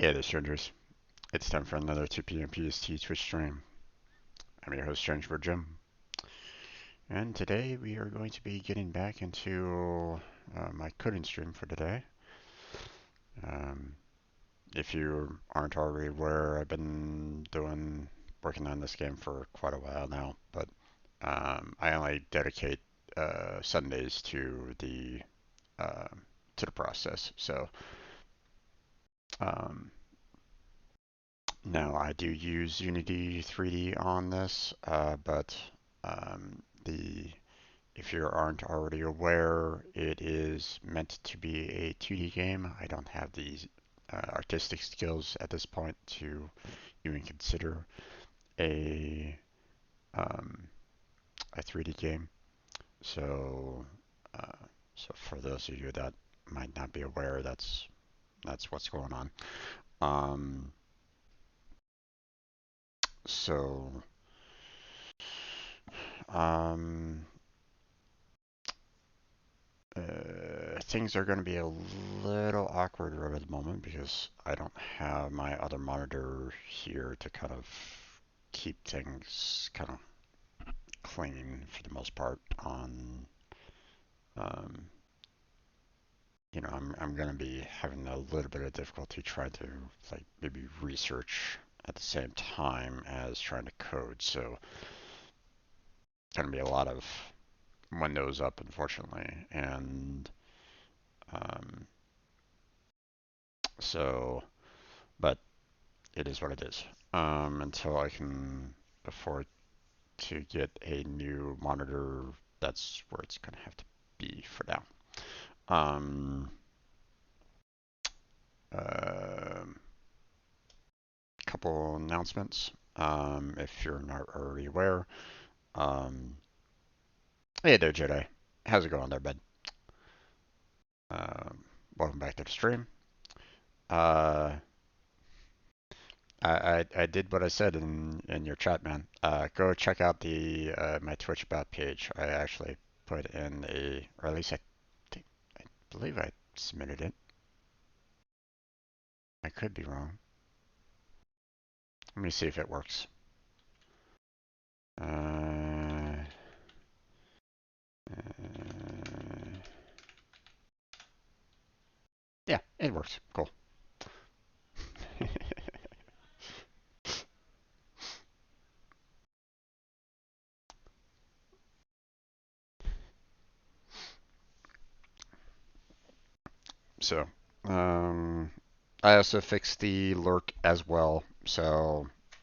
Hey there, strangers. It's time for another 2 p.m. PST Twitch stream. I'm your host, Strange Jim, and today we are going to be getting back into my coding stream for today. Um, if you aren't already aware, I've been working on this game for quite a while now, but I only dedicate Sundays uh, to the process. So um, now I do use Unity 3D on this, but the if you aren't already aware, it is meant to be a 2D game. I don't have the artistic skills at this point to even consider a um, a 3D game. So, uh, so for those of you that might not be aware, that's what's going on. Um, so, um, things are going to be a little awkward right at the moment because I don't have my other monitor here to kind of keep things kind of clean for the most part on um, I'm going to be having a little bit of difficulty trying to like maybe research at the same time as trying to code. So it's going to be a lot of windows up, unfortunately, and um, so but it is what it is. Until I can afford to get a new monitor, that's where it's gonna have to be for now. Um, uh, Couple announcements. If you're not already aware, um, hey there, Jedi. How's it going there, bud? Um, Welcome back to the stream. Uh, I did what I said in your chat, man. Go check out the my Twitch about page. I actually put in or at least think, I believe I submitted it. I could be wrong. Let me see if it works. Uh, uh, yeah, it works. Cool. So, um, I also fixed the lurk as well.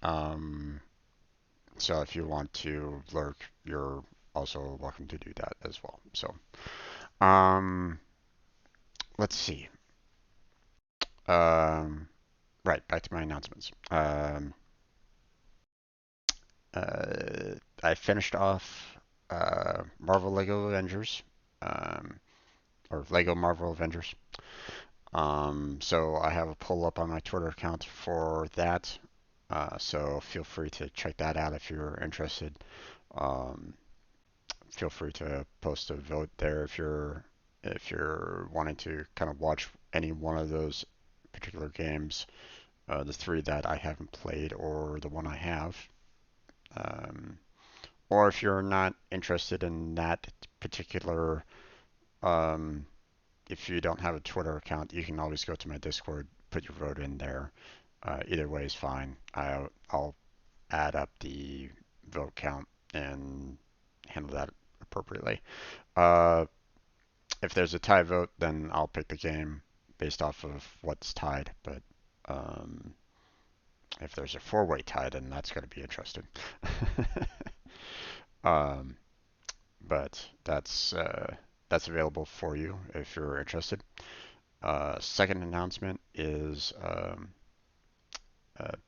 Um, so if you want to lurk, you're also welcome to do that as well. So, um, let's see. Um, right, back to my announcements. I finished off Marvel Lego Avengers, um, or Lego Marvel Avengers. So I have a pull up on my Twitter account for that. So feel free to check that out if you're interested. Um, Feel free to post a vote there if you're wanting to kind of watch any one of those particular games, the three that I haven't played or the one I have. Um, or if you're not interested in that particular, um, if you don't have a Twitter account, you can always go to my Discord, put your vote in there. Either way is fine. I'll add up the vote count and handle that appropriately. Uh, if there's a tie vote, then I'll pick the game based off of what's tied. But um, if there's a four-way tie, then that's going to be interesting. um, but that's available for you if you're interested. Second announcement is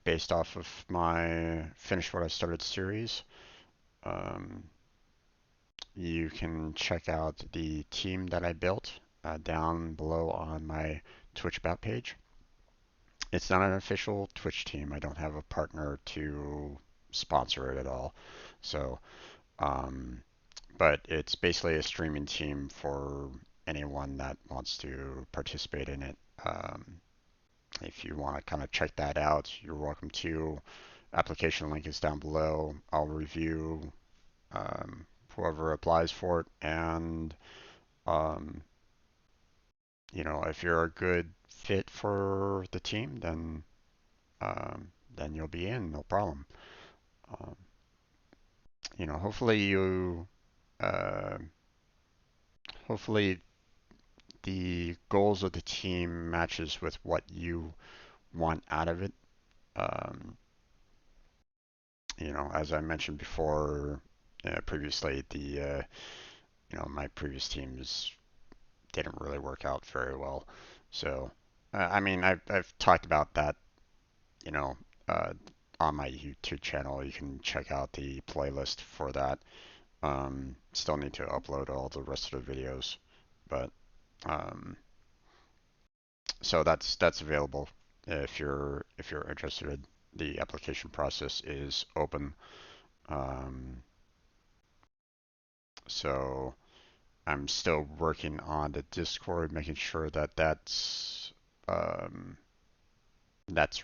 based off of my Finish What I Started series. Um, you can check out the team that I built down below on my Twitch about page. It's not an official Twitch team. I don't have a partner to sponsor it at all. So, um, but it's basically a streaming team for anyone that wants to participate in it. If you want to kind of check that out, you're welcome to. Application link is down below. I'll review whoever applies for it, and um, if you're a good fit for the team, then you'll be in, no problem. Um, hopefully uh, hopefully the goals of the team matches with what you want out of it. Um, as I mentioned before, previously, my previous teams didn't really work out very well. So, I mean, I've talked about that, you know, uh, on my YouTube channel. You can check out the playlist for that. Still need to upload all the rest of the videos, but um, so that's available if you're interested. The application process is open. Um, so I'm still working on the Discord, making sure that um, that's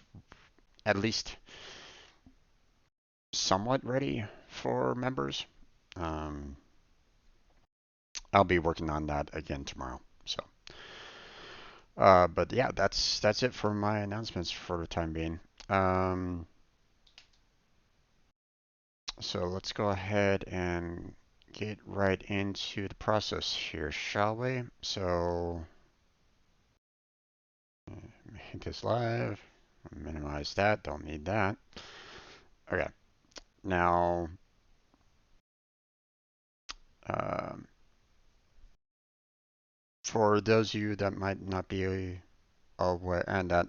at least somewhat ready for members. Um, I'll be working on that again tomorrow. So, but yeah, that's it for my announcements for the time being. Um, so let's go ahead and get right into the process here, shall we? So, hit this live, minimize that, don't need that. Okay, now, um, for those of you that might not be aware, and that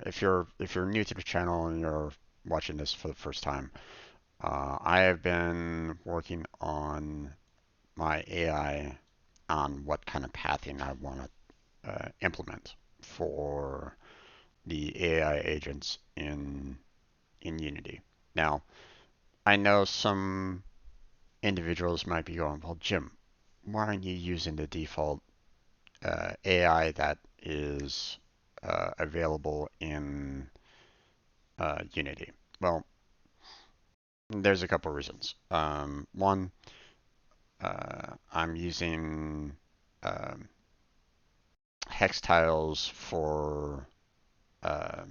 if you're new to the channel and you're watching this for the first time, I have been working on my AI on what kind of pathing I want to implement for the AI agents in Unity. Now, I know some individuals might be going, well, Jim, why aren't you using the default AI that is available in Unity? Well, there's a couple reasons. One, I'm using um, hex tiles uh,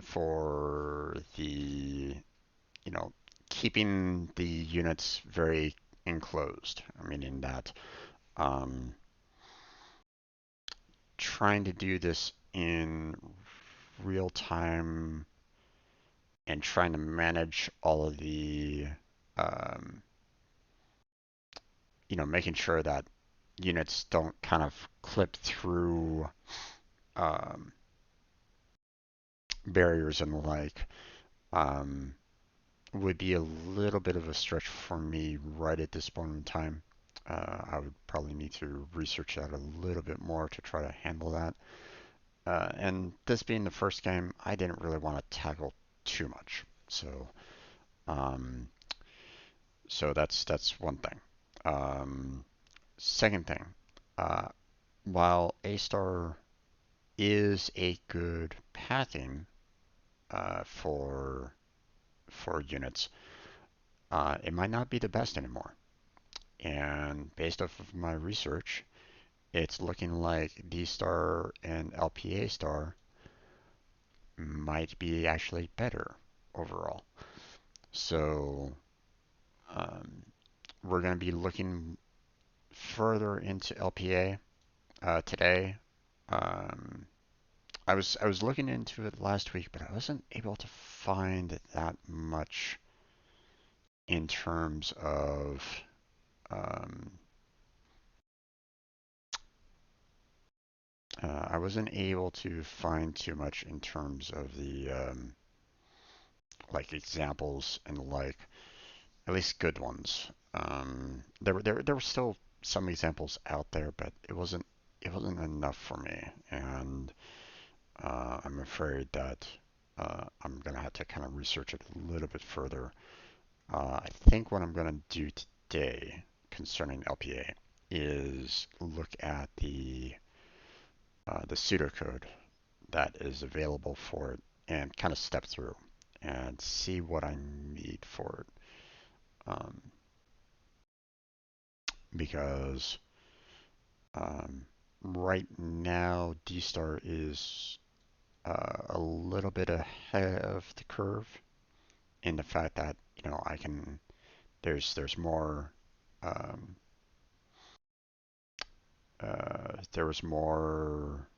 for the you know keeping the units very enclosed, meaning that um, trying to do this in real time and trying to manage all of the um, making sure that units don't kind of clip through um, barriers and the like um, would be a little bit of a stretch for me right at this point in time. I would probably need to research that a little bit more to try to handle that. And this being the first game, I didn't really want to tackle too much. Um, so that's one thing. Um, Second thing, uh, while A star is a good pathing for units, it might not be the best anymore. And based off of my research, it's looking like D star and LPA star might be actually better overall. So um, we're going to be looking further into LPA today. Um, I was looking into it last week, but I wasn't able to find that much in terms of um, I wasn't able to find too much in terms of the like examples and like at least good ones. There were still some examples out there, but it wasn't enough for me, and I'm afraid that I'm gonna have to kind of research it a little bit further. I think what I'm gonna do today concerning LPA is look at the the pseudocode that is available for it and kind of step through and see what I need for it. Because right now D-Star is a little bit ahead of the curve in the fact that I can there's more um, there was more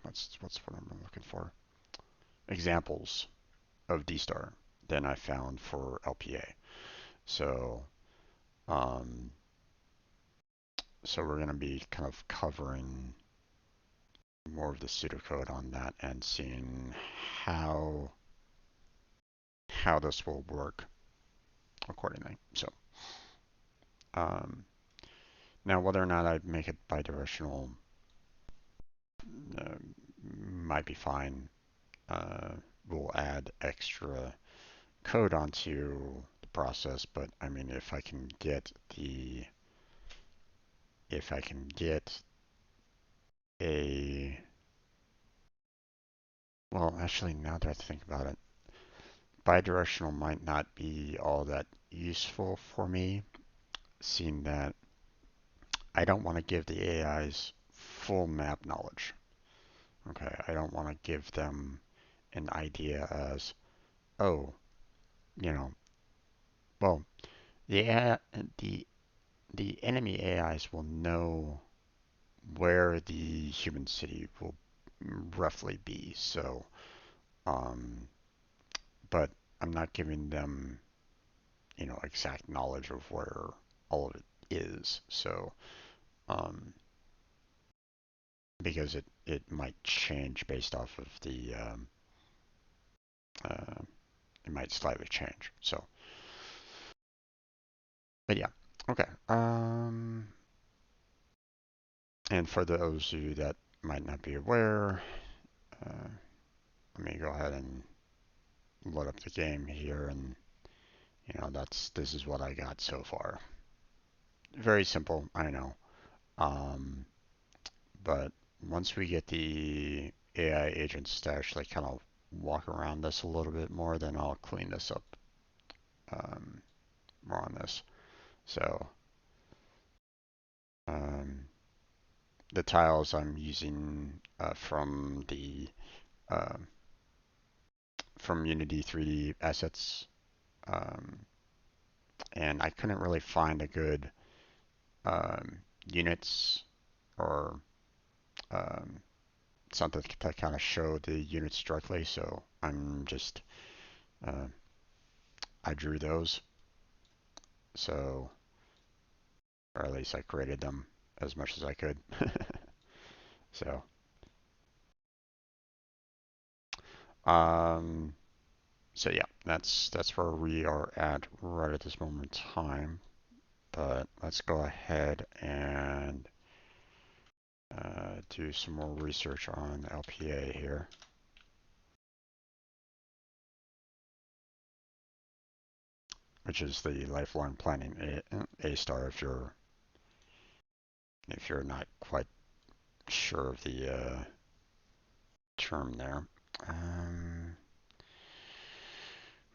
what's what I'm looking for, examples of D-Star than I found for LPA. So um, so we're going to be kind of covering more of the pseudocode on that and seeing how how this will work accordingly. So um, now whether or not I make it bidirectional uh, might be fine. We'll add extra code onto the process, but I mean, if I can get a well, actually, now that I think about it, bidirectional might not be all that useful for me, seeing that I don't want to give the AIs full map knowledge. Okay, I don't want to give them an idea as, oh, you know, well, the AI, the the enemy AIs will know where the human city will roughly be. So, um, but I'm not giving them, exact knowledge of where all of it is. So, um, because it might change based off of uh, it might slightly change. So, but yeah, okay. And for those of you that might not be aware, uh, let me go ahead and load up the game here, and this is what I got so far. Very simple, I know. Um, but once we get the AI agents to actually kind of walk around this a little bit more, then I'll clean this up um, more on this. So um, the tiles I'm using uh, from Unity 3D assets, um, and I couldn't really find a good units or um, something to kind of show the units directly. So uh, I drew those. So, or at least I created them as much as I could. So, um, so yeah, that's where we are at right at this moment in time. But let's go ahead and do some more research on LPA here, which is the lifelong planning A star if you're not quite sure of the term there. Um,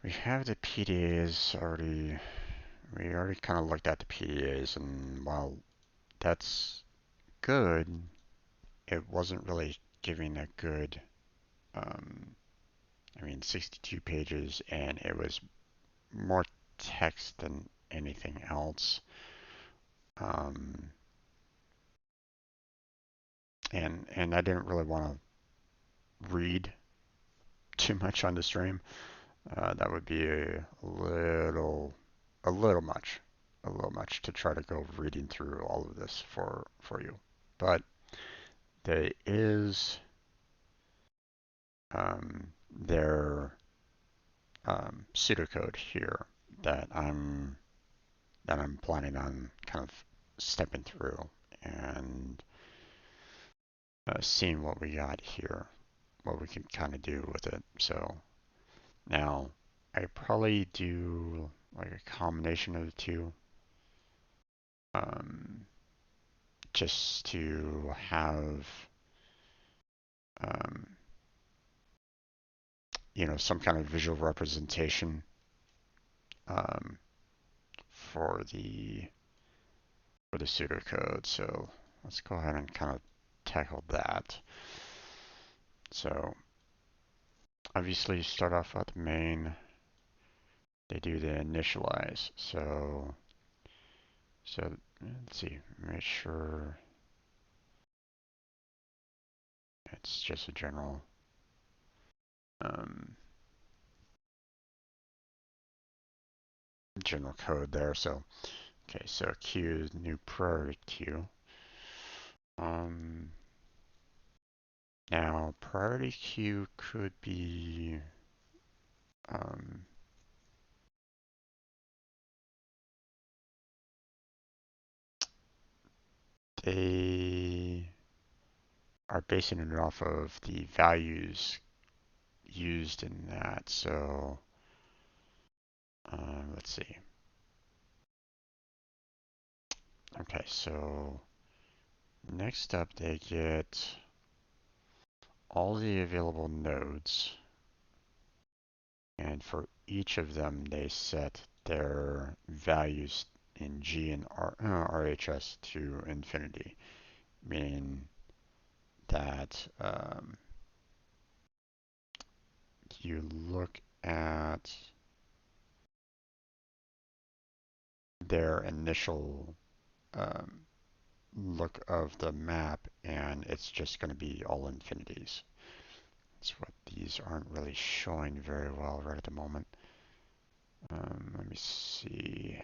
we have the PDAs already. We already kind of looked at the PDAs, and while that's good, it wasn't really giving a good. Um, I mean, 62 pages, and it was more text than anything else. Um, and I didn't really want to read too much on the stream. That would be a little much, a little much to try to go reading through all of this for you. But there is their pseudocode here that I'm planning on kind of stepping through and seeing what we got here, what we can kind of do with it. So now I probably do like a combination of the two. Um, just to have um, some kind of visual representation um, for the pseudocode. So let's go ahead and kind of tackle that. So obviously start off at the main. They do the initialize. So let's see, make sure it's just a um, general code there. So okay, so queue is new priority queue. Now priority queue could be um, they are basing it off of the values used in that. So let's see. Okay, so next up they get all the available nodes, and for each of them they set their values in G and RHS to infinity, meaning that you look at their initial um, look of the map, and it's just going to be all infinities. That's what these aren't really showing very well right at the moment. Let me see.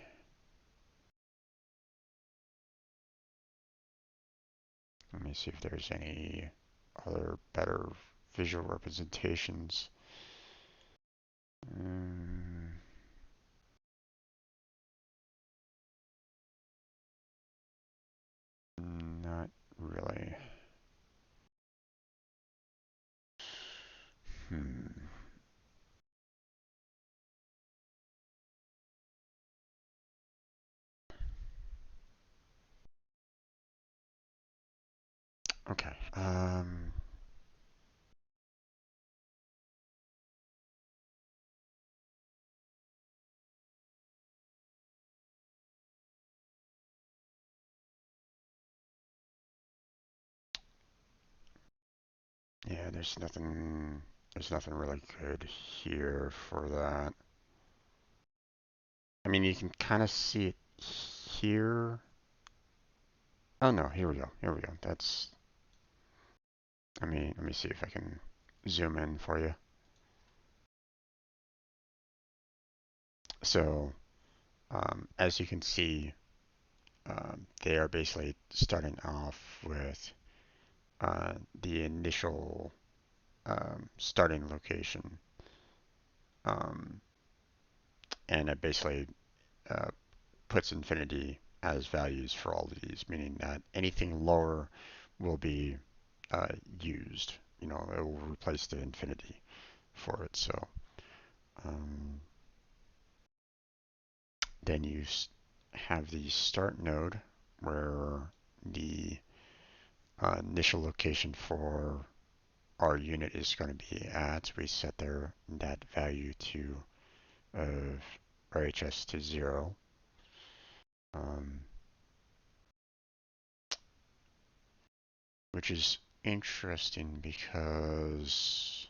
Let me see if there's any other better visual representations. Um, Not really. Hmm. Okay. Yeah, there's nothing really good here for that. I mean, you can kind of see it here. Oh no, here we go. Here we go. Let me see if I can zoom in for you. So, as you can see, they are basically starting off with the initial starting location, um, and it basically uh, puts infinity as values for all of these, meaning that anything lower will be uh, used. It will replace the infinity for it. So um, then you have the start node where the initial location for our unit is going to be at. We set that value to RHS to 0. Um, which is interesting because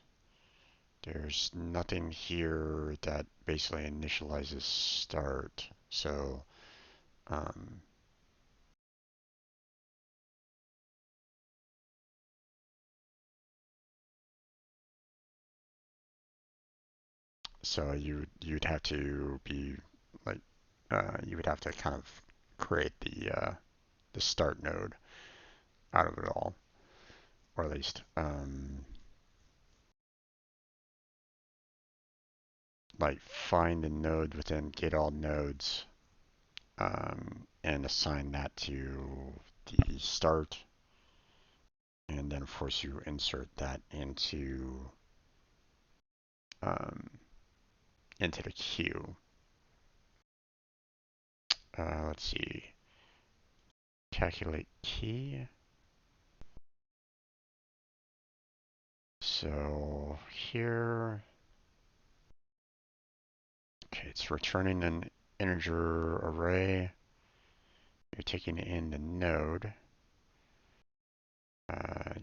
there's nothing here that basically initializes start. Um, so you'd have to be like you would have to kind of create the start node out of it all, or at least like find a node within get all nodes, and assign that to the start, and then of course you insert that um, into the queue. Let's see. calculate key. So here, okay, it's returning an integer array. You're taking in the node.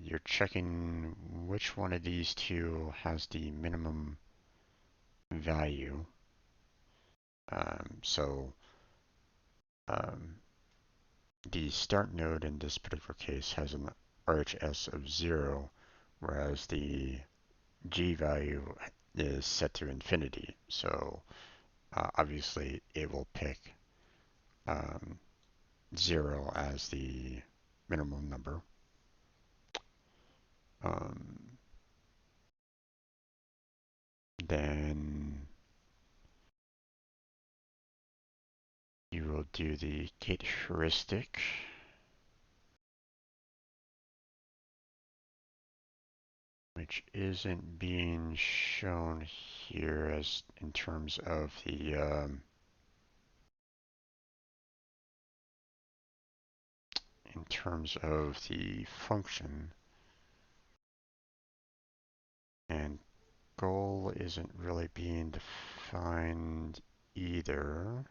You're checking which one of these two has the minimum value. So um, the start node in this particular case has an RHS of 0, whereas the G value is set to infinity. So obviously it will pick um, 0 as the minimum number. Then you will do the gate heuristic, which isn't being shown here as in terms of the function, and goal isn't really being defined either.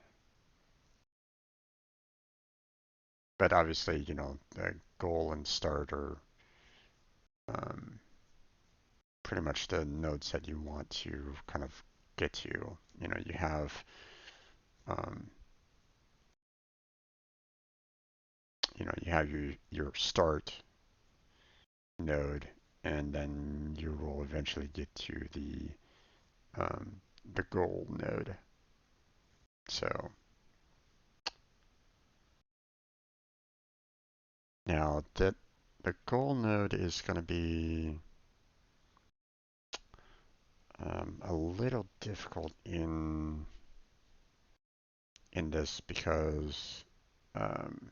But obviously, the goal and start are um, pretty much the nodes that you want to kind of get to. You have um, your start node, and then you will eventually get to the goal node. So now that the goal node is going to be a little difficult in this because um,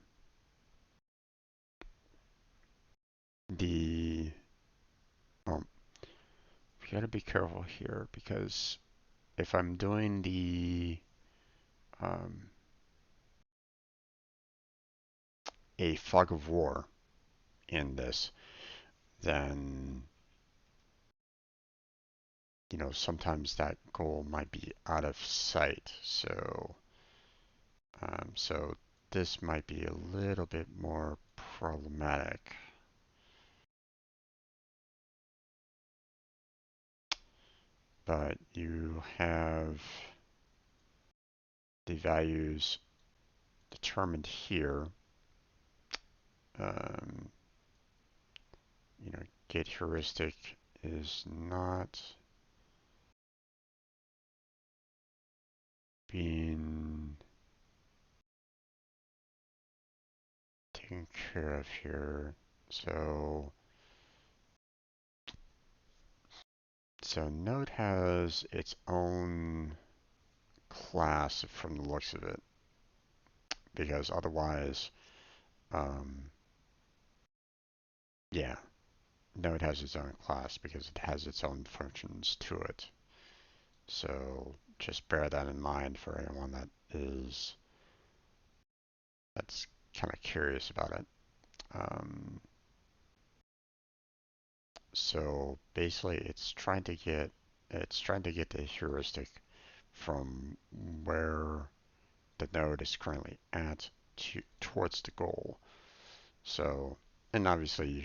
the well, you got to be careful here because if I'm doing um, a fog of war in this, then sometimes that goal might be out of sight. So this might be a little bit more problematic. But you have the values determined here. Um, gate heuristic is not being taken care of here. So node has its own class from the looks of it, because otherwise, um, yeah, node has its own class because it has its own functions to it. So just bear that in mind for anyone that's kind of curious about it. So basically, it's trying to get the heuristic from where the node is currently at towards the goal. So, and obviously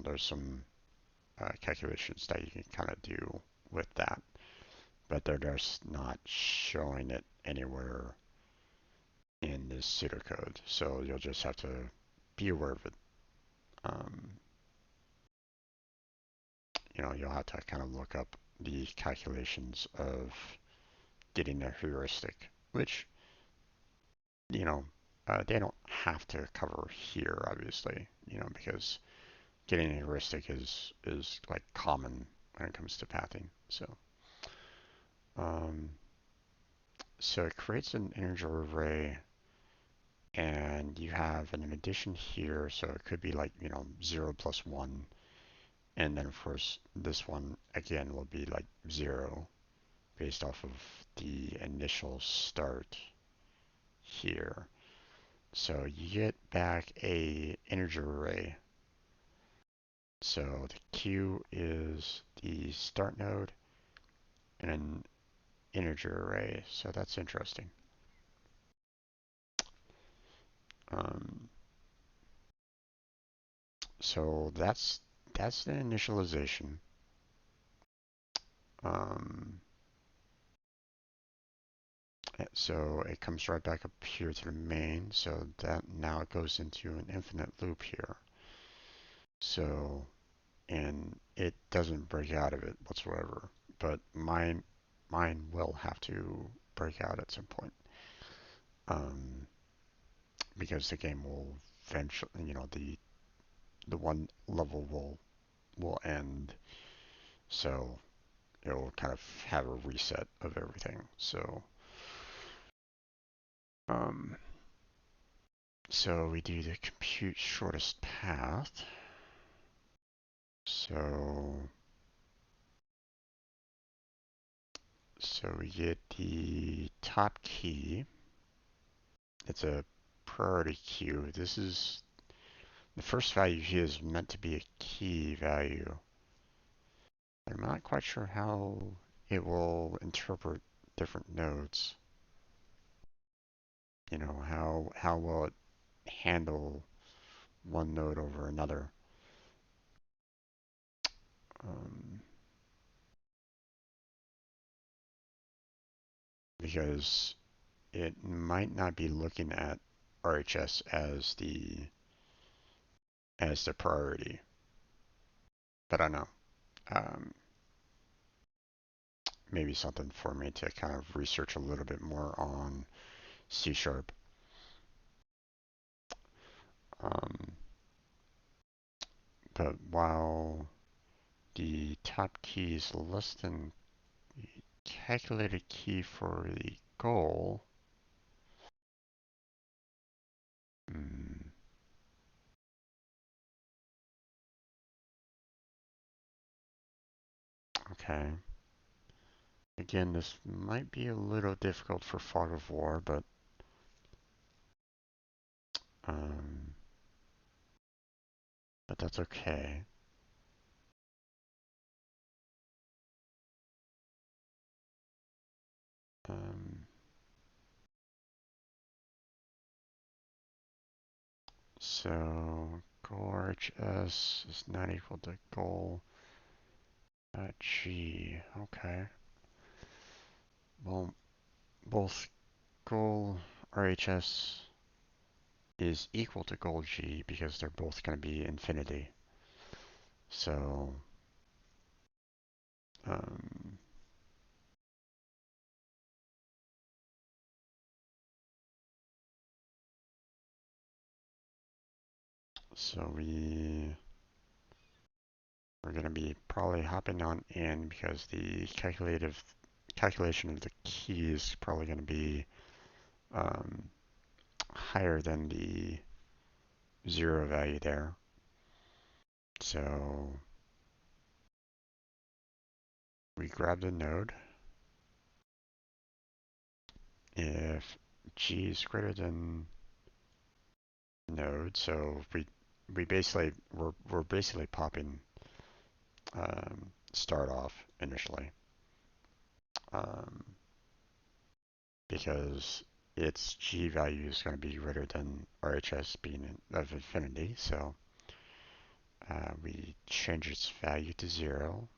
there's some calculations that you can kind of do with that, but they're just not showing it anywhere in this pseudocode. So you'll just have to be aware of it. Um, you'll have to kind of look up the calculations of getting a heuristic, which, they don't have to cover here, obviously, because getting a heuristic is like common when it comes to pathing. Um, so it creates an integer array, and you have an addition here, so it could be like 0 plus 1, and then of course this one again will be like 0 based off of the initial start here. So you get back a integer array. So the Q is the start node and an integer array. So that's interesting. Um, so that's the initialization. Um, so it comes right back up here to the main. So that now it goes into an infinite loop here. So and it doesn't break out of it whatsoever. But mine will have to break out at some point. Um, because the game will eventually, the one level will end, so it'll kind of have a reset of everything. Um, so we do the compute shortest path. So we get the top key. It's a priority queue. This is the first value here is meant to be a key value. I'm not quite sure how it will interpret different nodes. How will it handle one node over another? Um, because it might not be looking at RHS as the priority, but I don't know. Um, Maybe something for me to kind of research a little bit more on C sharp. Um, but while the top key is less than the calculated key for the goal, hmm, okay. Again, this might be a little difficult for Fog of War, um, but that's okay. Um, so goal RHS is not equal to goal G. Okay. Well, both goal RHS is equal to goal G because they're both going to be infinity. So, um, so we're going to be probably hopping on in because the calculation of the key is probably going to be um, higher than the zero value there. So we grab the node. If G is greater than node, so we're basically popping start off initially um, because its G value is going to be greater than RHS being of infinity. So we change its value to 0.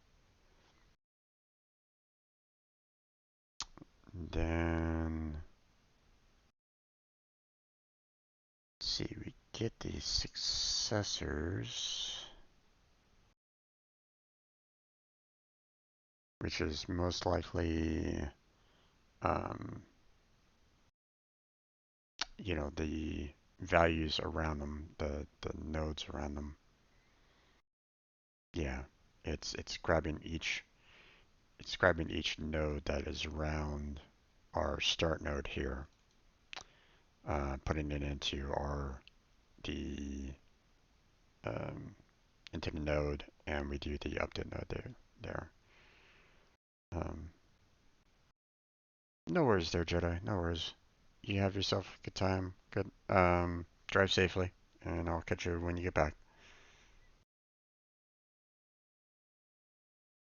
Then, let's see, we get the successors, which is most likely, um, the values around them, the nodes around them. Yeah, it's grabbing each node that is around our start node here, putting it the um, into the node, and we do the update node there. Um, no worries there, Jedi. No worries. You have yourself a good time. Good. Drive safely, and I'll catch you when you get back.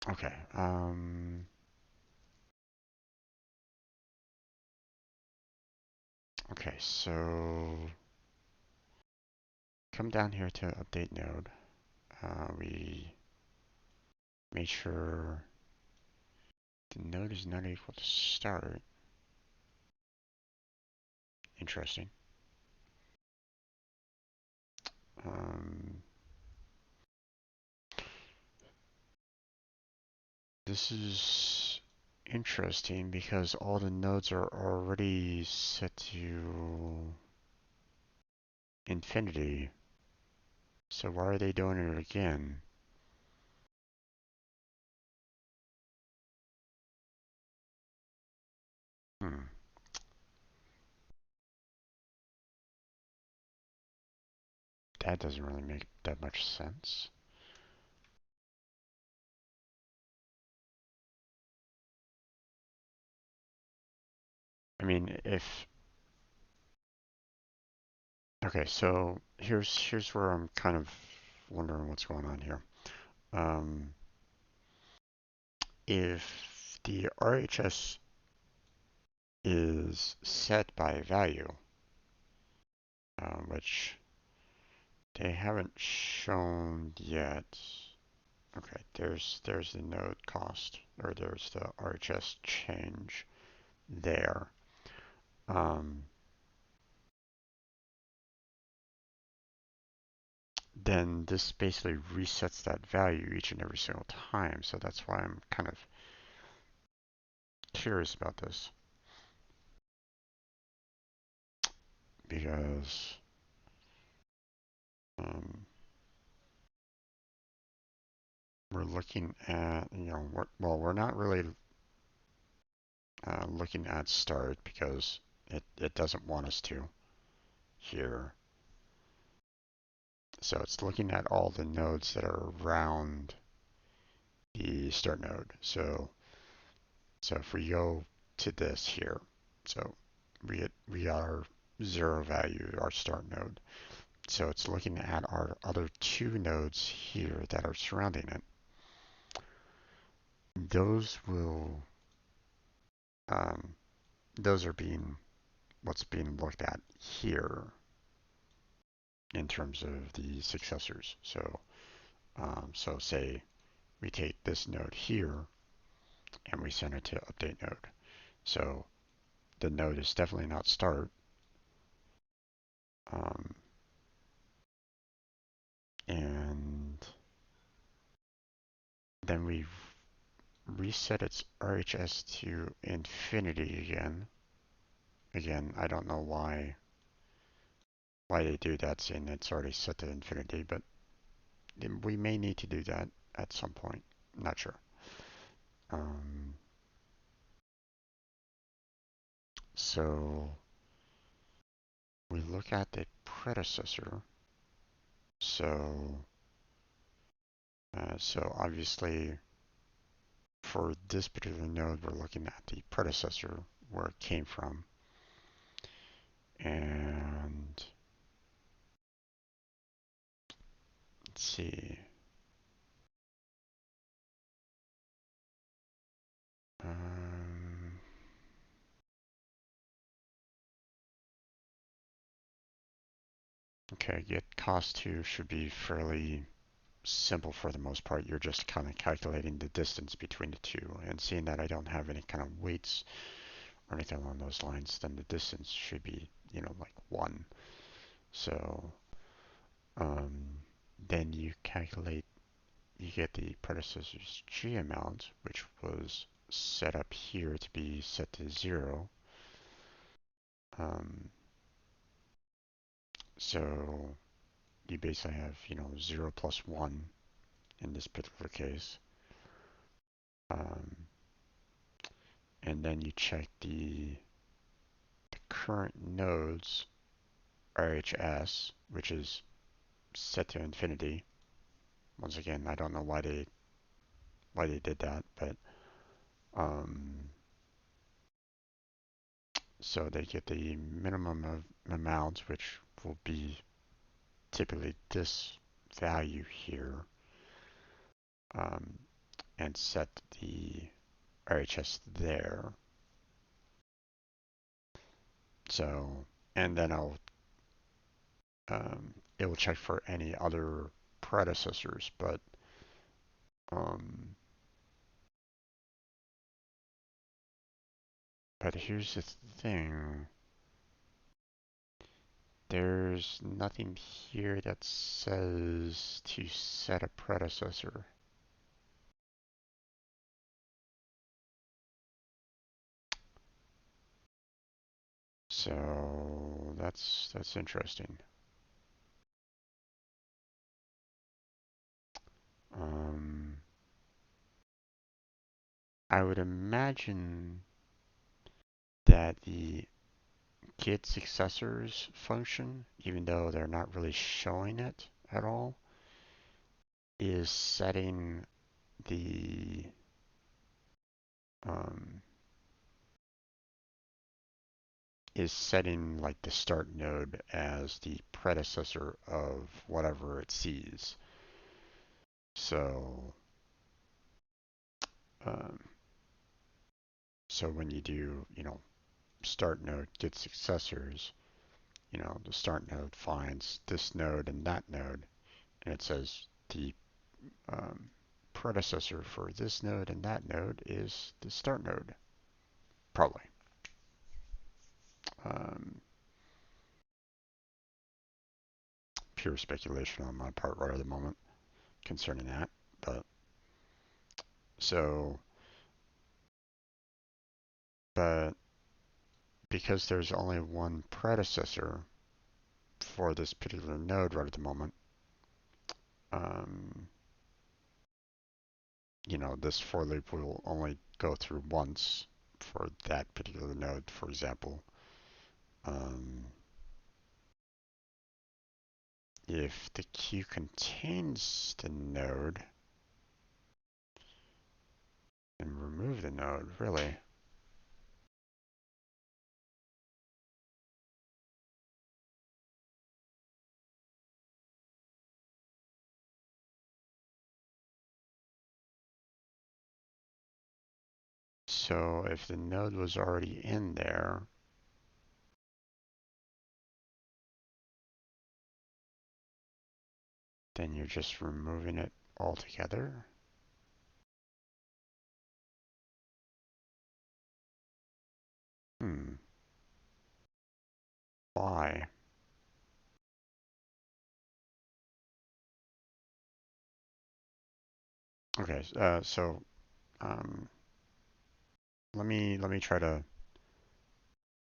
Okay. Okay. So come down here to update node. We made sure the node is not equal to start. Interesting. Um, this is interesting because all the nodes are already set to infinity. So why are they doing it again? Hmm. That doesn't really make that much sense. I mean, if okay, so here's where I'm kind of wondering what's going on here. Um, if the RHS is set by value, which they haven't shown yet. Okay, there's the node cost, or there's the RHS change there. Um, then this basically resets that value each and every single time. So that's why I'm kind of curious about this because um, we're looking at, we're not really looking at start because it doesn't want us to here. So it's looking at all the nodes that are around the start node. So if we go to this here, so we got our zero value, our start node. So it's looking at our other two nodes here that are surrounding it. Those will um, those are being what's being looked at here in terms of the successors. So say we take this node here and we send it to update node. So the node is definitely not start. Um, and then we reset its RHS to infinity again. Again, I don't know why they do that, seeing it's already set to infinity, but we may need to do that at some point. Not sure. Um, so we look at the predecessor. So obviously for this particular node, we're looking at the predecessor where it came from, and let's see. Um, okay, get cost to should be fairly simple for the most part. You're just kind of calculating the distance between the two, and seeing that I don't have any kind of weights or anything along those lines, then the distance should be, like 1. So um, then you get the predecessor's G amount, which was set up here to be set to 0. Um, so you basically have, 0 plus 1 in this particular case. Um, and then you check the current node's RHS, which is set to infinity. Once again, I don't know why they did that, but um, So they get the minimum of amount, which will be typically this value here, um, and set the RHS there. So, and then it will check for any other predecessors, um, but here's the thing. There's nothing here that says to set a predecessor. So that's interesting. Um, I would imagine that the get successors function, even though they're not really showing it at all, is setting the um, is setting like the start node as the predecessor of whatever it sees. So um, so when you do, start node get successors, the start node finds this node and that node, and it says the um, predecessor for this node and that node is the start node, probably. Um, Pure speculation on my part right at the moment concerning that. But so, but because there's only one predecessor for this particular node right at the moment, um, this for loop will only go through once for that particular node, for example. Um, if the queue contains the node, then remove the node, really. So if the node was already in there, then you're just removing it altogether. Hmm. Why? Okay. So um, let me try to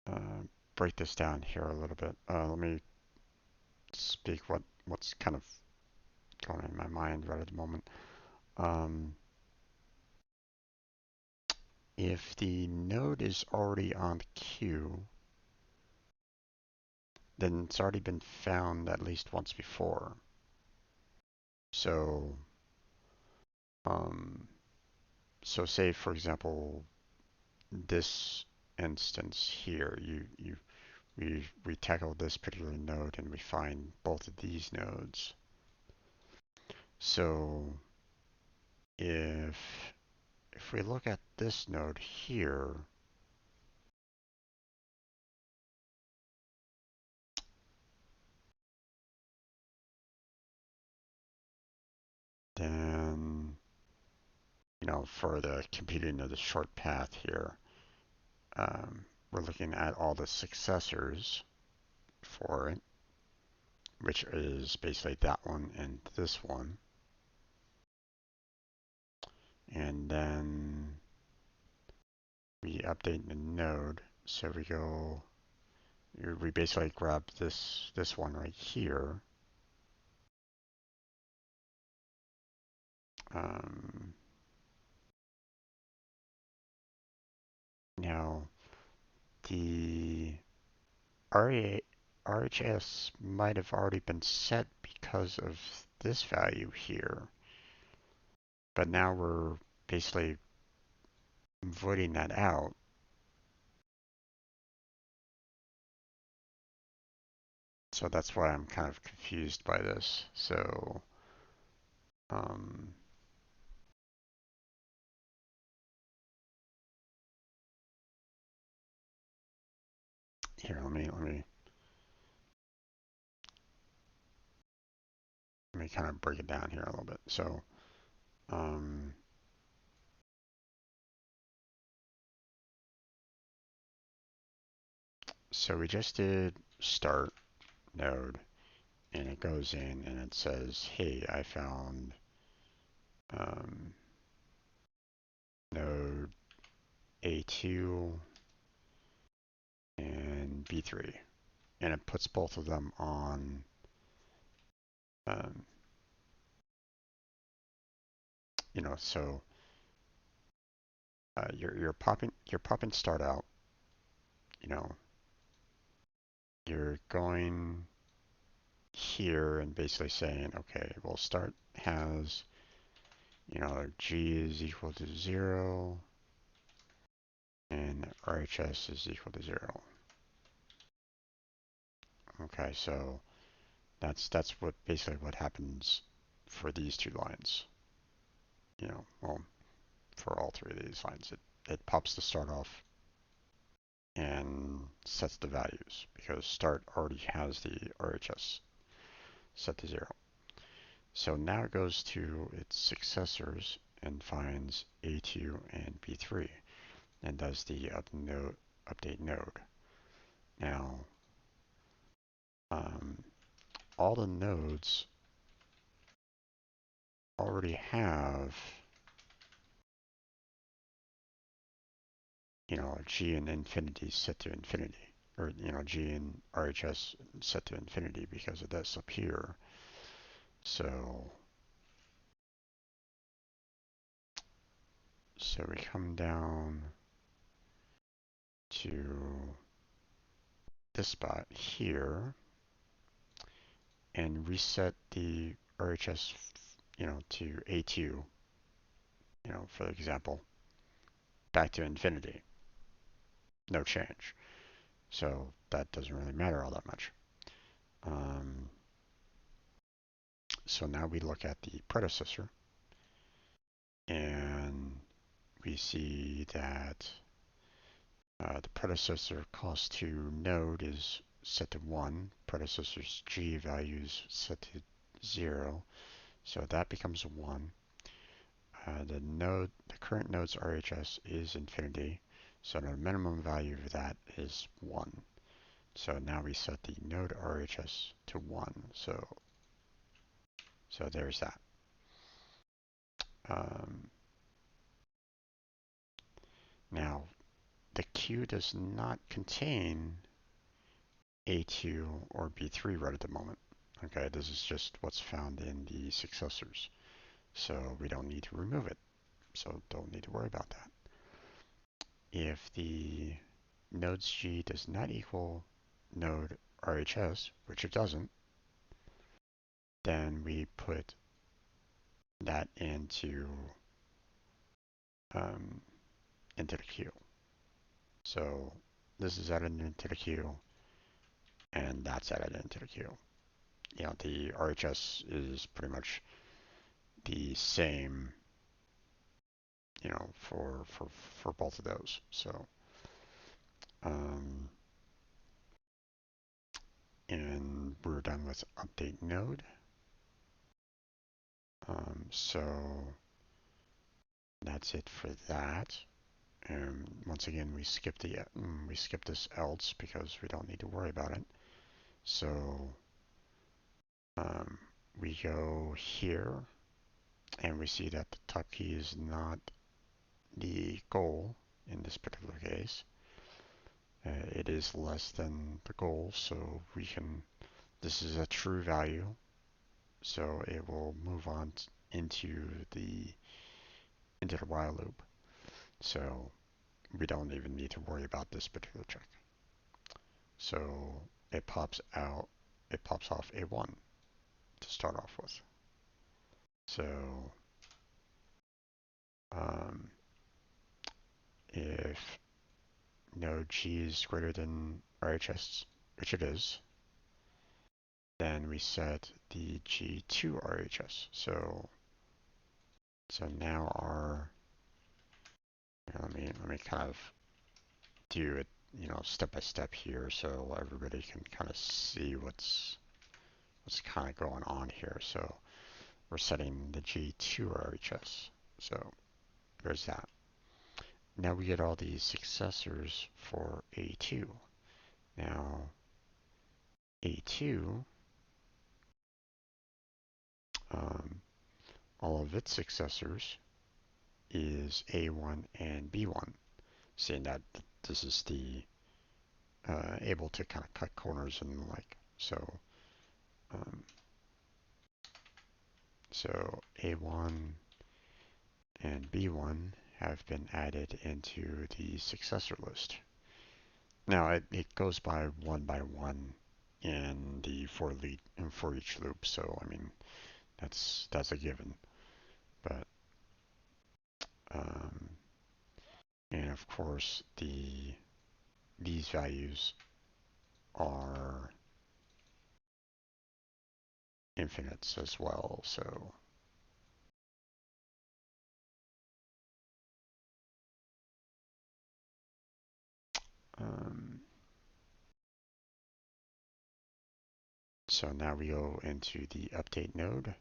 uh, break this down here a little bit. Let me speak what's kind of going in my mind right at the moment. Um, if the node is already on the queue, then it's already been found at least once before. So, um, so say for example, this instance here, we tackle this particular node and we find both of these nodes. So if we look at this node here, then for the computing of the short path here, we're looking at all the successors for it, which is basically that one and this one. And then we update the node. So we basically grab this one right here. Um, Now the RHS might have already been set because of this value here, but now we're basically voiding that out. So that's why I'm kind of confused by this. So um, here, let me kind of break it down here a little bit. Um, so we just did start node, and it goes in and it says, hey, I found um, node A2 and B3, and it puts both of them on. Um, so you're popping start out. You know, you're going here and basically saying, okay, well, start has, G is equal to 0 and RHS is equal to 0. Okay, so that's what basically what happens for these two lines. Well, for all three of these lines, it pops the start off and sets the values because start already has the RHS set to 0. So now it goes to its successors and finds A2 and B3 and does the update node. Now, um, all the nodes already have, G and infinity set to infinity, or, G and RHS set to infinity because of this up here. So we come down to this spot here and reset the RHS, to A2, for example, back to infinity. No change. So that doesn't really matter all that much. Um, so now we look at the predecessor and we see that the predecessor cost2 node is set to 1. Predecessor's G values set to 0. So that becomes a 1. The current node's RHS is infinity. So the minimum value of that is 1. So now we set the node RHS to 1. So there's that. Um, Now, the queue does not contain A2 or B3 right at the moment. Okay, this is just what's found in the successors. So we don't need to remove it. So don't need to worry about that. If the node's G does not equal node RHS, which it doesn't, then we put that um, into the queue. So this is added into the queue, and that's added into the queue. The RHS is pretty much the same, for both of those. So, um, and we're done with update node. So that's it for that. And once again, we skip this else because we don't need to worry about it. So um, we go here and we see that the top key is not the goal in this particular case. It is less than the goal, so this is a true value, so it will move on into the while loop. So we don't even need to worry about this particular check. So it pops off a 1 to start off with. So um, if node G is greater than RHS, which it is, then we set the G2 RHS. So now our, let me kind of do it, step by step here so everybody can kind of see what's kind of going on here. So we're setting the G2 RHS. So there's that. Now we get all these successors for A2. Now A2, all of its successors is A1 and B1, saying that this is the able to kind of cut corners and the like. So so A1 and B1 have been added into the successor list. Now it goes by one in the for each loop. So I mean that's a given. But and of course these values are infinites as well. So so now we go into the update node.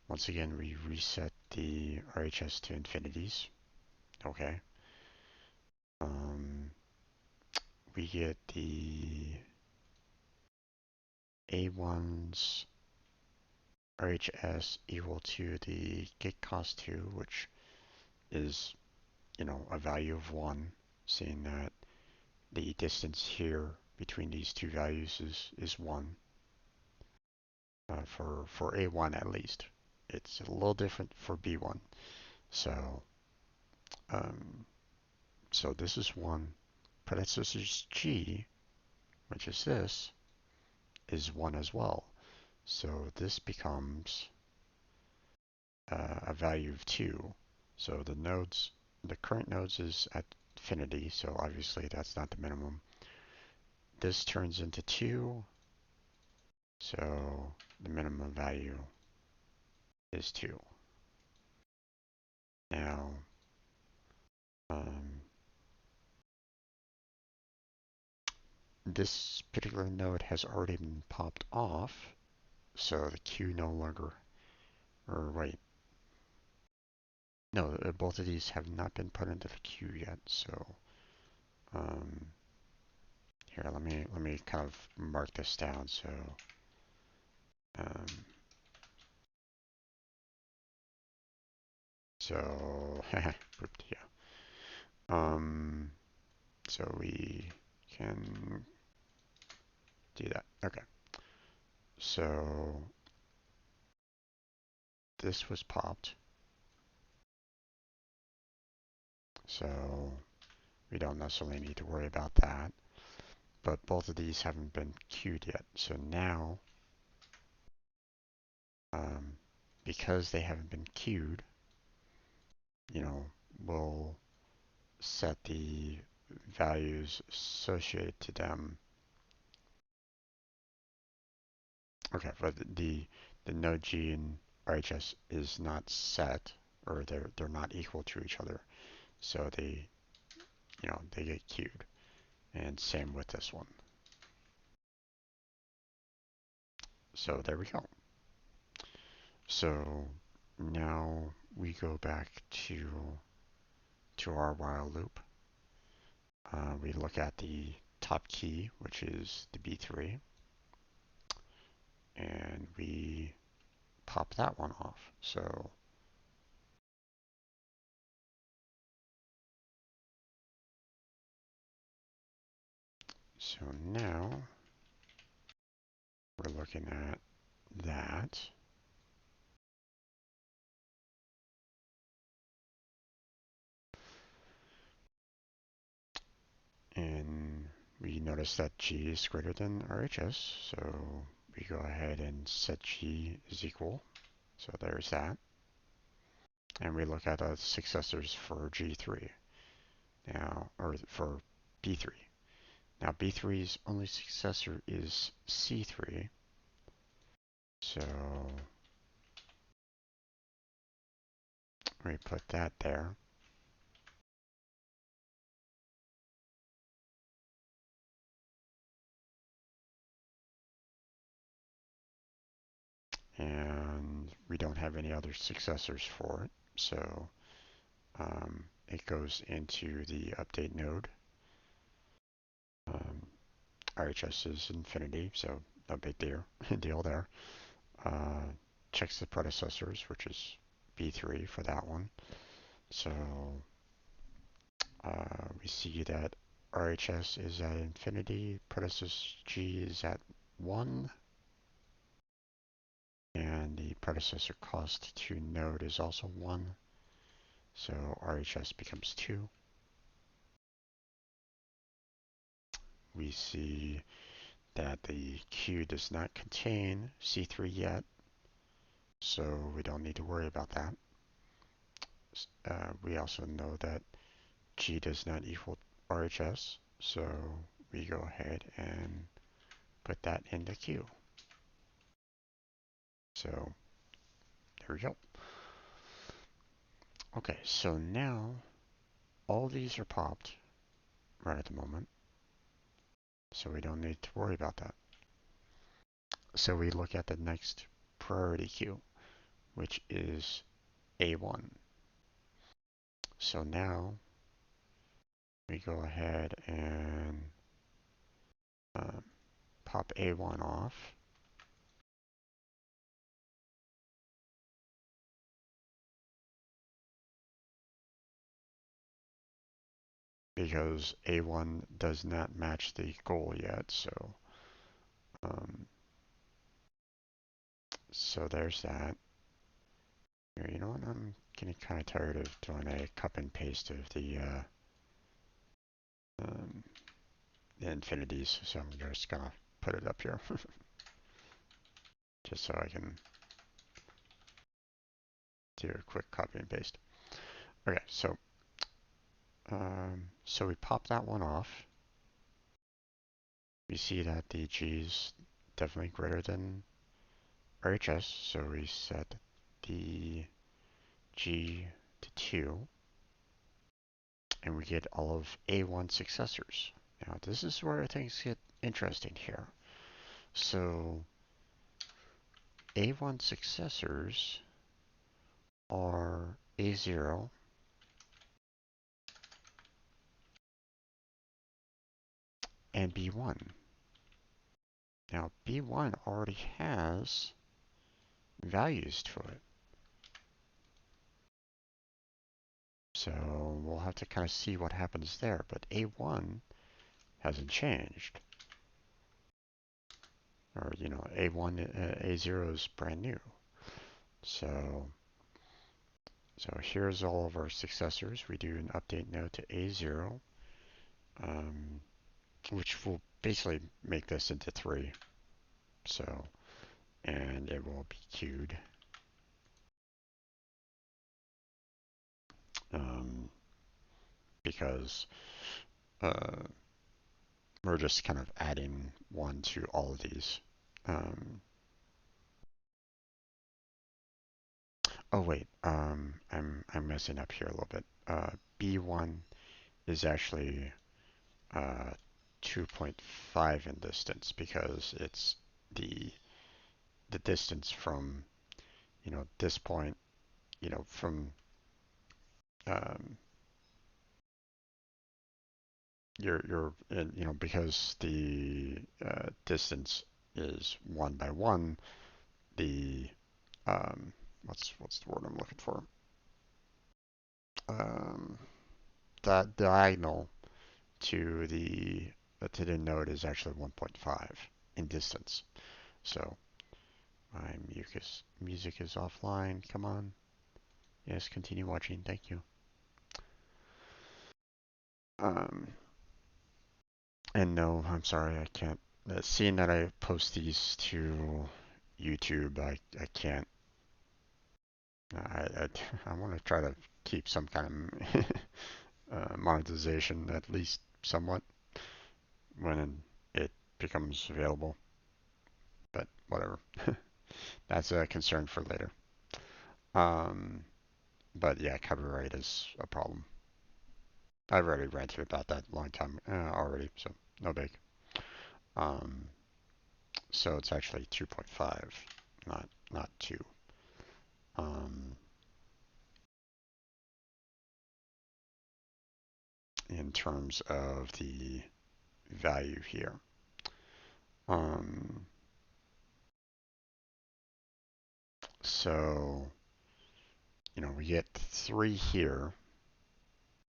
Once again, we reset the RHS to infinities. Okay. We get the A1's RHS equal to the git cost 2, which is, a value of 1, seeing that the distance here between these two values is 1, for A1 at least. It's a little different for B1. So, so this is 1. Predecessor's G, which is this, is 1 as well. So this becomes a value of 2. So the current nodes is at infinity, so obviously that's not the minimum. This turns into 2, so the minimum value is 2. Now, this particular node has already been popped off, so the queue no longer, or wait, no, both of these have not been put into the queue yet. So here, let me kind of mark this down. So so yeah. So we can do that. Okay. So this was popped. So we don't necessarily need to worry about that. But both of these haven't been queued yet. So now, because they haven't been queued, we'll set the values associated to them. Okay, but the node G and RHS is not set, or they're not equal to each other. So they get queued. And same with this one. So there we go. So now we go back to our while loop. We look at the top key, which is the B3, and we pop that one off. So now we're looking at that. And we notice that G is greater than RHS, so we go ahead and set G is equal. So there's that. And we look at the successors for G3 now, or for B3. Now B3's only successor is C3. So we put that there. And we don't have any other successors for it. So it goes into the update node. RHS is infinity, so no big deal there. Uh, checks the predecessors, which is B3 for that one. So we see that RHS is at infinity, predecessor G is at 1, and the predecessor cost to node is also 1. So RHS becomes 2. We see that the queue does not contain C3 yet, so we don't need to worry about that. We also know that G does not equal RHS, so we go ahead and put that in the queue. So there we go. Okay, so now all these are popped right at the moment, so we don't need to worry about that. So we look at the next priority queue, which is A1. So now we go ahead and pop A1 off. Because A1 does not match the goal yet, um, so there's that. Here, you know what? I'm getting kind of tired of doing a cut and paste of um, the infinities, so I'm just gonna put it up here, just so I can do a quick copy and paste. Okay, so we pop that one off. We see that the G is definitely greater than RHS, so we set the G to 2, and we get all of A1 successors. Now, this is where things get interesting here. So, A1 successors are A0, and B1. Now, B1 already has values to it. So, we'll have to kind of see what happens there, but A1 hasn't changed. Or, you know, A1, A0 is brand new. So here's all of our successors. We do an update node to A0, which will basically make this into 3. So, and it will be queued. Because we're just kind of adding 1 to all of these. Oh wait, I'm messing up here a little bit. B1 is actually 2.5 in distance because it's the distance from, you know, this point, you know, from um, you know, because the distance is 1 by 1, the what's the word I'm looking for? Um, that diagonal to the node is actually 1.5 in distance. So my music is offline. Come on. Yes, continue watching. Thank you. Um, and no, I'm sorry, I can't. Seeing that I post these to YouTube, I can't. I want to try to keep some kind of monetization, at least somewhat. when it becomes available, but whatever. That's a concern for later. Um, but yeah, copyright is a problem. I've already ranted about that a long time already, so no big. Um, so it's actually 2.5, not 2. Um, in terms of the value here. Um, so, we get 3 here,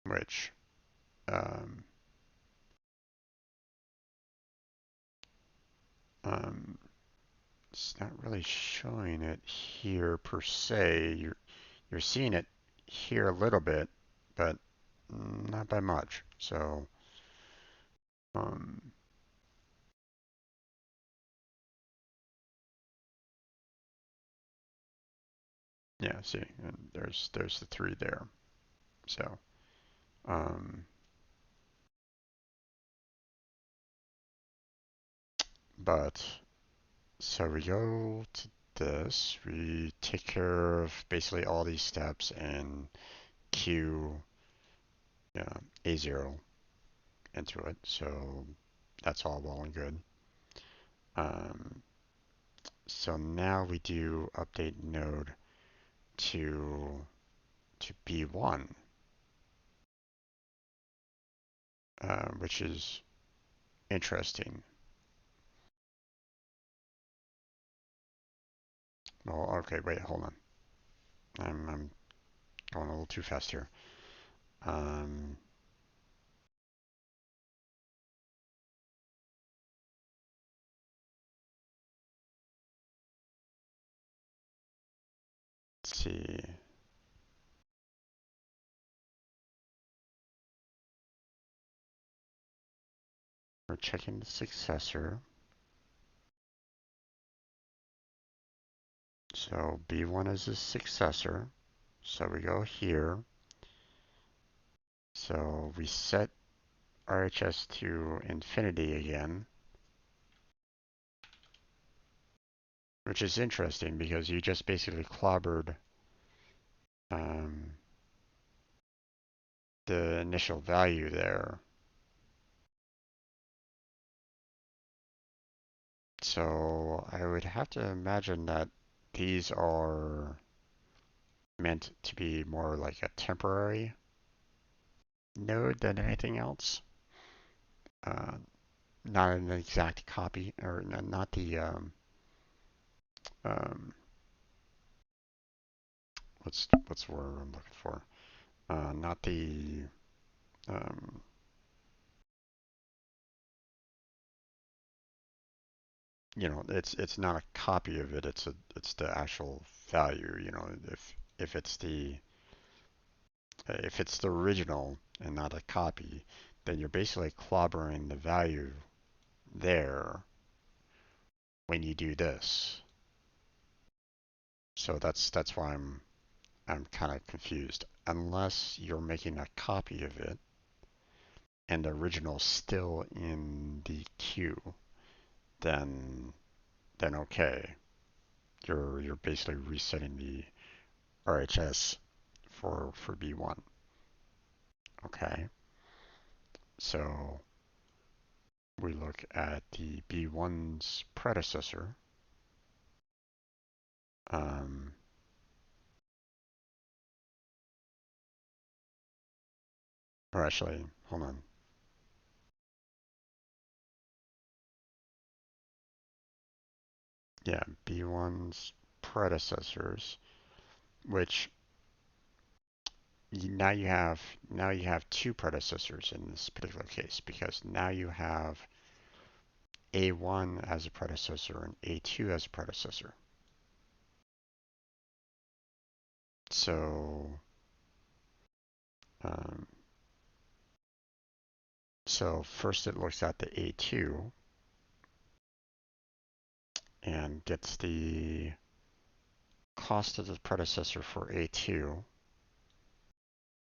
which um, um, it's not really showing it here per se. You're seeing it here a little bit, but not by much. So, um, yeah, see, and there's the 3 there. So, um, but so we go to this. We take care of basically all these steps and queue A0 into it. So that's all well and good. Um, so now we do update node to B1, which is interesting. Well, okay, wait, hold on. I'm going a little too fast here. Um, let's see. We're checking the successor. So B1 is a successor. So we go here. So we set RHS to infinity again, which is interesting because you just basically clobbered um, the initial value there. So I would have to imagine that these are meant to be more like a temporary node than anything else. Uh, Not an exact copy, or not the um, what's the word I'm looking for? Not the um, it's not a copy of it. It's the actual value. If it's the original and not a copy, then you're basically clobbering the value there when you do this. So that's why I'm kind of confused. Unless you're making a copy of it and the original still in the queue, then okay. You're basically resetting the RHS for B1. Okay. So we look at the B1's predecessor. Um, or actually, hold on. Yeah, B1's predecessors, which now you have 2 predecessors in this particular case because now you have A1 as a predecessor and A2 as a predecessor. So um, so first it looks at the A2 and gets the cost of the predecessor for A2,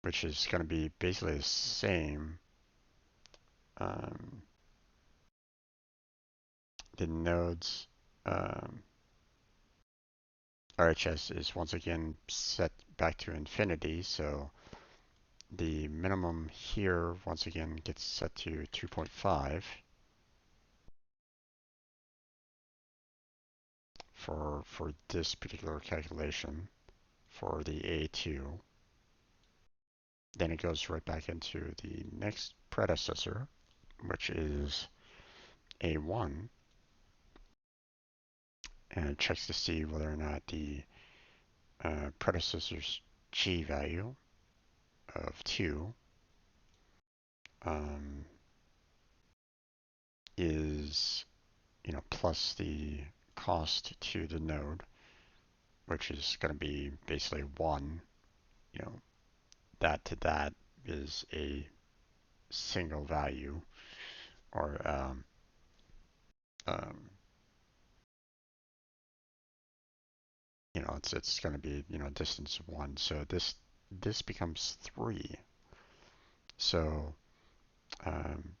which is going to be basically the same. Um, the node's um, RHS is once again set back to infinity, so the minimum here once again gets set to 2.5 for this particular calculation for the A2. Then it goes right back into the next predecessor, which is A1, and it checks to see whether or not the predecessor's G value of 2 um, is, plus the cost to the node, which is going to be basically 1. You know, that to that is a single value, or um, it's going to be distance of 1. So this becomes 3. So um,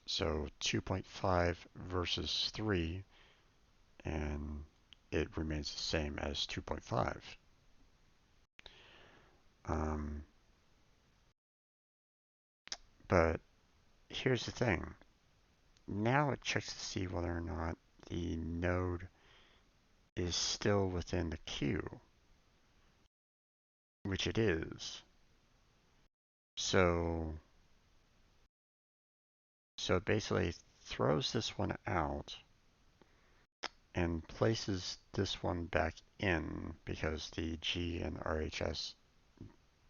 so 2.5 versus 3, and it remains the same as 2.5. Um, but here's the thing. Now it checks to see whether or not the node is still within the queue, which it is. So so it basically throws this one out and places this one back in because the G and RHS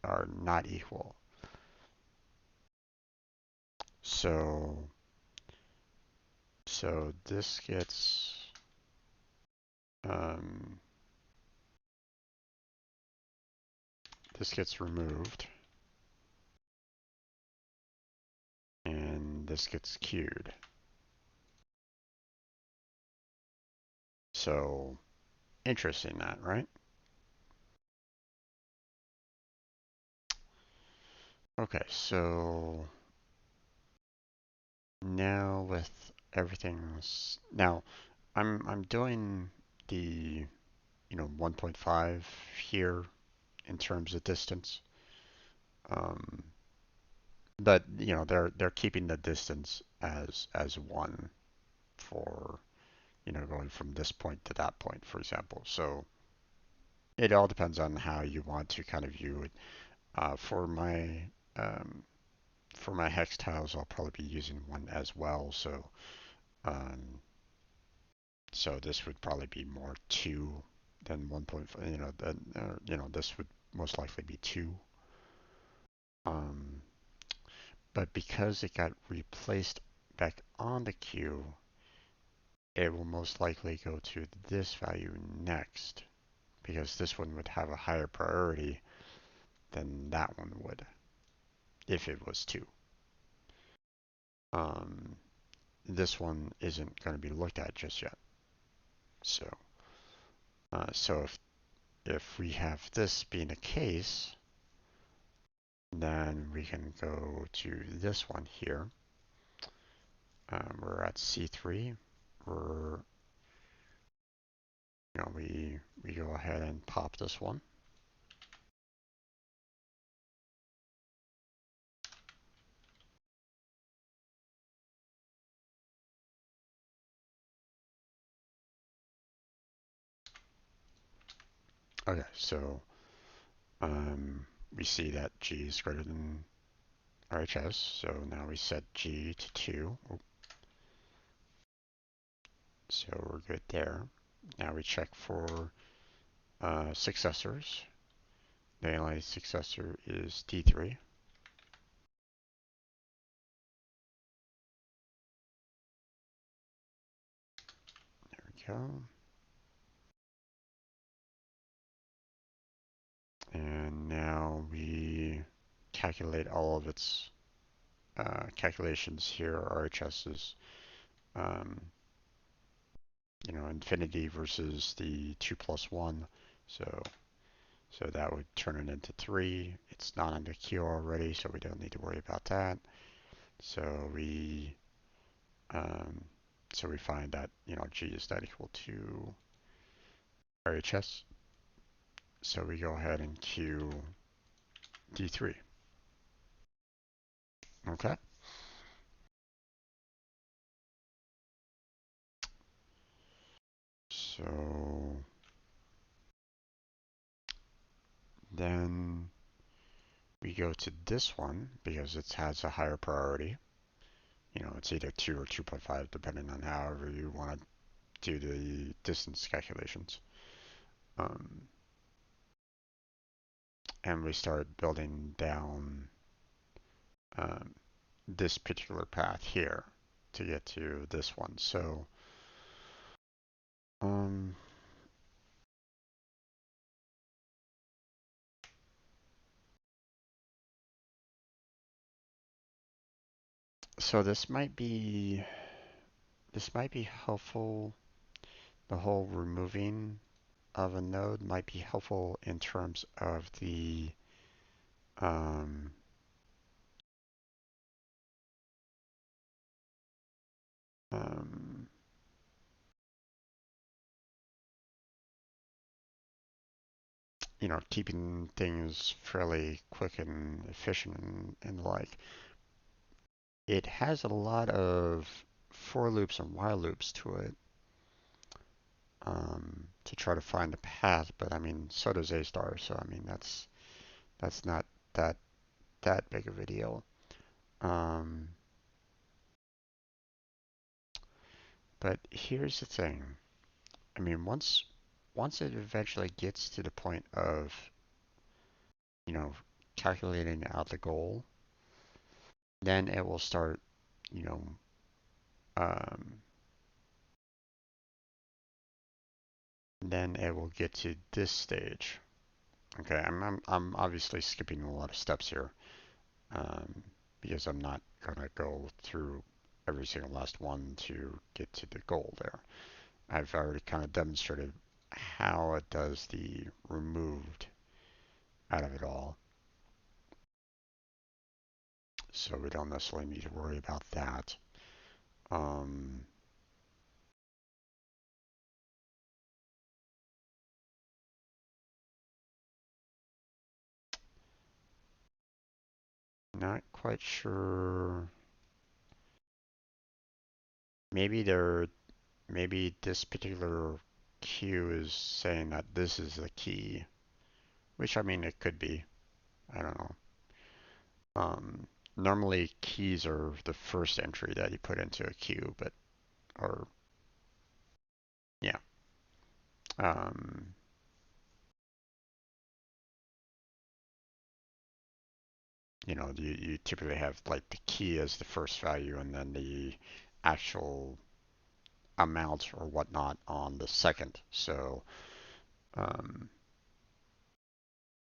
are not equal. So so um, this gets removed, and this gets queued. So interesting that, right? Okay, so now with now I'm doing the 1.5 here in terms of distance. Um, but they're keeping the distance as 1 for going from this point to that point, for example. So it all depends on how you want to kind of view it. Um, for my hex tiles, I'll probably be using 1 as well. Um, so this would probably be more 2 than 1.5. This would most likely be 2. Um, but because it got replaced back on the queue, it will most likely go to this value next, because this one would have a higher priority than that one would if it was 2. Um, this one isn't going to be looked at just yet. So, so if we have this being the case, then we can go to this one here. We're at C3. We're, we go ahead and pop this one. Okay, so we see that G is greater than RHS, so now we set G to 2. So we're good there. Now we check for successors. The analyzed successor is D3. There we go. And now we calculate all of its calculations here. RHS is, um, infinity versus the 2 plus 1. So that would turn it into 3. It's not on the queue already, so we don't need to worry about that. So we So we find that, G is not equal to RHS. So we go ahead and queue D3. Okay. So then we go to this one because it has a higher priority. It's either 2 or 2.5, depending on however you want to do the distance calculations. And we start building down um, this particular path here to get to this one. Um, so this might be helpful. The whole removing of a node might be helpful in terms of the um, um, keeping things fairly quick and efficient and the like. It has a lot of for loops and while loops to it to try to find a path, but I mean, so does A star, so I mean, that's not that that big of a deal. Um, but here's the thing. I mean, once it eventually gets to the point of, you know, calculating out the goal, then it will start, you know, um, then it will get to this stage. Okay, I'm obviously skipping a lot of steps here, um, because I'm not gonna go through every single last one to get to the goal there. I've already kind of demonstrated how it does the removed out of it all, so we don't necessarily need to worry about that. Um, Not quite sure. Maybe maybe this particular queue is saying that this is the key, which I mean it could be. I don't know. Um, Normally keys are the first entry that you put into a queue, but or yeah. Um, you typically have like the key as the first value and then the actual amount or whatnot on the second. Um,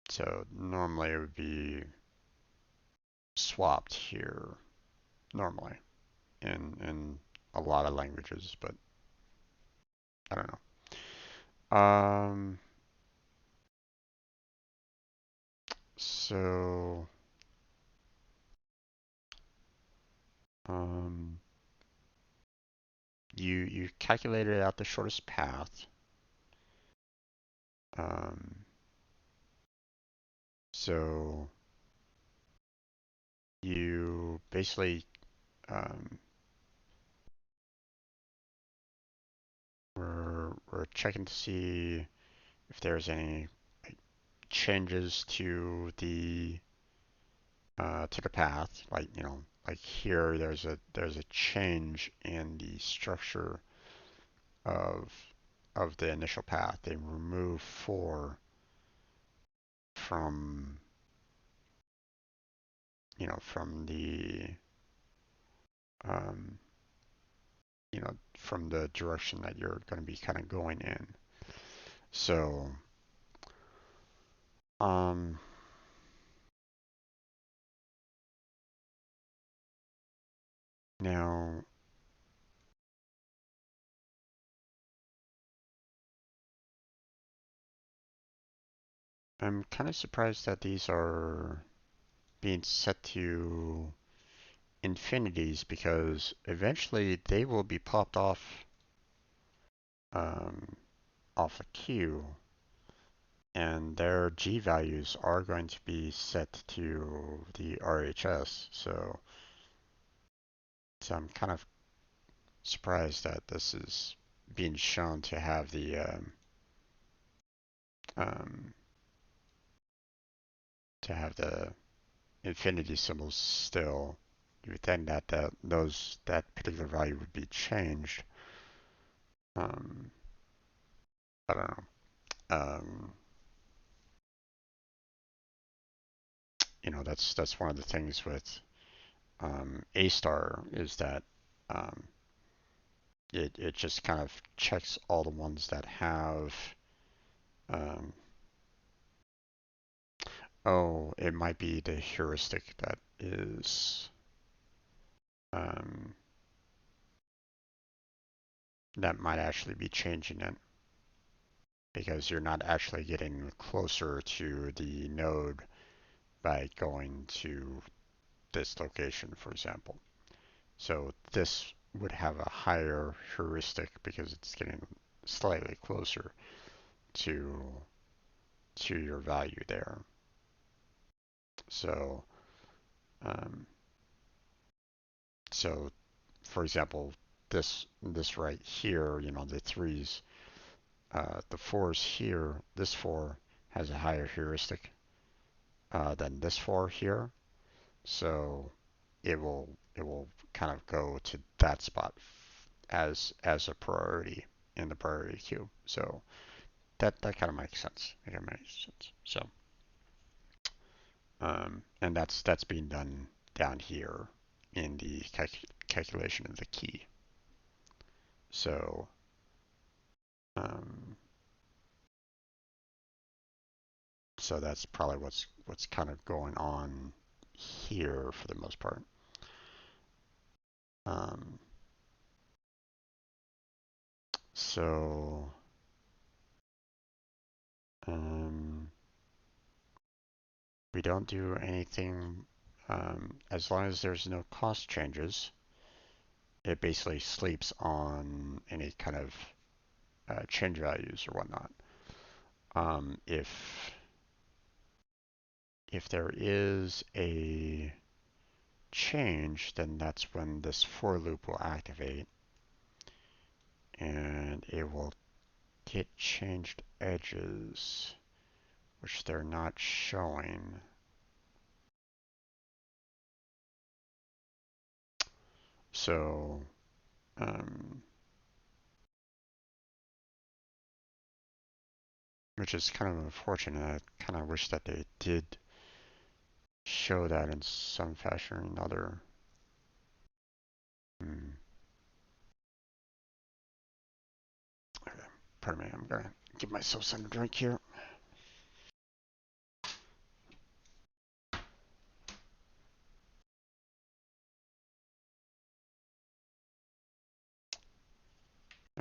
so normally it would be swapped here normally in a lot of languages, but I don't know. So um, you calculated out the shortest path. Um, so you basically um, we're checking to see if there's any like, changes to the path. Like like here there's a change in the structure of of the initial path. They remove 4 from from the um, from the direction that you're going to be kind of going in. So um, now I'm kind of surprised that these are being set to infinities because eventually they will be popped um, off a queue, and their G values are going to be set to the RHS. So I'm kind of surprised that this is being shown um, to have the infinity symbols still. You would think that that particular value would be changed. Um, I don't know. That's one of the things with A star is that um, it just kind of checks all the ones that have um, oh, it might be the heuristic that is um, that might actually be changing it because you're not actually getting closer to the node by going to this location, for example. So this would have a higher heuristic because it's getting slightly closer to to your value there. So um, so for example, this right here, the threes, the fours here, this four has a higher heuristic than this four here. So it will kind of go to that spot as a priority in the priority queue. So that kind of makes sense. It kind of makes sense. So and that's being done down here in the calculation of the key. So um, so that's probably what's kind of going on here for the most part. Um, so um, we don't do anything as long as there's no cost changes. It basically sleeps on any kind of change values or whatnot. If there is a change, then that's when this for loop will activate, and it will get changed edges, which they're not showing. So, um, which is kind of unfortunate. I kind of wish that they did show that in some fashion or another. Hmm. Okay, pardon me, I'm gonna give myself some drink here.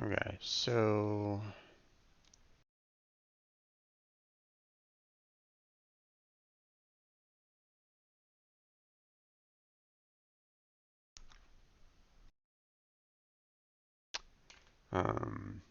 Okay, um,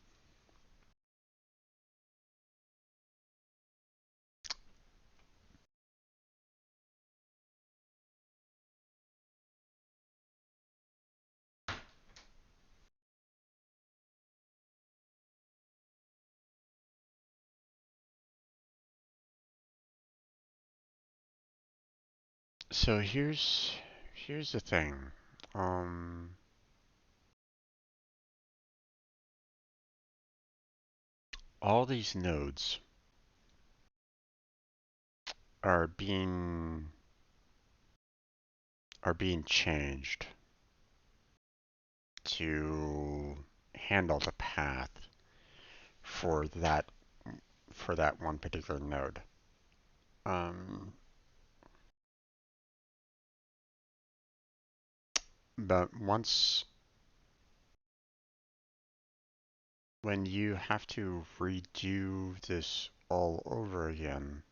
so here's the thing. Um, all these nodes are being changed to handle the path for that one particular node. Um, but when you have to redo this all over again,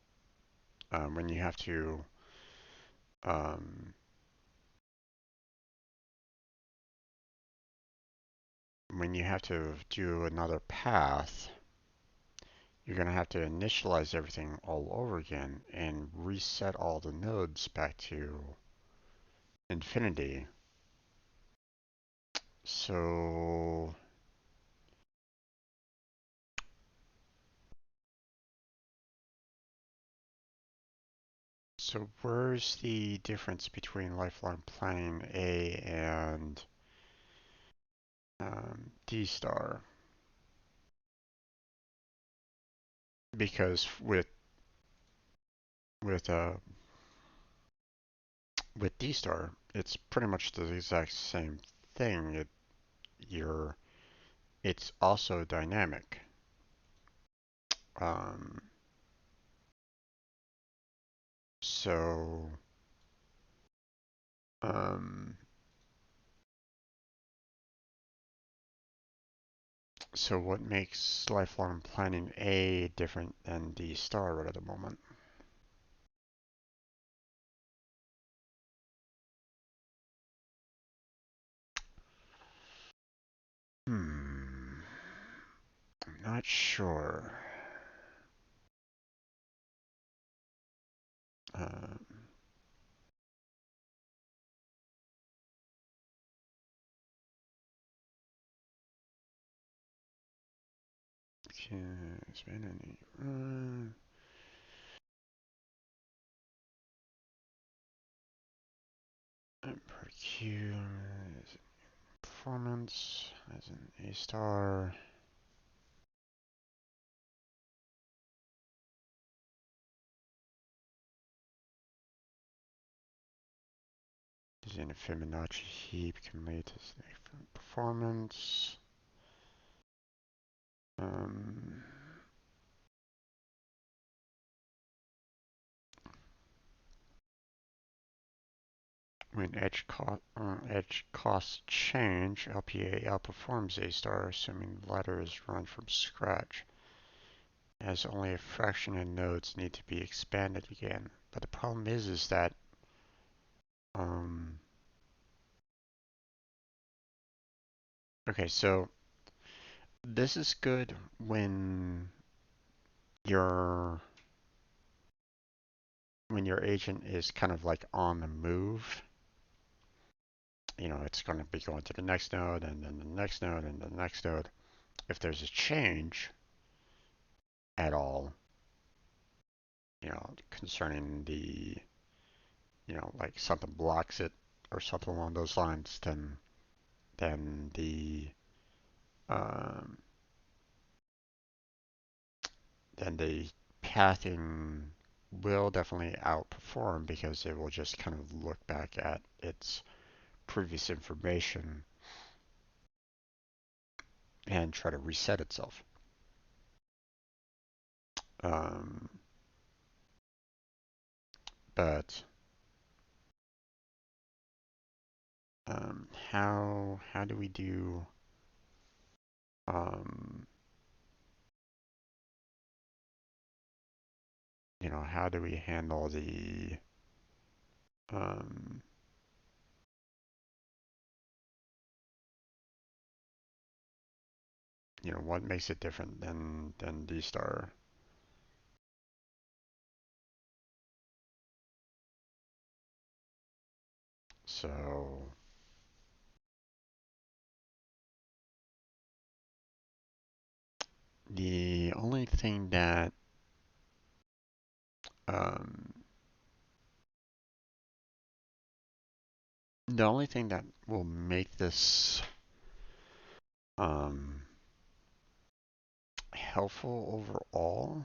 when you have to um, when you have to do another path, you're going to have to initialize everything all over again and reset all the nodes back to infinity. So where's the difference between lifelong planning A and D star? Because with uh with D star, it's pretty much the exact same thing. You're it's also dynamic. Um, so um, so what makes lifelong planning A different than D star right at the moment? Hmm, I'm not sure. Um, can expand any per Q performance as an A star. Using a Fibonacci heap can lead to significant performance. Um, when edge costs change, LPA outperforms A star, assuming the latter is run from scratch, as only a fraction of nodes need to be expanded again. But the problem is that um, okay, so this is good your when your agent is kind of like on the move. You know, it's going to be going to the next node and then the next node and the next node. If there's a change at all, you know, concerning like something blocks it or something along those lines, then um, the pathing will definitely outperform because it will just kind of look back at its previous information and try to reset itself. Um, but how do we do um, how do we handle the um, what makes it different than D star? So the only thing that um, will make this um, helpful overall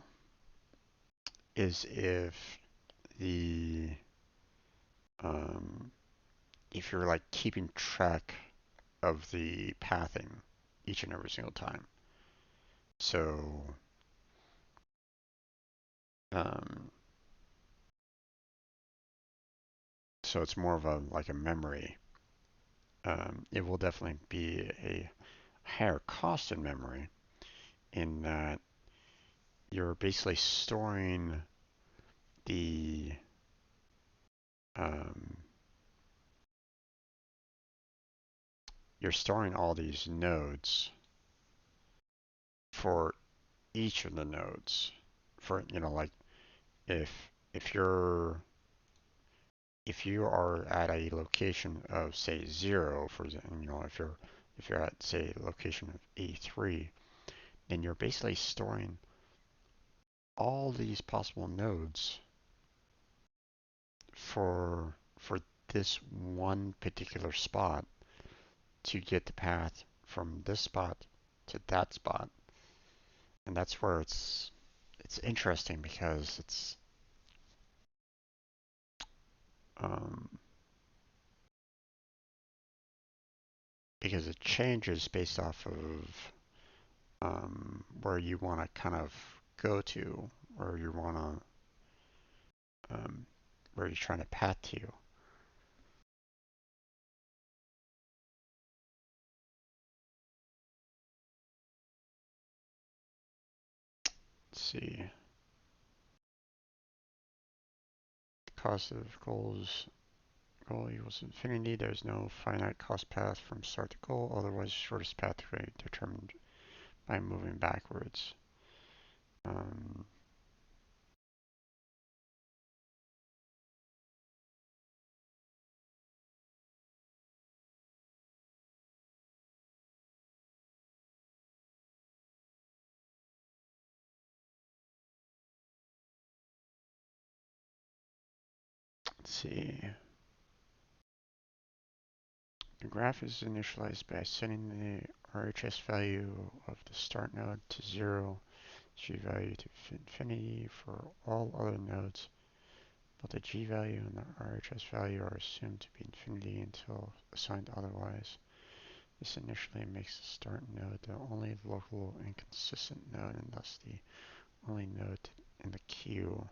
is the um, if you're like keeping track of the pathing each and every single time. So um, it's more of a like a memory. It will definitely be a higher cost in memory in that you're basically storing the um, you're storing all these nodes for each of the nodes. For, like if if you're if you are at a location of say 0, for example, if you're at say a location of A3, then you're basically storing all these possible nodes for this one particular spot to get the path from this spot to that spot. And that's where it's interesting um, because it changes based off of where you want to kind of go to, or you want where you're trying to path to. Let's see. Cost of goal equals infinity. There's no finite cost path from start to goal, otherwise shortest path to be determined by moving backwards. Um, let's see. The graph is initialized by setting the RHS value of the start node to 0, G value to infinity for all other nodes, but the G value and the RHS value are assumed to be infinity until assigned otherwise. This initially makes the start node the only local and consistent node, and thus the only node in the queue.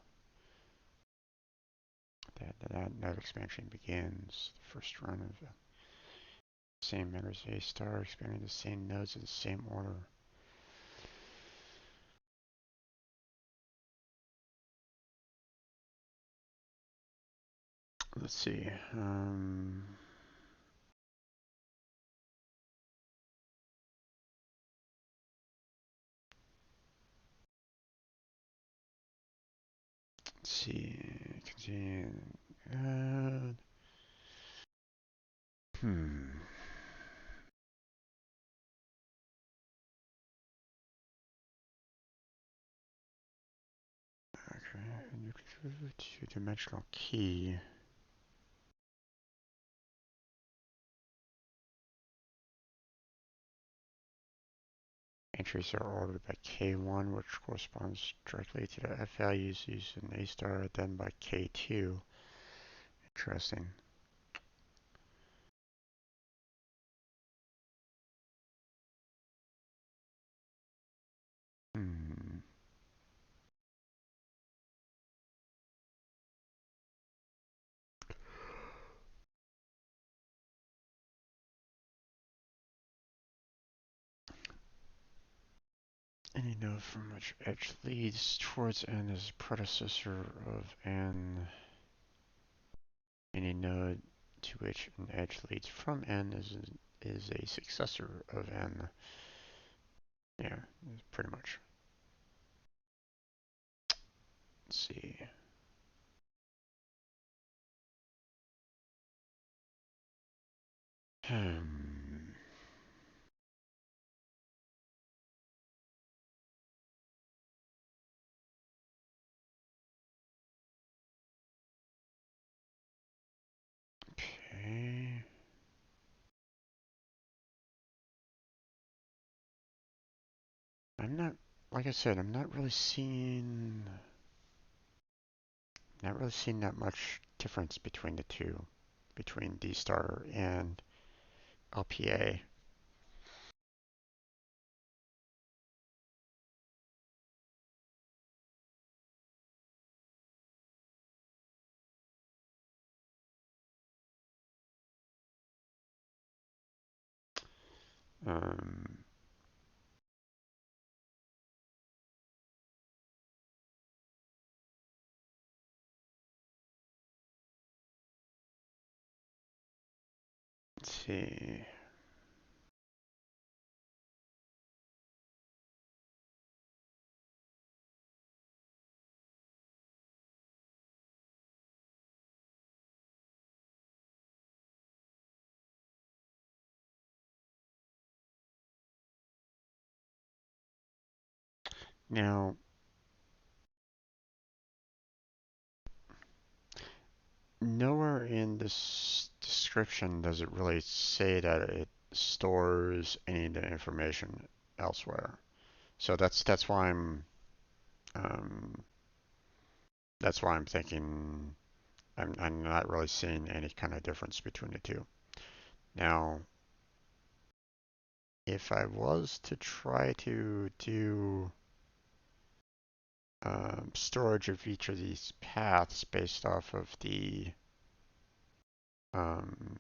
That node expansion begins. The first run of the same matters A star, expanding the same nodes in the same order. Let's see. Let's see. Continue. Hmm. Okay. Two-dimensional key. Entries are ordered by K1, which corresponds directly to the F values used in A star, then by K2. Interesting. Hmm. Any node from which edge leads towards N is a predecessor of N. Any node to which an edge leads from N is a successor of N. Yeah, pretty much. Let's see. Hmm. Okay. I'm not, like I said, I'm not really seeing that much difference between the two, between D star and LPA. Um, let's see. Now, nowhere in this description does it really say that it stores any of the information elsewhere. So um, that's why I'm thinking I'm not really seeing any kind of difference between the two. Now, if I was to try to do storage of each of these paths based off of um,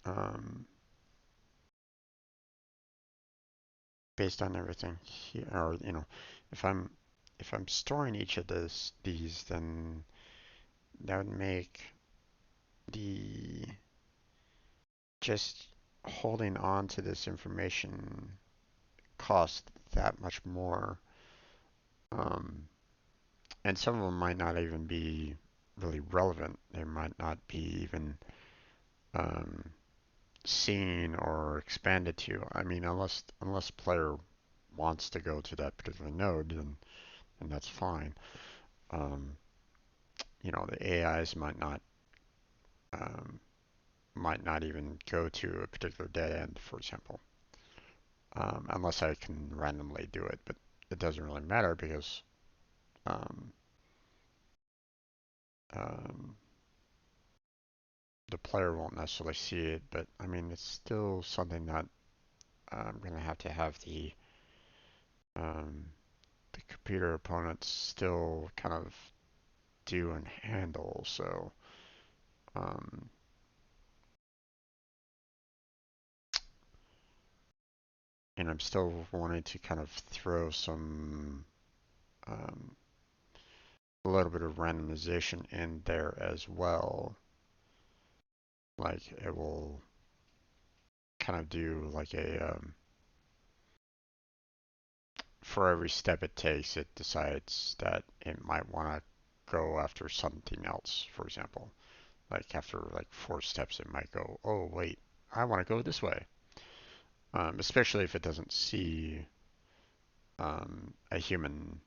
um, based on everything here, or if I'm if I'm storing each of these, then that would make the just holding on to this information cost that much more. Um, and some of them might not even be really relevant. They might not be even um, seen or expanded to. I mean, unless player wants to go to that particular node, then that's fine. Um, the AIs um, might not even go to a particular dead end, for example, unless I can randomly do it. But it doesn't really matter because um, um, the player won't necessarily see it. But I mean, it's still something that I'm going to have um, the computer opponents still kind of do and handle. So, um, and I'm still wanting to kind of throw um, a little bit of randomization in there as well. Like it will kind of do like for every step it takes, it decides that it might want to go after something else, for example. Like after like 4 steps, it might go, oh, wait, I want to go this way. Especially if it doesn't see a human.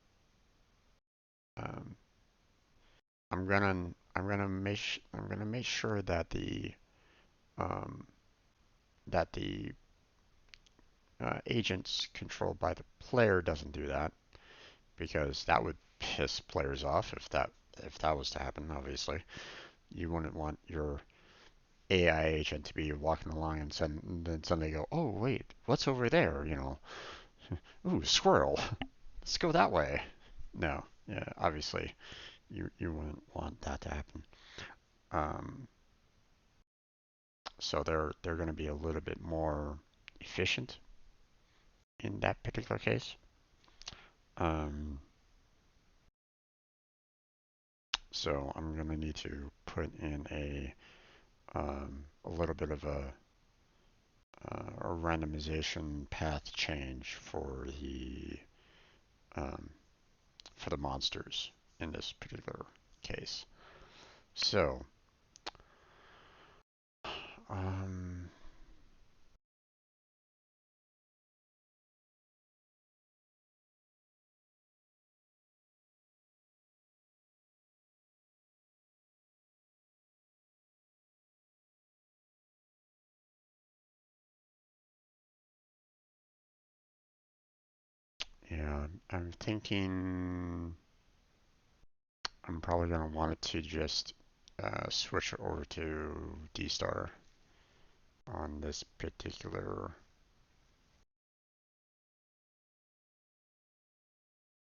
Um, I'm gonna make sure that um, the agents controlled by the player doesn't do that because that would piss players off if that was to happen. Obviously, you wouldn't want your AI agent to be walking along and then suddenly go, oh wait, what's over there? Ooh, squirrel. Let's go that way. No, yeah, obviously you wouldn't want that to happen. Um, so they're going to be a little bit more efficient in that particular case. Um, so I'm going to need to put in a little bit of a randomization path change um, for the monsters in this particular case. So, um, yeah, I'm thinking I'm probably going to want it to just switch over to D star on this particular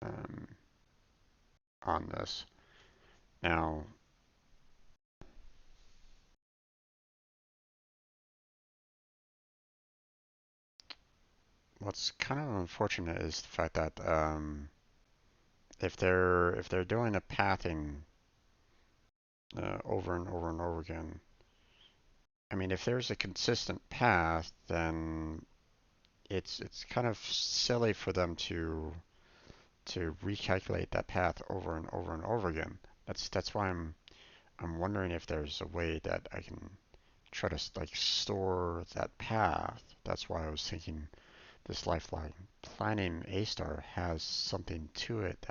um, on this. Now, what's kind of unfortunate is the fact that if they're doing a pathing over and over and over again, I mean, if there's a consistent path, then it's kind of silly for them to recalculate that path over and over and over again. That's why I'm wondering if there's a way that I can try to like store that path. That's why I was thinking this lifeline planning A star has something to it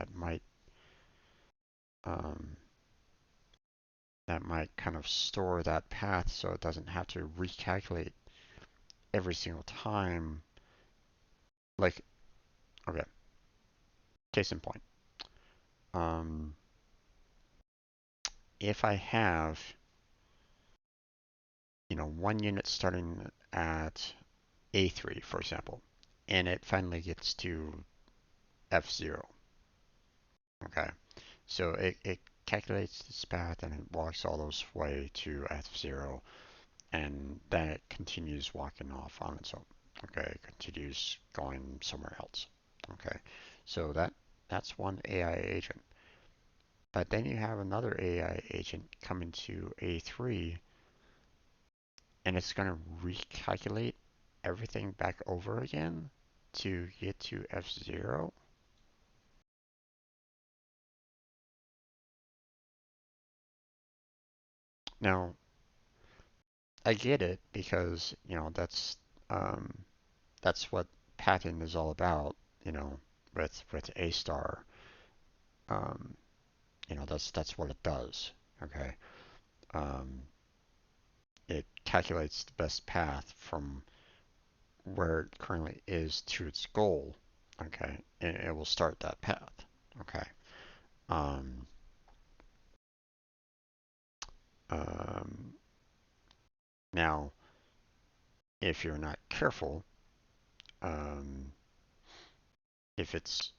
um, that might kind of store that path so it doesn't have to recalculate every single time. Like, okay, case in point. Um, if I have, one unit starting at A3, for example, and it finally gets to F0, okay? So it calculates this path and it walks all those way to F0, and then it continues walking off on its own. Okay, it continues going somewhere else. Okay, so that's one AI agent. But then you have another AI agent coming to A3, and it's going to recalculate everything back over again to get to F0. Now, I get it because, um, that's what pathing is all about, you know, with A star. Um, that's what it does. Okay. Um, it calculates the best path from where it currently is to its goal. Okay, and it will start that path. Okay. Um, um, Now, if you're not careful, um, if it's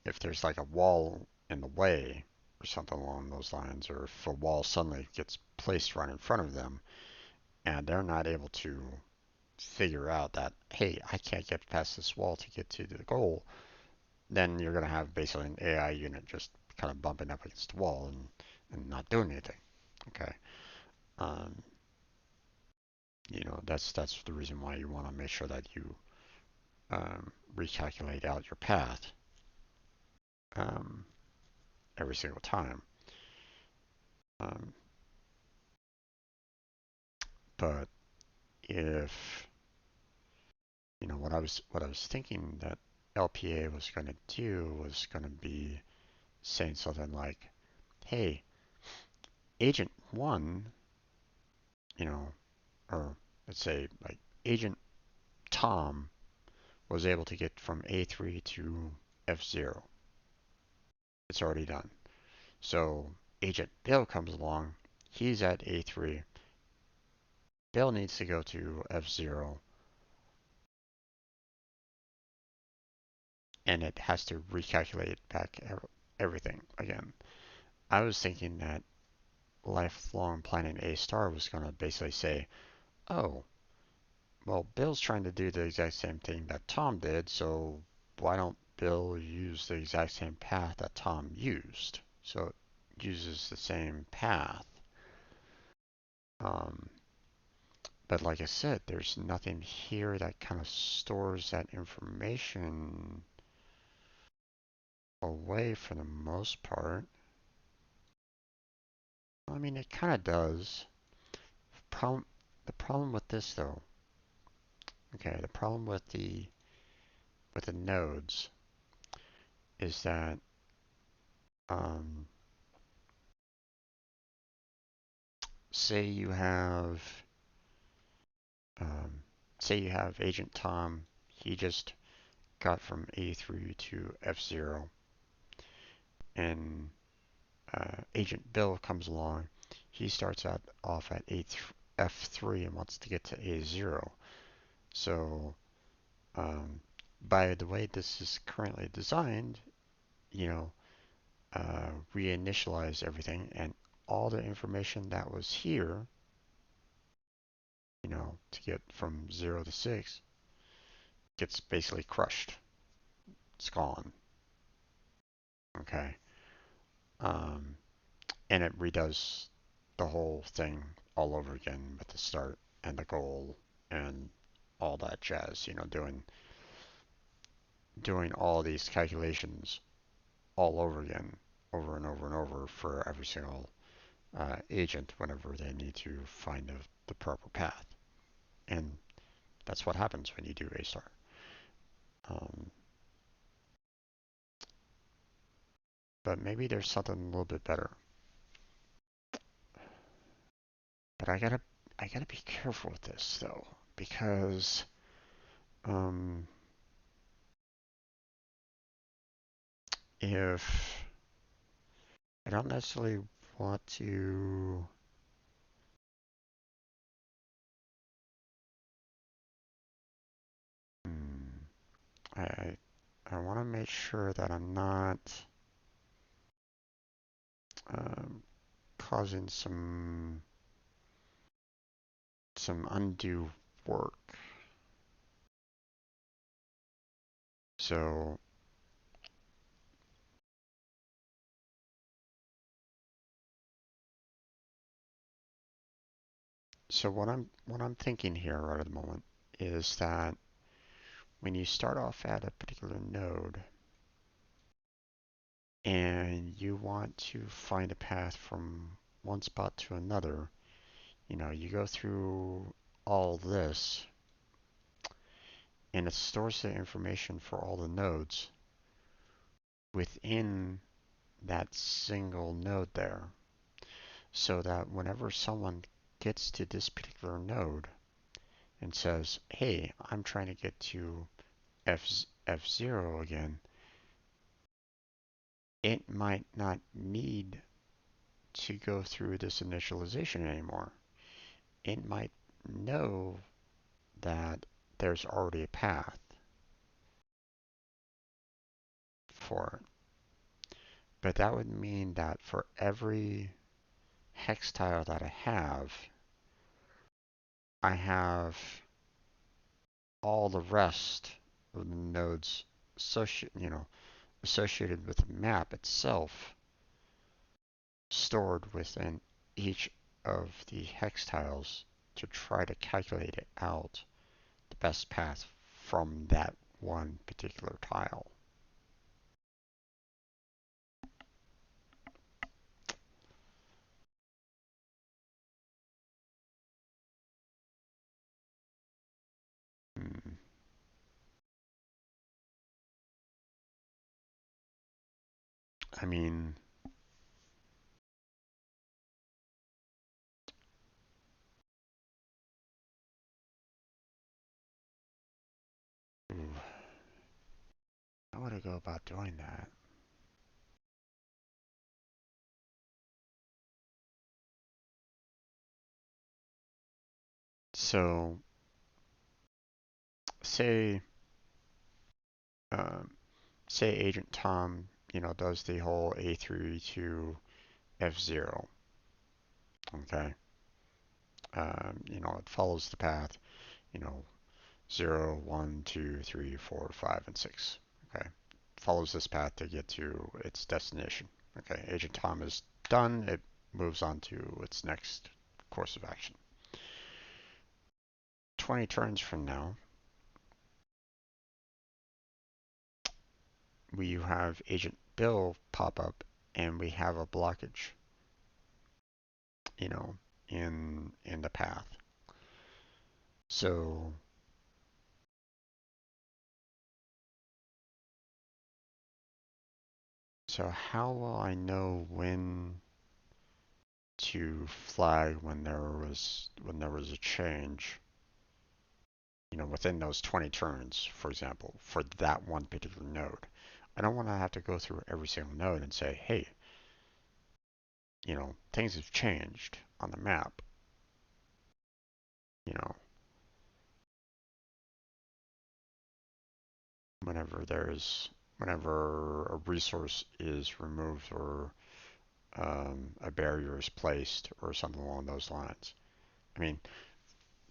if there's like a wall in the way or something along those lines, or if a wall suddenly gets placed right in front of them and they're not able to figure out that, hey, I can't get past this wall to get to the goal, then you're going to have basically an AI unit just kind of bumping up against the wall and not doing anything. Okay. Um, that's the reason why you want to make sure that you recalculate out your path um, every single time. Um, but if what I was thinking that LPA was going to do was going to be saying something like, "Hey, Agent One, you know, or let's say like Agent Tom was able to get from A3 to F0. It's already done. So Agent Bill comes along. He's at A3. Bill needs to go to F0, and it has to recalculate back everything again. I was thinking that lifelong planning A star was going to basically say, oh, well, Bill's trying to do the exact same thing that Tom did, so why don't Bill use the exact same path that Tom used? So it uses the same path. Um, but like I said, there's nothing here that kind of stores that information away for the most part. I mean, it kind of does. Problem, the problem with this though, okay, the problem with the nodes is that um, say you have um, say you have Agent Tom, he just got from A3 to F0, and Agent Bill comes along. He starts out off at F3 and wants to get to A0. So, um, by the way this is currently designed, you know, reinitialize everything, and all the information that was here, to get from 0 to 6, gets basically crushed. It's gone. Okay. Um, and it redoes the whole thing all over again with the start and the goal and all that jazz, doing all these calculations all over again, over and over and over for every single agent whenever they need to find the proper path. And that's what happens when you do A star. Um, but maybe there's something a little bit better. But I gotta be careful with this though, because um, if I don't necessarily want to, hmm, I I want to make sure that I'm not um, causing some undue work. So so what I'm thinking here right at the moment is that when you start off at a particular node and you want to find a path from one spot to another, you go through all this and it stores the information for all the nodes within that single node there. So that whenever someone gets to this particular node and says, hey, I'm trying to get to F0 again, it might not need to go through this initialization anymore. It might know that there's already a path for it. But that would mean that for every hex tile that I have all the rest of the nodes associated with the map itself stored within each of the hex tiles to try to calculate it out the best path from that one particular tile. Hmm. I mean, ooh, how would I go about doing that? So, say, um, say Agent Tom, does the whole A3 to F0. Okay. It follows the path, you know, 0, 1, 2, 3, 4, 5, and 6. Okay. Follows this path to get to its destination. Okay. Agent Tom is done. It moves on to its next course of action. 20 turns from now, we have Agent Bill pop up and we have a blockage, you know, in the path. So so how will I know when to flag when there was a change, within those 20 turns, for example, for that one particular node? I don't want to have to go through every single node and say, hey, things have changed on the map, you know, whenever a resource is removed or a barrier is placed or something along those lines. I mean,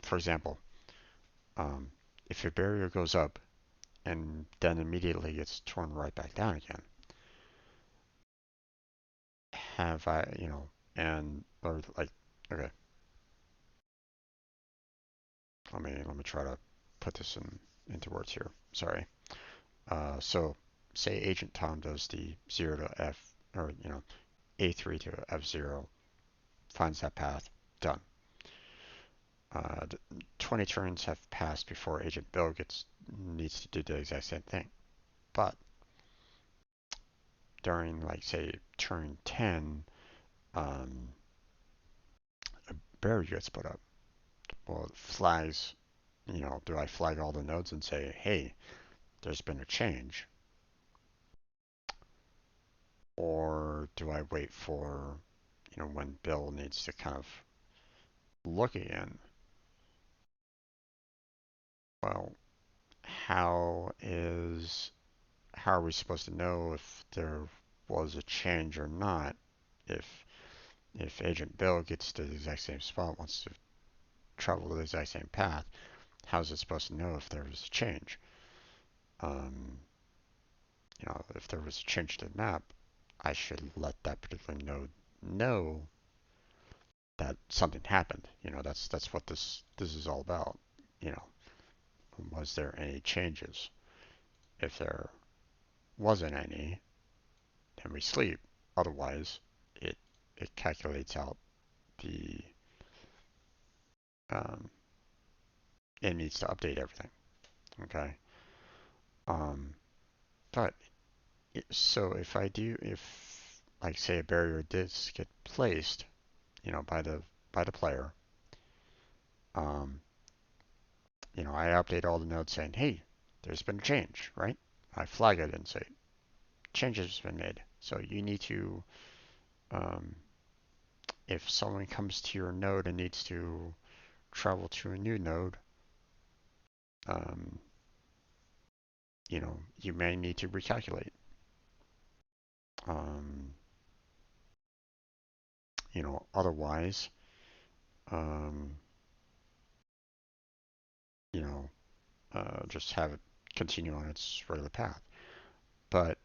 for example, um, if a barrier goes up and then immediately gets torn right back down again, have I, and or like, okay, let me try to put this into words here. Sorry. So say Agent Tom does the 0 to F or A3 to F0 finds that path, done. 20 turns have passed before Agent Bill needs to do the exact same thing. But during, like, say, turn 10, um, a barrier gets put up. Well, it flags, do I flag all the nodes and say, hey, there's been a change? Or do I wait for, when Bill needs to kind of look again? Well, how are we supposed to know if there was a change or not? If if Agent Bill gets to the exact same spot, wants to travel the exact same path, how is it supposed to know if there was a change? Um, if there was a change to the map, I should let that particular node know that something happened. That's what this is all about. You know, was there any changes? If there wasn't any, then we sleep. Otherwise, it it calculates out the um, it needs to update everything. Okay. Um, but so if like say a barrier did get placed, by the player, um, I update all the nodes saying, hey, there's been a change, right? I flag it and say, change has been made. So you need to, um, if someone comes to your node and needs to travel to a new node, um, you may need to recalculate. Um, otherwise, um, you know, just have it continue on its regular path. But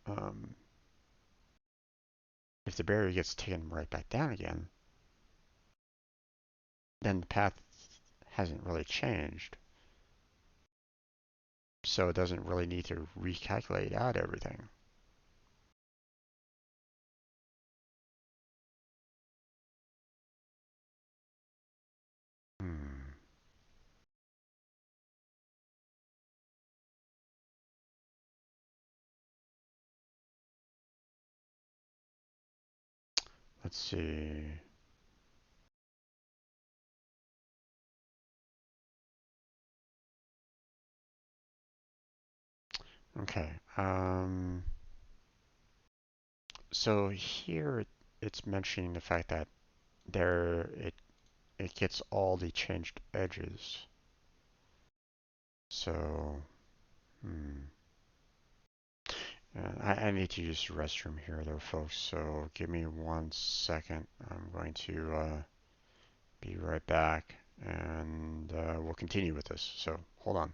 um, if the barrier gets taken right back down again, then the path hasn't really changed. So it doesn't really need to recalculate out everything. Hmm. Let's see. Okay. So here it's mentioning the fact that there it gets all the changed edges. So, hmm. I need to use the restroom here though, folks. So give me 1 second. I'm going to be right back, and we'll continue with this. So hold on.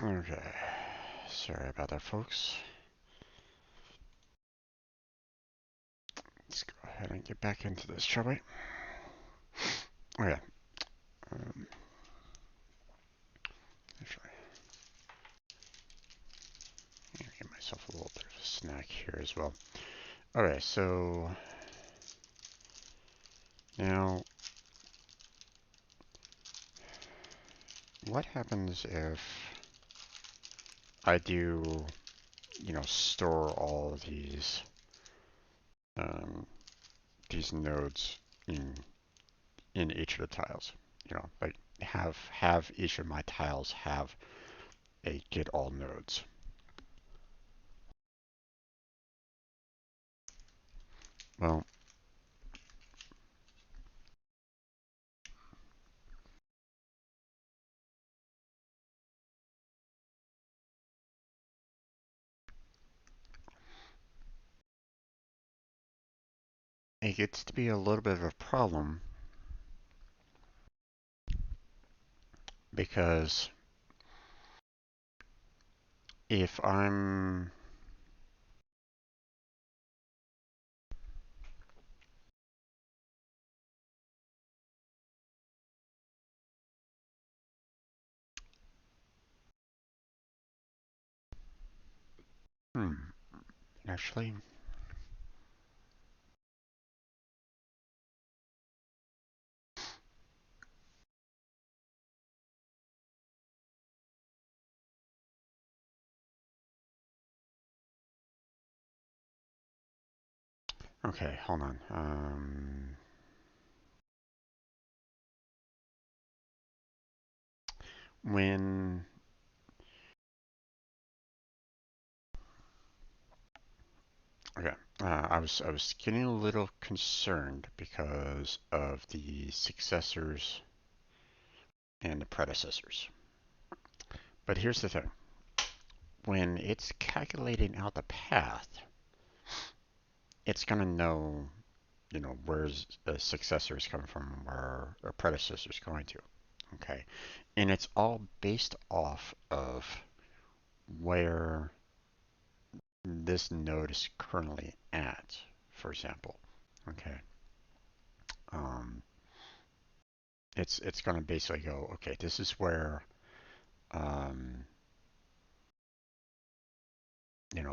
Okay. Sorry about that, folks. Let's go ahead and get back into this, shall we? Okay. Um, Actually, I'm gonna give myself a little bit of a snack here as well. Okay, so now what happens if I do, store all of um, these nodes in each of the tiles? Like have each of my tiles have a get all nodes. Well, it gets to be a little bit of a problem because if I'm hmm, actually, okay, hold on. When Okay, I was getting a little concerned because of the successors and the predecessors. But here's the thing: when it's calculating out the path, it's gonna know, where's the successor is coming from, where a predecessor is going to. Okay, and it's all based off of where this node is currently at, for example. Okay, um, it's going to basically go, okay, this is where, um,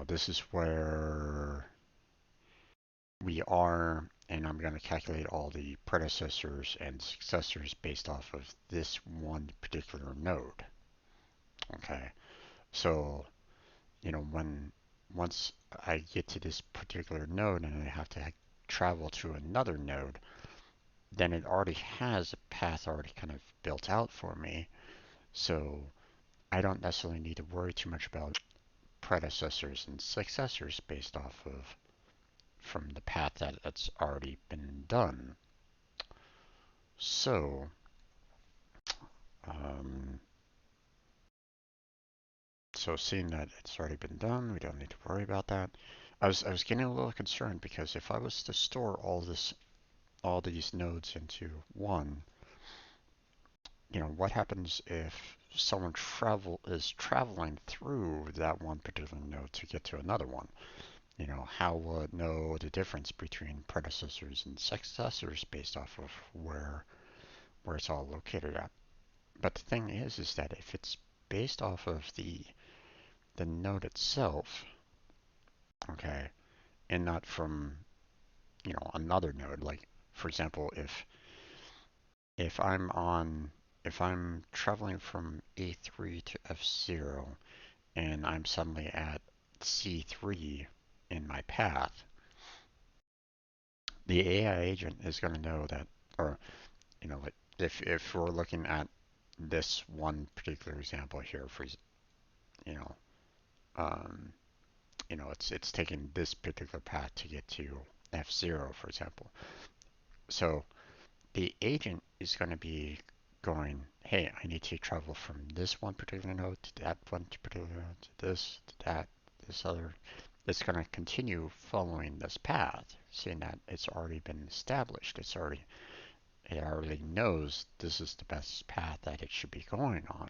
this is where we are, and I'm going to calculate all the predecessors and successors based off of this one particular node. Okay, so when once I get to this particular node and I have to travel to another node, then it already has a path already kind of built out for me. So I don't necessarily need to worry too much about predecessors and successors based off of from the path that's already been done. So, um, so seeing that it's already been done, we don't need to worry about that. I was getting a little concerned because if I was to store all these nodes into one, what happens if someone is traveling through that one particular node to get to another one? How will it know the difference between predecessors and successors based off of where it's all located at? But the thing is that if it's based off of the node itself, okay, and not from another node, like for example, if I'm on if I'm traveling from A3 to F0 and I'm suddenly at C3 in my path, the AI agent is going to know that, or like if we're looking at this one particular example here, for you know, um, it's taking this particular path to get to F0, for example. So the agent is going to be going, hey, I need to travel from this one particular node to that one particular node to this, to that, this other. It's going to continue following this path, seeing that it's already been established. It already knows this is the best path that it should be going on.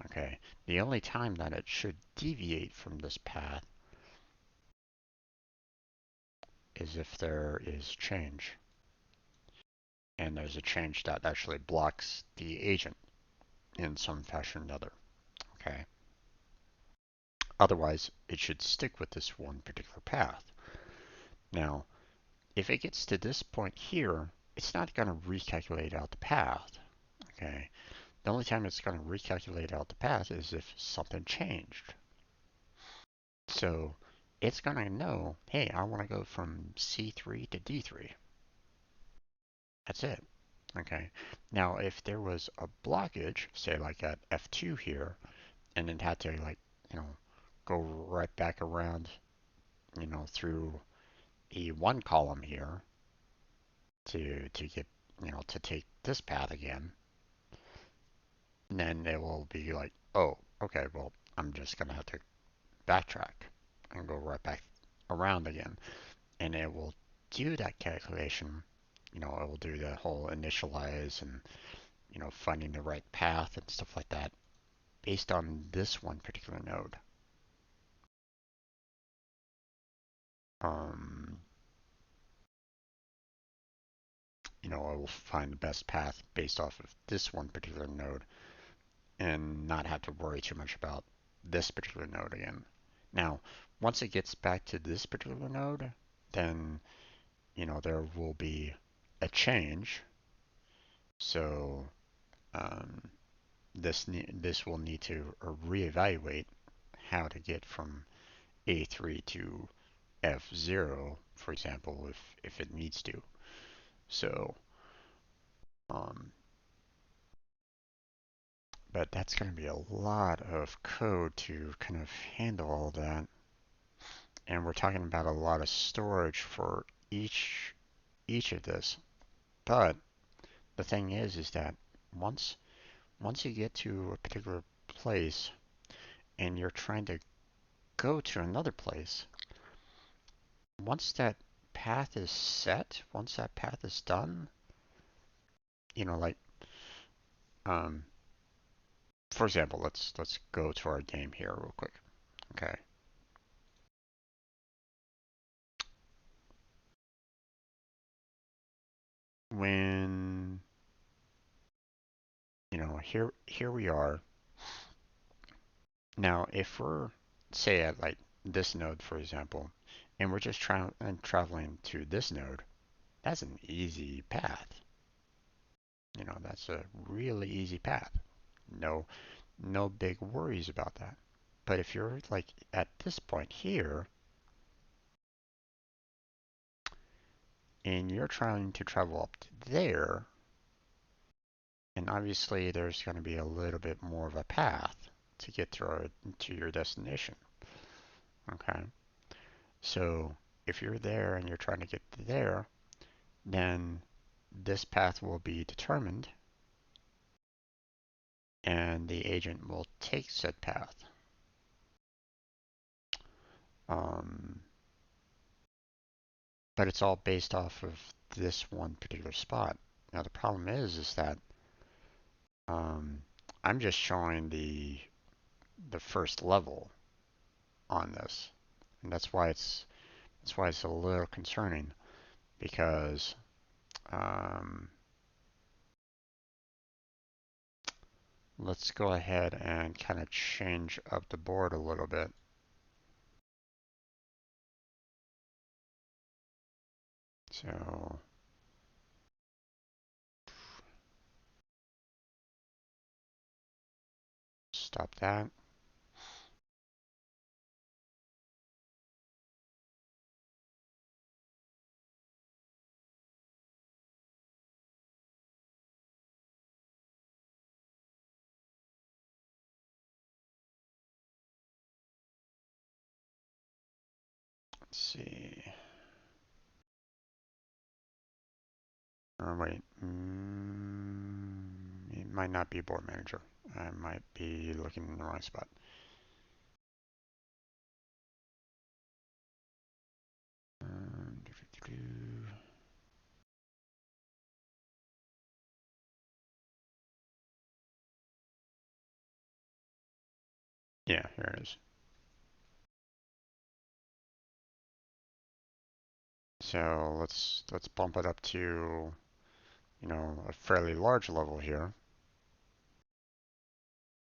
Okay, the only time that it should deviate from this path is if there is change, and there's a change that actually blocks the agent in some fashion or another. Okay, otherwise it should stick with this one particular path. Now, if it gets to this point here, it's not going to recalculate out the path. Okay, the only time it's going to recalculate out the path is if something changed. So it's going to know, hey, I want to go from C3 to D3. That's it. Okay. Now, if there was a blockage, say like at F2 here, and it had to like, you know, go right back around, through E1 column here to get, to take this path again, and then it will be like, oh, okay, well, I'm just gonna have to backtrack and go right back around again, and it will do that calculation. It will do the whole initialize and finding the right path and stuff like that based on this one particular node. Um, I will find the best path based off of this one particular node and not have to worry too much about this particular node again. Now, once it gets back to this particular node, then, there will be a change. So, um, this will need to reevaluate how to get from A3 to F0, for example, if it needs to. So, um, but that's going to be a lot of code to kind of handle all that. And we're talking about a lot of storage for each of this. But the thing is that once once you get to a particular place and you're trying to go to another place, once that path is set, once that path is done, like um, for example, let's go to our game here real quick. Okay. When here we are. Now, if we're say at like this node, for example, and we're just traveling to this node, that's an easy path. That's a really easy path. No, no big worries about that. But if you're like at this point here, and you're trying to travel up to there, and obviously there's going to be a little bit more of a path to get to your destination. Okay, so if you're there and you're trying to get there, then this path will be determined, and the agent will take said path. Um, but it's all based off of this one particular spot. Now the problem is that um, I'm just showing the first level on this, and that's why it's a little concerning because um, let's go ahead and kind of change up the board a little bit. So stop that. Let's see. Wait. It might not be board manager. I might be looking in the wrong spot. Um, Yeah, here it is. So let's bump it up to, a fairly large level here.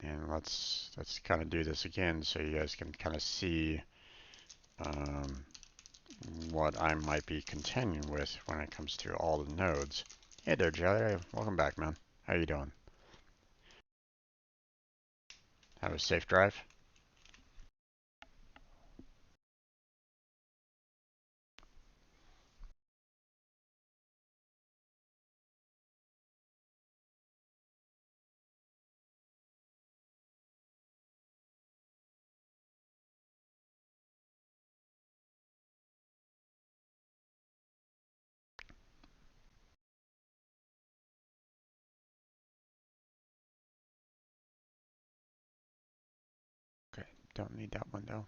And let's kind of do this again so you guys can kind of see um, what I might be contending with when it comes to all the nodes. Hey there, Jelly. Welcome back, man. How you doing? Have a safe drive? Okay, don't need that window.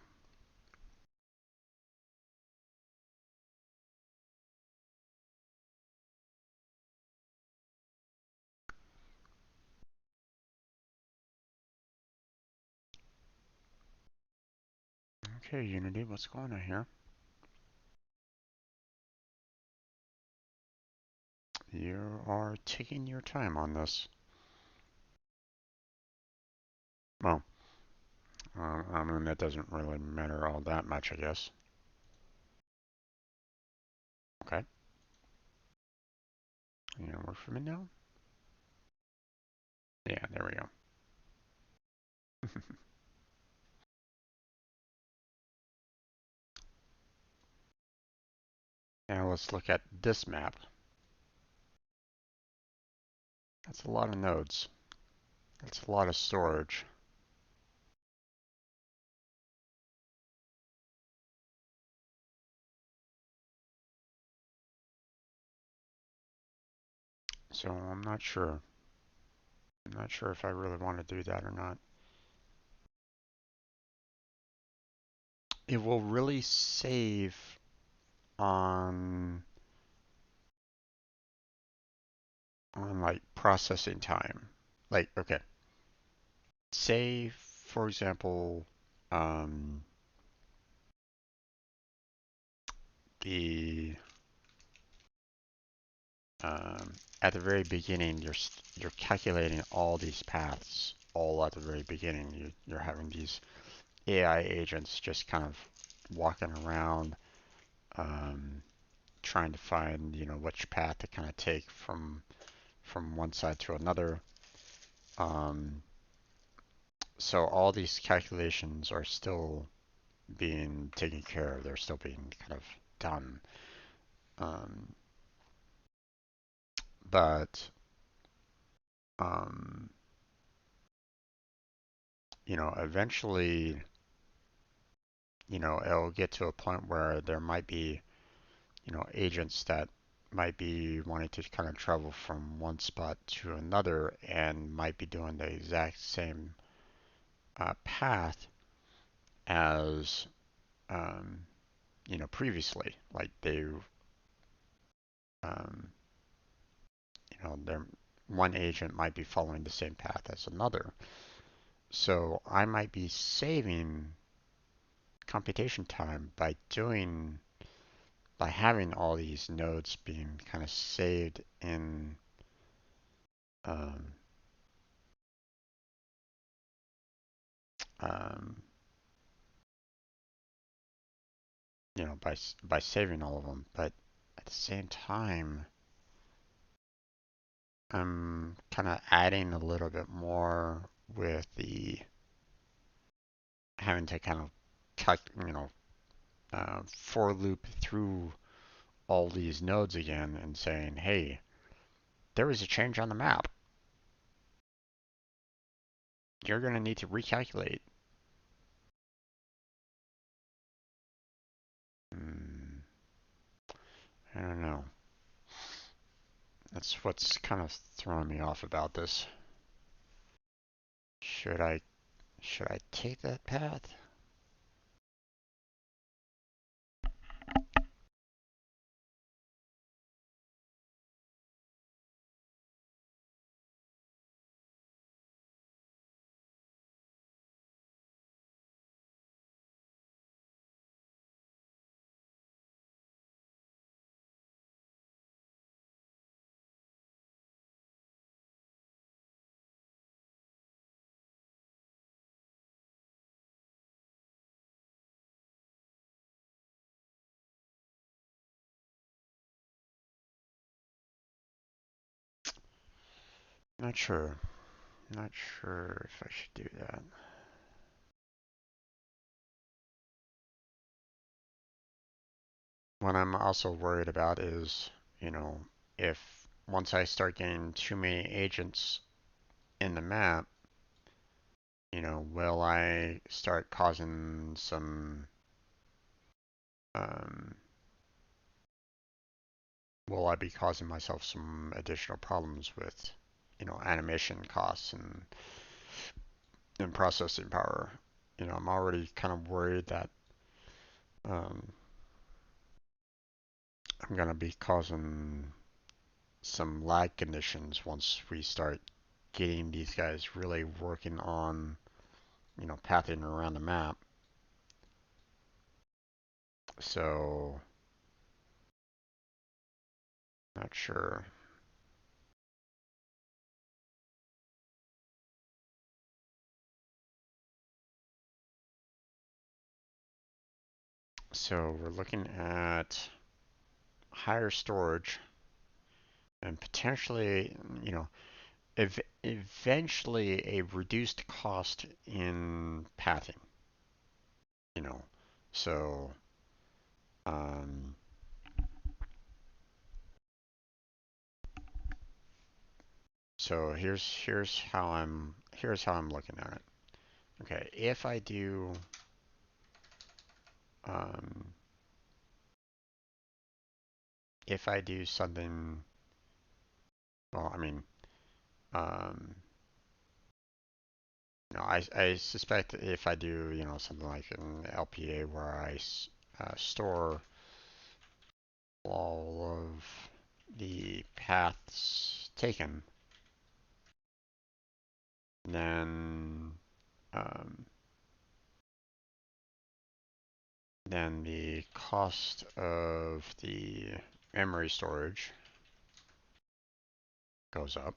Okay, Unity, what's going on here? You are taking your time on this. Well, I mean, that doesn't really matter all that much, I guess. Okay. You gonna work for me now? Yeah, there we go. Now let's look at this map. That's a lot of nodes. That's a lot of storage. So I'm not sure. I'm not sure if I really want to do that or not. It will really save on like processing time. Like, okay, say for example, um, the at the very beginning, you're calculating all these paths all at the very beginning. You're having these AI agents just kind of walking around, um, trying to find which path to kind of take from one side to another. Um, so all these calculations are still being taken care of. They're still being kind of done. Um, but um, eventually, it'll get to a point where there might be, agents that might be wanting to kind of travel from one spot to another and might be doing the exact same path as um, previously. Like um, their one agent might be following the same path as another. So I might be saving computation time by having all these nodes being kind of saved in um, um, by saving all of them. But at the same time, I'm kind of adding a little bit more with the having to kind of for loop through all these nodes again and saying, hey, there was a change on the map. You're going to need to recalculate. Hmm, I don't know. That's what's kind of throwing me off about this. Should I should I take that path? Not sure. Not sure if I should do that. What I'm also worried about is, you know, if once I start getting too many agents in the map, will I start causing some, um, will I be causing myself some additional problems with, animation costs and processing power? I'm already kind of worried that um, I'm going to be causing some lag conditions once we start getting these guys really working on, pathing around the map. So, not sure. So we're looking at higher storage and potentially, eventually a reduced cost in pathing, you know. So, um, so here's how I'm looking at it. Okay, um, if I do something, well, I mean, um, I suspect if I do, something like an LPA where I store all of the paths taken, then um, then the cost of the memory storage goes up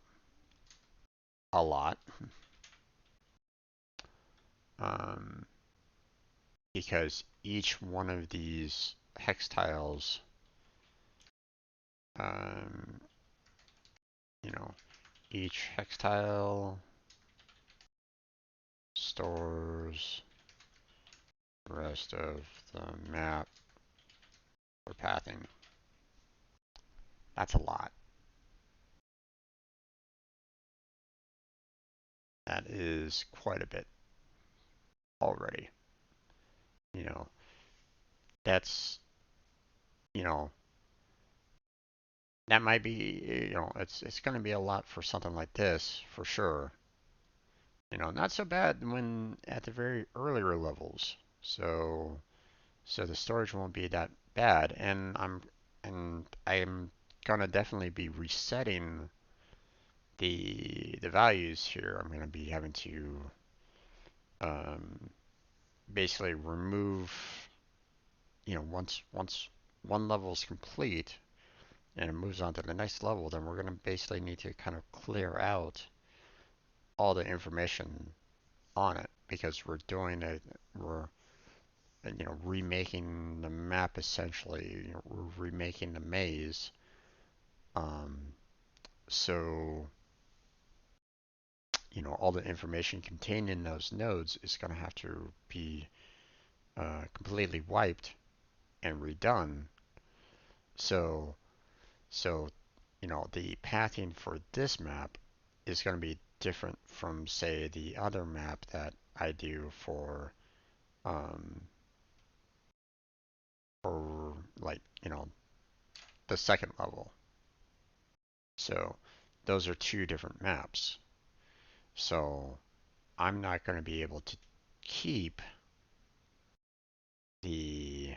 a lot, um, because each one of these hex tiles, um, you know, each hex tile stores the rest of the map for pathing. That's a lot. That is quite a bit already. You know, that's, you know, that might be, it's going to be a lot for something like this for sure. Not so bad when at the very earlier levels. So the storage won't be that bad, and I'm gonna definitely be resetting the values here. I'm gonna be having to um, basically remove, once one level is complete and it moves on to the next level, then we're gonna basically need to kind of clear out all the information on it because we're remaking the map essentially. We're remaking the maze. Um, so all the information contained in those nodes is going to have to be completely wiped and redone. So so the pathing for this map is going to be different from say the other map that I do um, for like the second level. So those are two different maps. So I'm not going to be able to keep the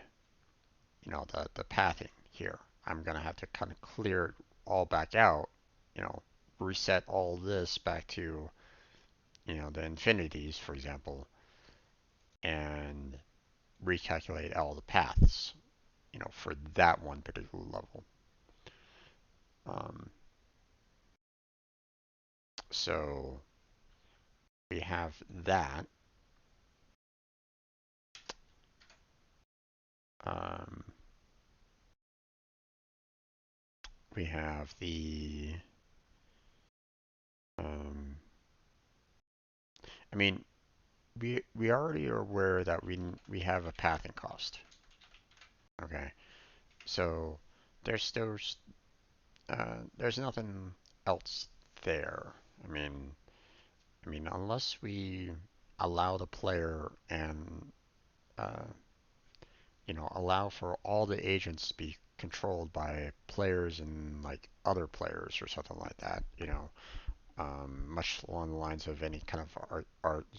the pathing here. I'm going to have to kind of clear it all back out, you know, reset all this back to the infinities, for example, and recalculate all the paths, for that one particular level. Um, so we have that. Um, we have the I mean, we already are aware that we have a pathing cost. Okay, so there's there's nothing else there. I mean, unless we allow the player and uh, allow for all the agents to be controlled by players and like other players or something like that. Much along the lines of any kind of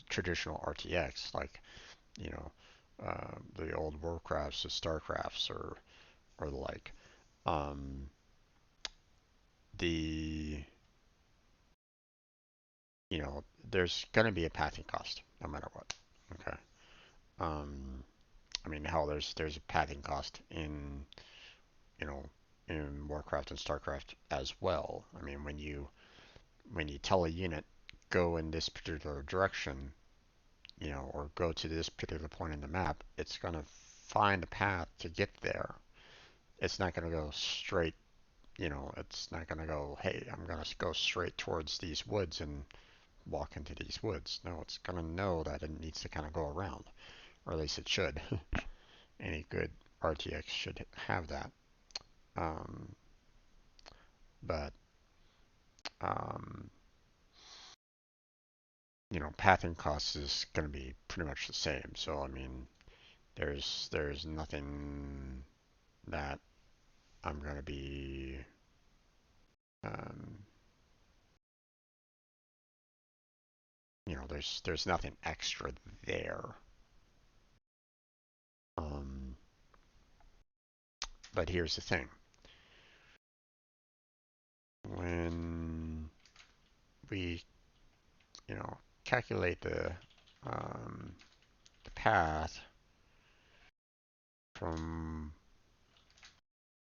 traditional RTX, like you know, the old Warcrafts, the Starcrafts, or the like. Um, the there's going to be a pathing cost no matter what. Okay. Um, hell, there's a pathing cost you know in Warcraft and Starcraft as well. When you tell a unit go in this particular direction, or go to this particular point in the map, it's going to find a path to get there. It's not going to go straight. It's not going to go, hey, I'm going to go straight towards these woods and walk into these woods. No, it's going to know that it needs to kind of go around, or at least it should. Any good RTX should have that. Um, but um, pathing costs is going to be pretty much the same. So there's nothing that I'm going to be um, there's nothing extra there. Um, but here's the thing: when we calculate the path from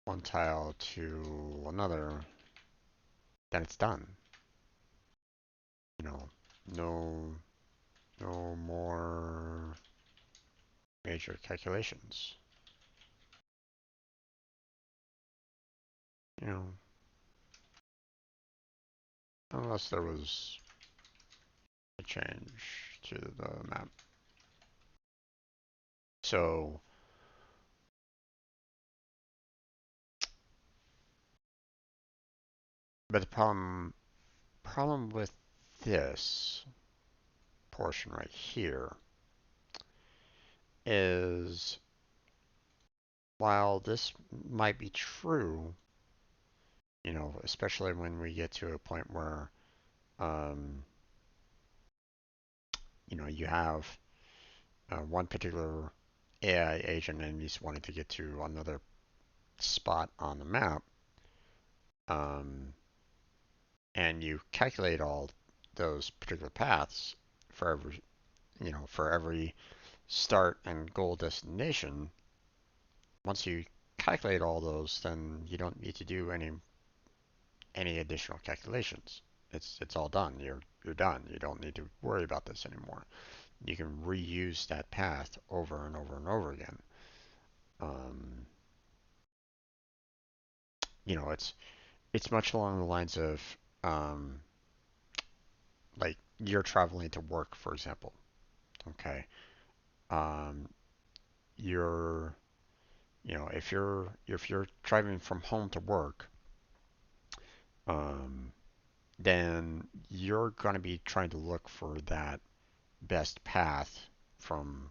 one tile to another, then it's done. You know, no no more major calculations. You know, unless there was a change to the map. So, but the problem with this portion right here is while this might be true, especially when we get to a point where, um, you have one particular AI agent and he's wanting to get to another spot on the map, um, and you calculate all those particular paths for every start and goal destination. Once you calculate all those, then you don't need to do any additional calculations. It's all done. You're done. You don't need to worry about this anymore. You can reuse that path over and over and over again. Um, it's much along the lines of um, like you're traveling to work, for example. Okay, um, you're if you're driving from home to work, um, then you're going to be trying to look for that best path from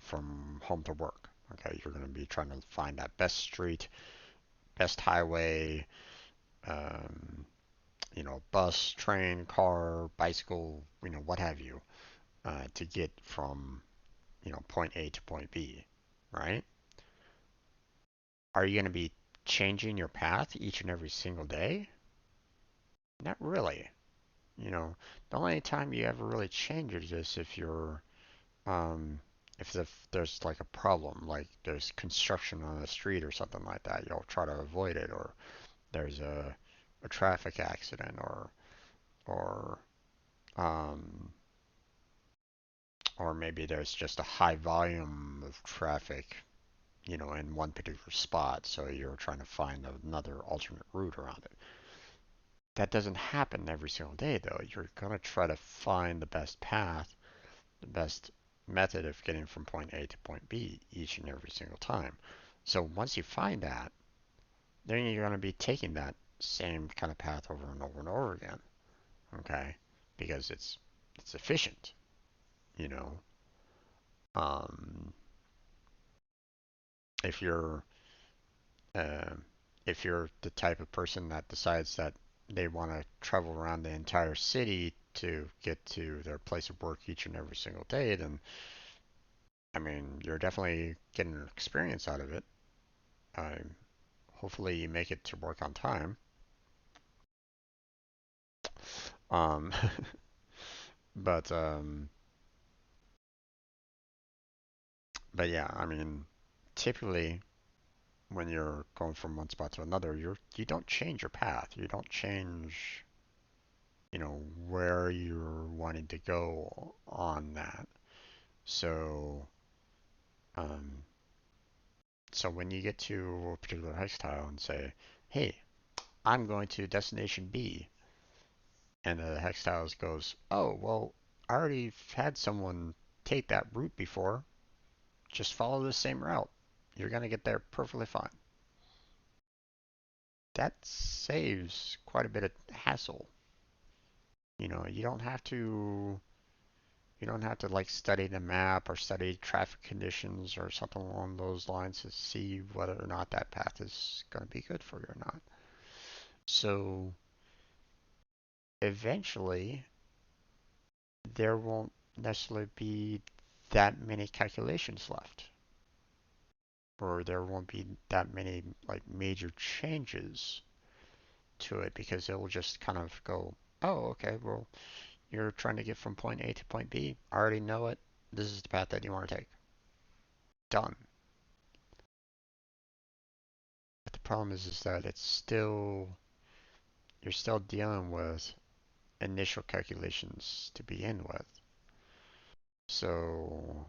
from home to work. Okay, you're going to be trying to find that best street, best highway, um, bus, train, car, bicycle, what have you, to get from point A to point B, right? Are you going to be changing your path each and every single day? Not really. The only time you ever really change it is um, if there's like a problem, like there's construction on the street or something like that, you'll try to avoid it, or there's a traffic accident, or um, or maybe there's just a high volume of traffic, in one particular spot, so you're trying to find another alternate route around it. that doesn't happen every single day, though. You're going to try to find the best path, the best method of getting from point A to point B each and every single time. So once you find that, then you're going to be taking that same kind of path over and over and over again. Okay? Because it's efficient, you know. Um, if you're uh, if you're the type of person that decides that they want to travel around the entire city to get to their place of work each and every single day, then I mean, you're definitely getting an experience out of it. Hopefully, you make it to work on time. Um, but but yeah, I mean, typically when you're going from one spot to another, you don't change your path. You don't change, where you're wanting to go on that. So um, so when you get to a particular hextile and say, "Hey, I'm going to destination B," and the hextiles goes, "Oh, well, I already had someone take that route before. Just follow the same route. You're gonna get there perfectly fine." That saves quite a bit of hassle. You don't have to like study the map or study traffic conditions or something along those lines to see whether or not that path is going to be good for you or not. So eventually there won't necessarily be that many calculations left, or there won't be that many like major changes to it because it will just kind of go, oh, okay, well, you're trying to get from point A to point B. I already know it. This is the path that you want to take. Done. But the problem is that you're still dealing with initial calculations to begin with. So,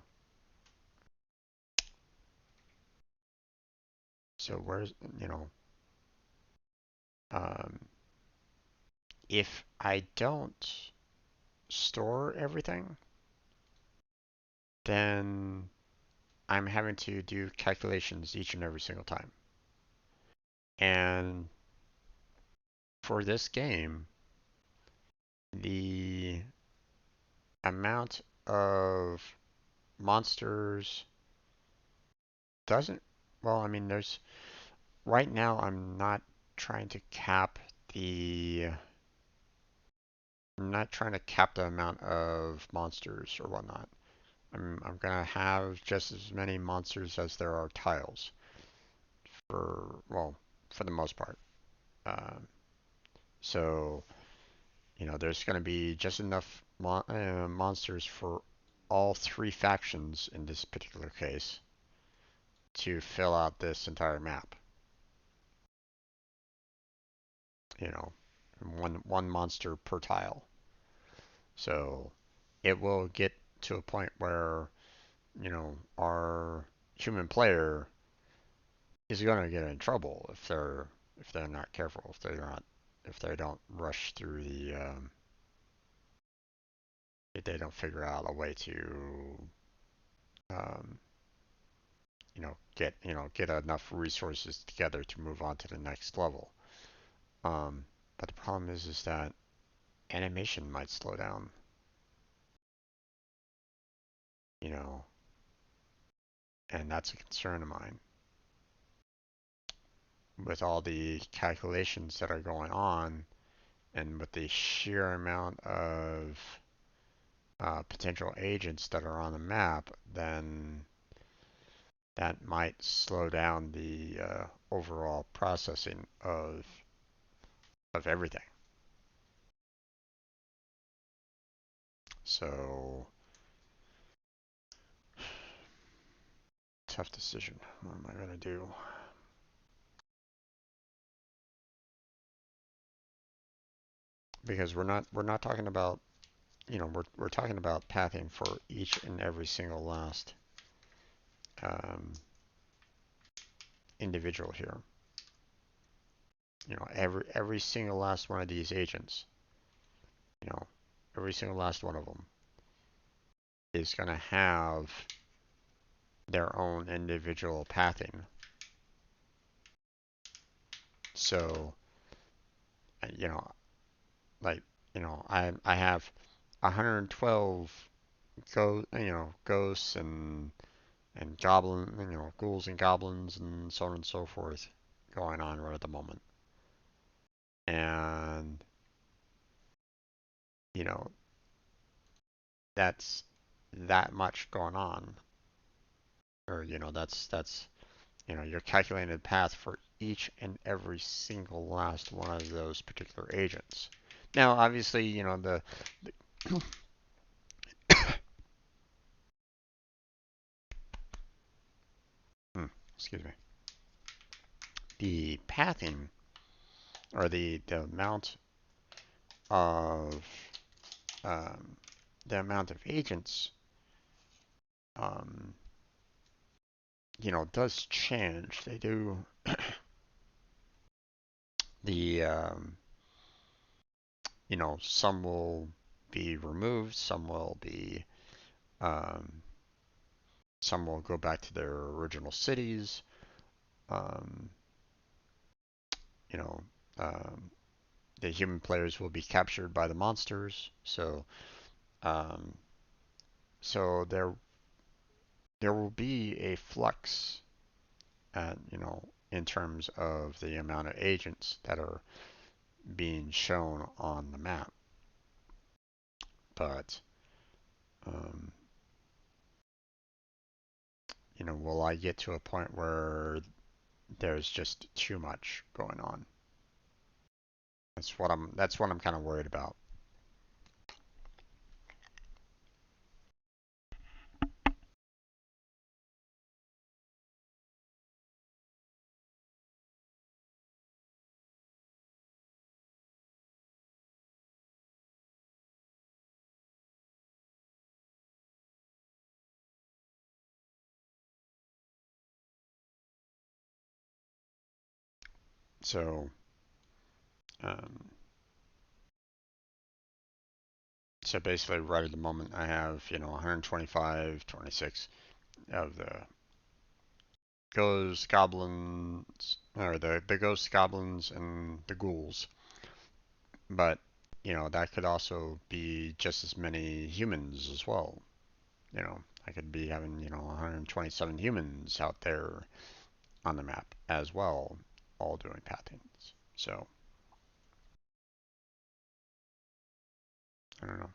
so where's, um, if I don't store everything, then I'm having to do calculations each and every single time. And for this game, the amount of monsters doesn't, well, I mean, right now I'm not trying to cap the, I'm not trying to cap the amount of monsters or whatnot. I'm gonna have just as many monsters as there are tiles for the most part. Um, so, there's gonna be just enough monsters for all three factions in this particular case to fill out this entire map. You know, one monster per tile. So it will get to a point where, our human player is going to get in trouble if they're not careful, if they don't rush through if they don't figure out a way to um, get enough resources together to move on to the next level. But the problem is that animation might slow down, you know, and that's a concern of mine with all the calculations that are going on and with the sheer amount of potential agents that are on the map, then that might slow down the overall processing of everything. So tough decision. What am I gonna do? Because we're not talking about, we're talking about pathing for each and every single last um, individual here. every single last one of these agents, you know, every single last one of them is going to have their own individual pathing. So, you know, like, I have 112 ghosts and ghouls and goblins and so on and so forth going on right at the moment. And, you know, that's that much going on. Or, that's your calculated path for each and every single last one of those particular agents. Now, obviously, the excuse me, the pathing or the of um, amount of agents, um, does change. They do the some will be removed, um, some will go back to their original cities. Um, you know, um, the human players will be captured by the monsters. Um, so there will be a flux, in terms of the amount of agents that are being shown on the map. But um, will I get to a point where there's just too much going on? That's what I'm kind of worried about. So um, so basically, right at the moment, I have 125, 26 of the ghosts, goblins, or the ghosts, goblins, and the ghouls. But that could also be just as many humans as well. I could be having 127 humans out there on the map as well, all doing pathings. So I don't know.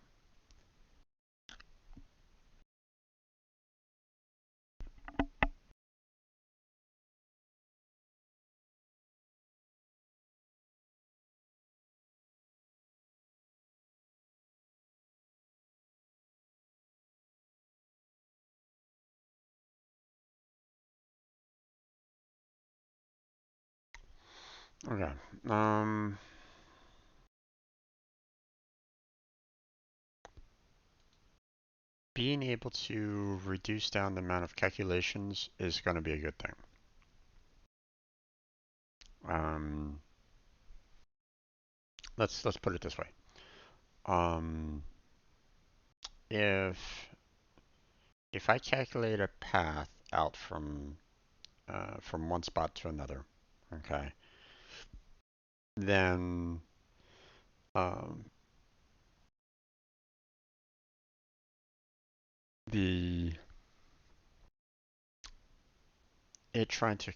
Okay. Um, Being able to reduce down the amount of calculations is going to be a good thing. Um, let's put it this way. Um, if if I calculate a path out from one spot to another, okay, then um, the it try to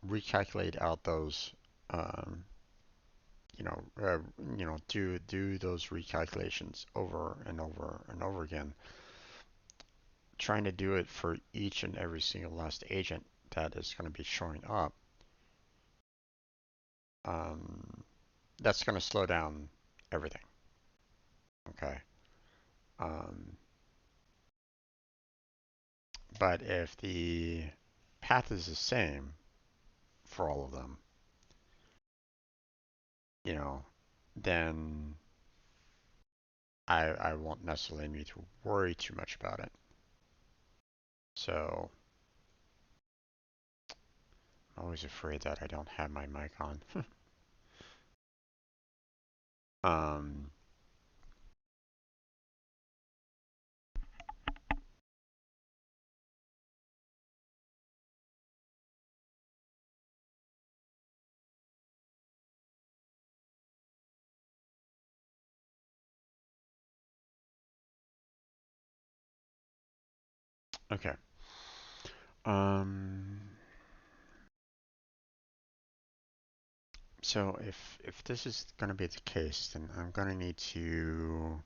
recalculate out those um, do those recalculations over and over and over again, trying to do it for each and every single last agent that is going to be showing up. Um, that's going to slow down everything. Okay. Um, but if the path is the same for all of them, you know, then I won't necessarily need to worry too much about it. So always afraid that I don't have my mic on. um, okay. Um, so if this is going to be the case, then I'm going to need to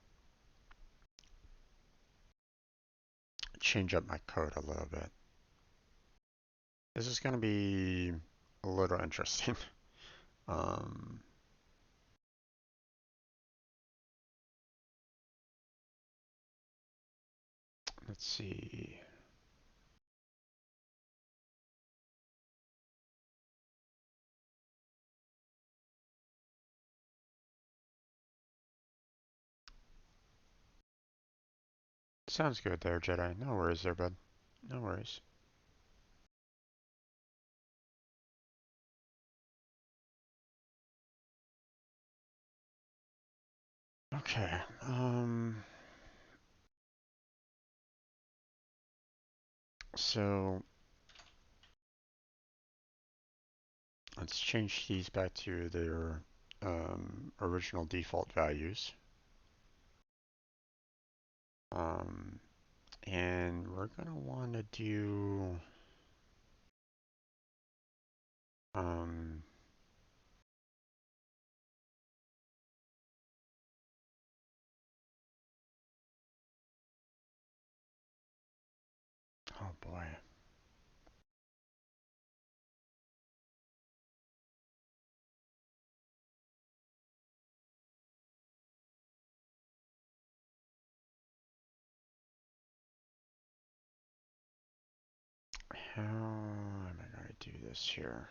change up my code a little bit. This is going to be a little interesting. Um, let's see. Sounds good there, Jedi. No worries there, bud. No worries. Okay. So let's change these back to their original default values. Um, and we're gonna want to do um, oh boy. How am I gonna do this here?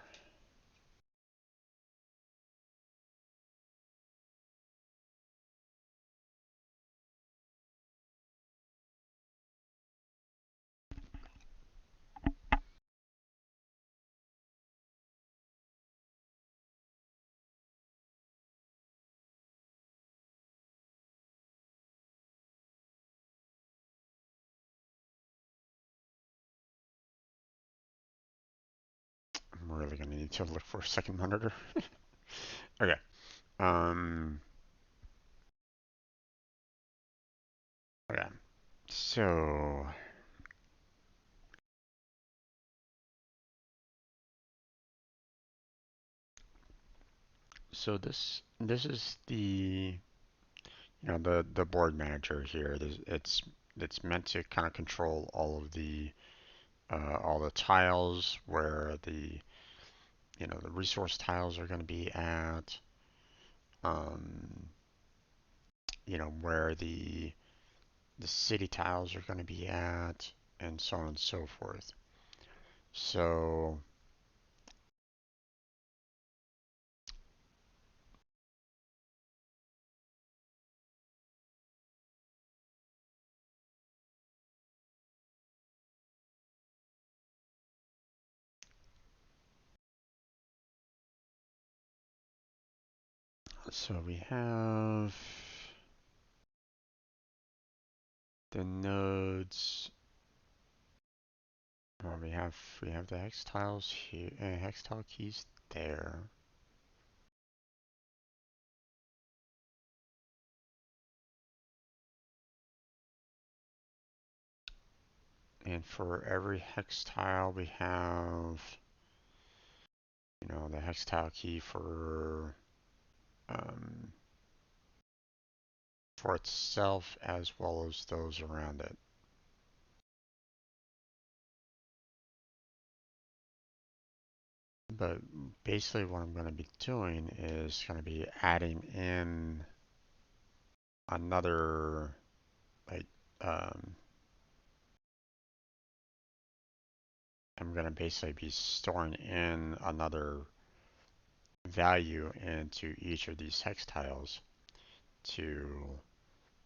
I'm really gonna need to look for a second monitor. Okay. Um, okay. So, this is the the board manager here. It's meant to kind of control all the tiles where the resource tiles are going to be at, um, where the city tiles are going to be at, and so on and so forth. So we have the nodes. We have the hex tiles here, hex tile keys there. And for every hex tile, we have, the hex tile key um, for itself as well as those around it. But basically what I'm going to be doing is going to be adding in another, like, um, I'm going to basically be storing in another value into each of these hex tiles to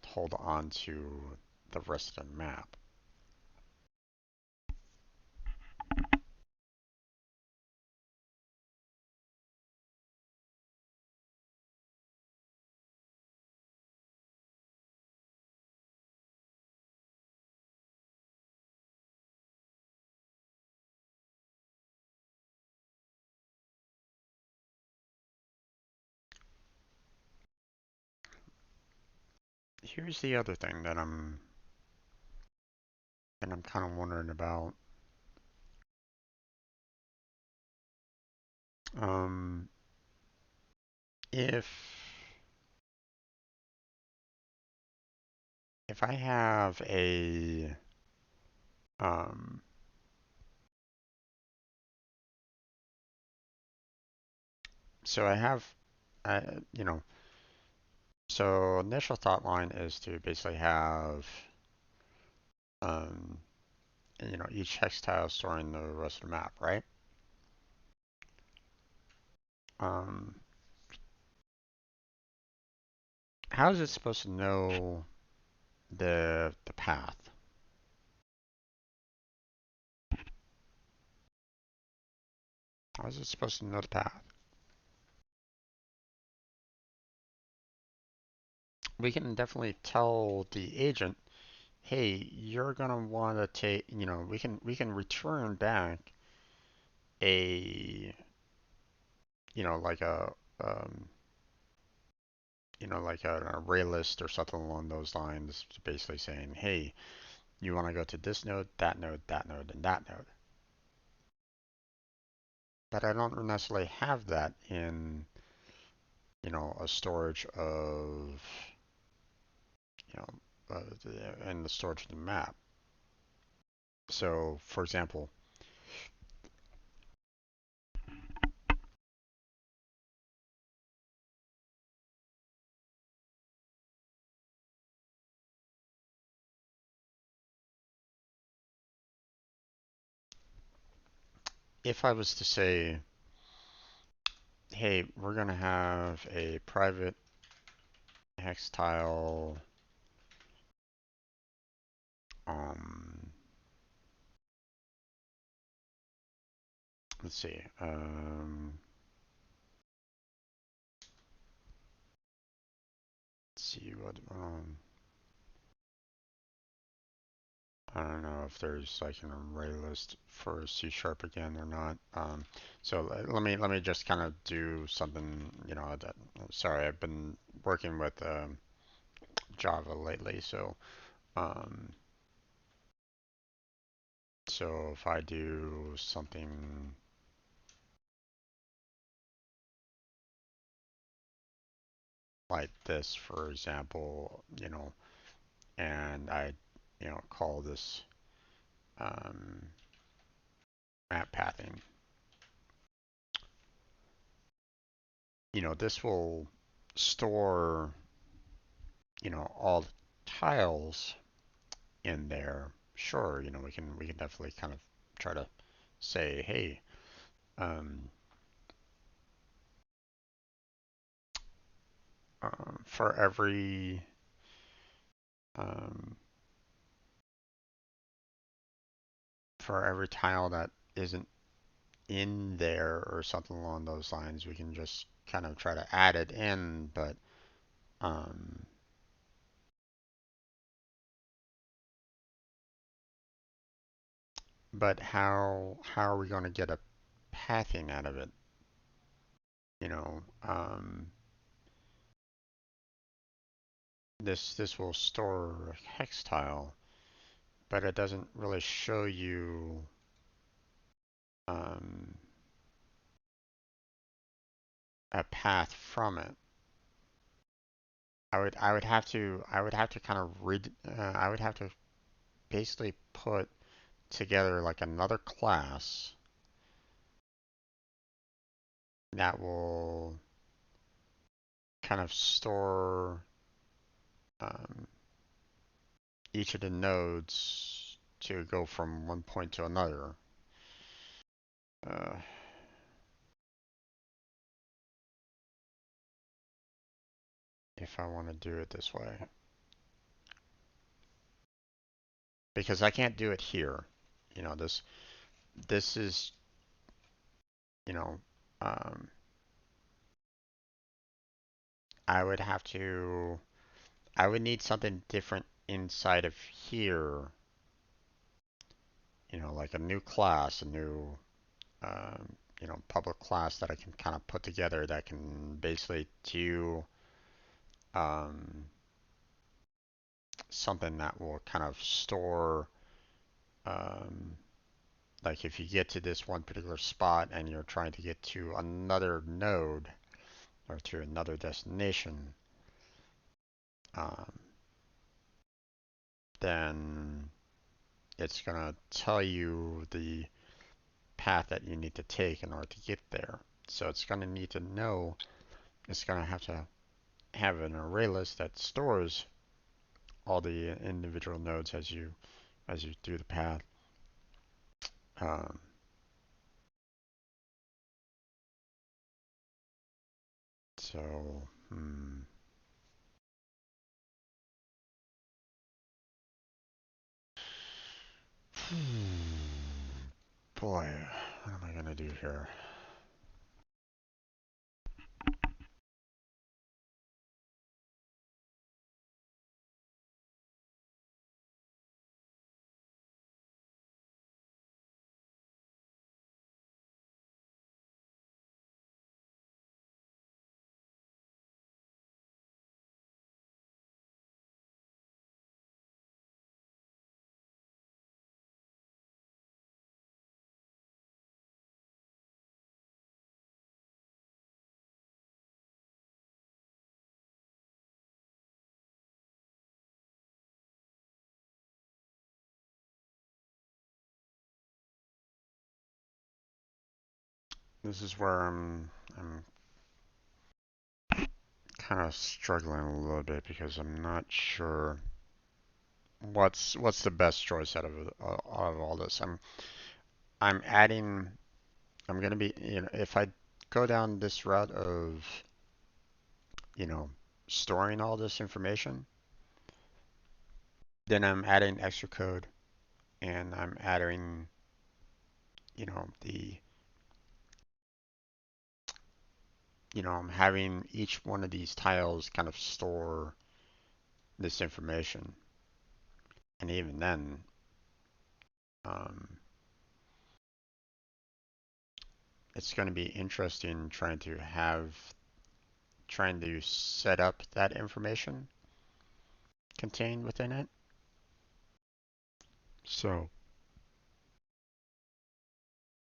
hold on to the rest of the map. here's the other thing that I'm kind of wondering about. Um, if if I have a um, so I have, uh, you know, so initial thought line is to basically have, um, each hex tile storing the rest of the map, right? Um, how is it supposed to know the path? How is it supposed to know the path? We can definitely tell the agent, hey, you're gonna want to take, we can return back a, like um, like an array list or something along those lines, basically saying, hey, you want to go to this node, that node, and that node. But I don't necessarily have that in, a storage of, you know, in the storage of the map. So, for example, if I was to say, hey, we're going to have a private hex tile, um, let's see, let's see what, I don't know if there's like an array list for C sharp again or not. So let me just kind of do something, sorry, I've been working with Java lately, um, so if I do something like this, for example, and I, call this um, map pathing, this will store, all the tiles in there. Sure, we can definitely kind of try to say, hey, um, for um, every tile that isn't in there or something along those lines, we can just kind of try to add it in, um, but how are we going to get a pathing out of it? You know, um, this will store a hex tile, but it doesn't really show you um, a path from it. I would have to kind of read. I would have to basically put together like another class that will kind of store um, each of the nodes to go from one point to another. Uh, if I want to do it this way, because I can't do it here. This is you know um, I would have to I would need something different inside of here. Like a new class, a new public class that I can kind of put together that can basically do um, something that will kind of store, um, like if you get to this one particular spot and you're trying to get to another node or to another destination, um, then it's going to tell you the path that you need to take in order to get there. So it's going to need to know, it's going to have an array list that stores all the individual nodes as you do the path. Um, so, boy, what am I gonna do here? This is where I'm kind of struggling a little bit because I'm not sure what's the best choice out of all this. I'm adding. I'm gonna be, if I go down this route of, you know, storing all this information, then I'm adding extra code and I'm adding, the, I'm having each one of these tiles kind of store this information. And even then, um, it's going to be interesting trying to set up that information contained within it. So,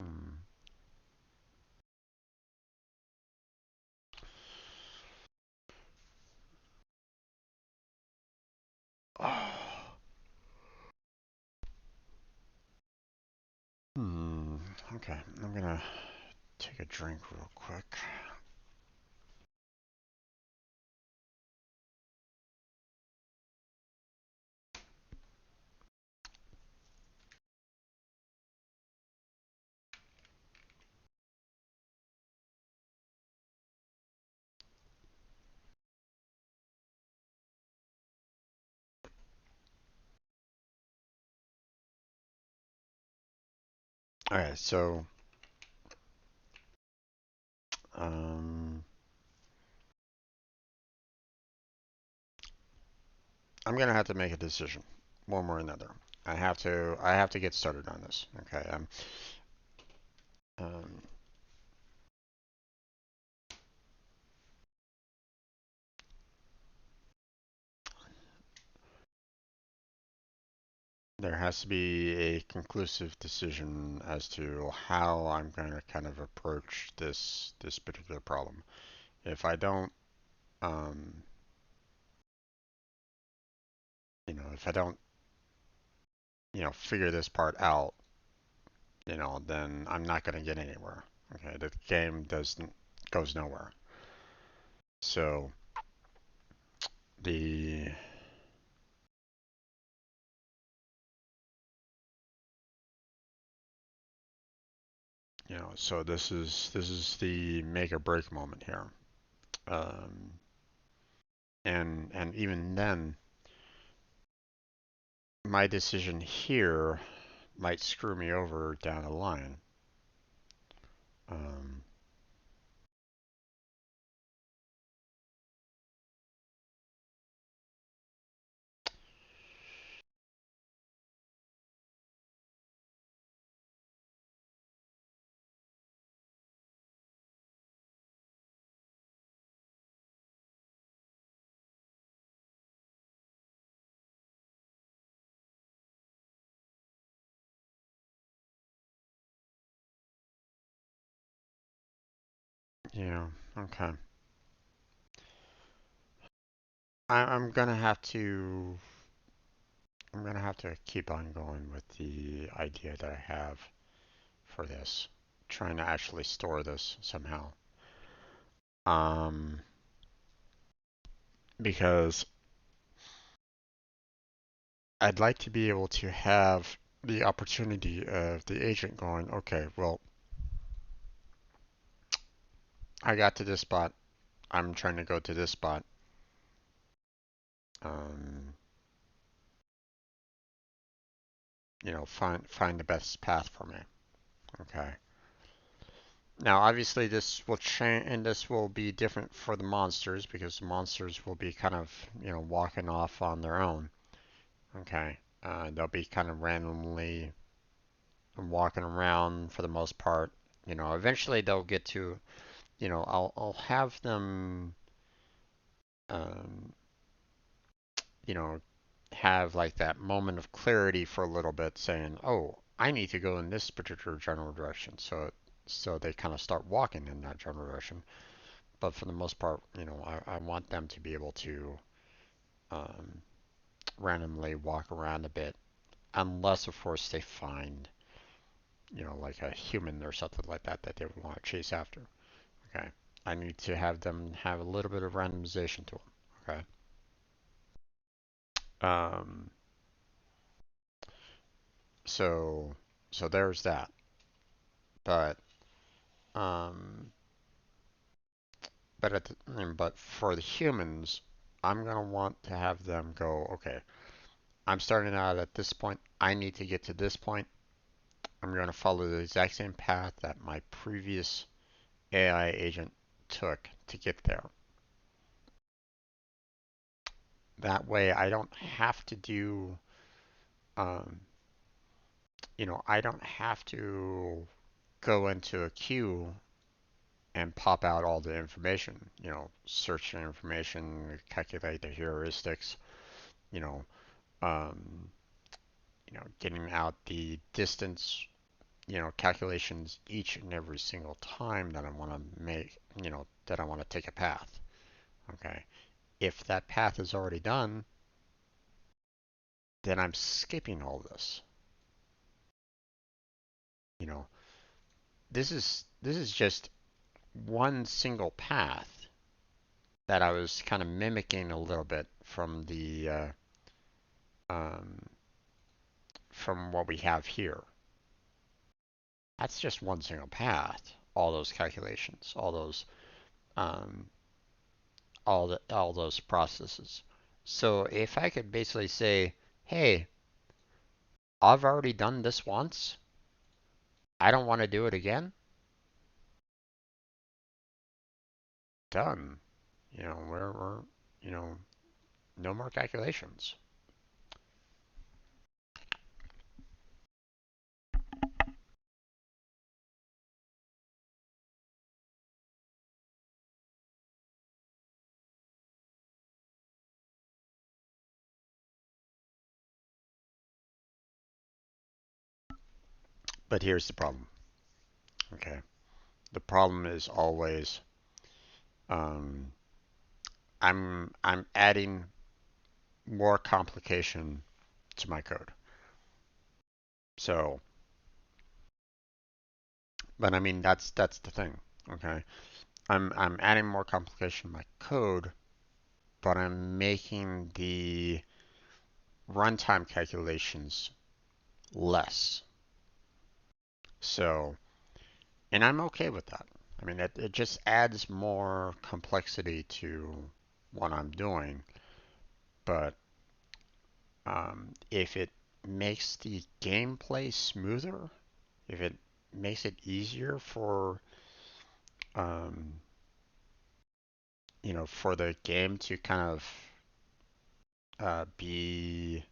hmm, oh, hmm, okay, I'm gonna take a drink real quick. All right, so um, I'm gonna have to make a decision, one way or another. I have to get started on this. Okay. Um, there has to be a conclusive decision as to how I'm going to kind of approach this particular problem. If I don't, um, if I don't, figure this part out, then I'm not going to get anywhere. Okay, the game doesn't goes nowhere. So the so this is the make or break moment here. Um, and even then, my decision here might screw me over down the line. Um, Yeah. Okay. I'm gonna have to. I'm gonna have to keep on going with the idea that I have for this, trying to actually store this somehow. Um, because I'd like to be able to have the opportunity of the agent going, okay, well, I got to this spot. I'm trying to go to this spot. Um, find the best path for me. Okay. Now, obviously, this will change, and this will be different for the monsters because the monsters will be kind of, walking off on their own. Okay. They'll be kind of randomly walking around for the most part. Eventually they'll get to, I'll have them, um, you know, have like that moment of clarity for a little bit, saying, "Oh, I need to go in this particular general direction." So they kind of start walking in that general direction. But for the most part, I want them to be able to um, randomly walk around a bit, unless of course they find, like a human or something like that that they would want to chase after. Okay. I need to have them have a little bit of randomization to them. Okay. So so there's that. But um, but for the humans, I'm gonna want to have them go. Okay, I'm starting out at this point. I need to get to this point. I'm gonna follow the exact same path that my previous AI agent took to get there. That way, I don't have to do um, I don't have to go into a queue and pop out all the information, search the information, calculate the heuristics, you know, um, getting out the distance, calculations each and every single time that I want to make, that I want to take a path. Okay. If that path is already done, then I'm skipping all this. You know, this is just one single path that I was kind of mimicking a little bit um, from what we have here. That's just one single path. All those calculations, um, all those processes. So if I could basically say, hey, I've already done this once. I don't want to do it again. Done. We're you know, no more calculations. But here's the problem. Okay. The problem is always um, I'm adding more complication to my code. So, but I mean that's the thing. Okay. I'm adding more complication to my code, but I'm making the runtime calculations less. So, and I'm okay with that. I mean, it just adds more complexity to what I'm doing. But if it makes the gameplay smoother, if it makes it easier um, for the game to kind of be,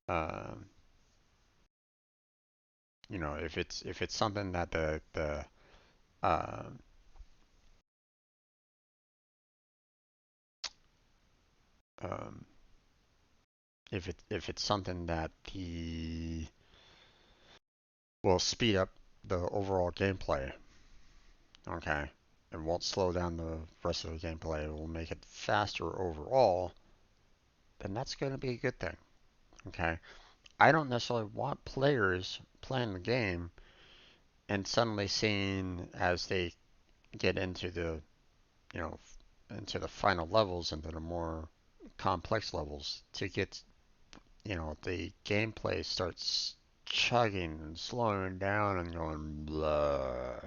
um, if it's something that the um, um, if it's something that the will speed up the overall gameplay. Okay. it won't slow down the rest of the gameplay, it will make it faster overall, then that's going to be a good thing. Okay? I don't necessarily want players playing the game and suddenly seeing as they get into the, you know, into the final levels, into the more complex levels, to get, the gameplay starts chugging and slowing down and going blah.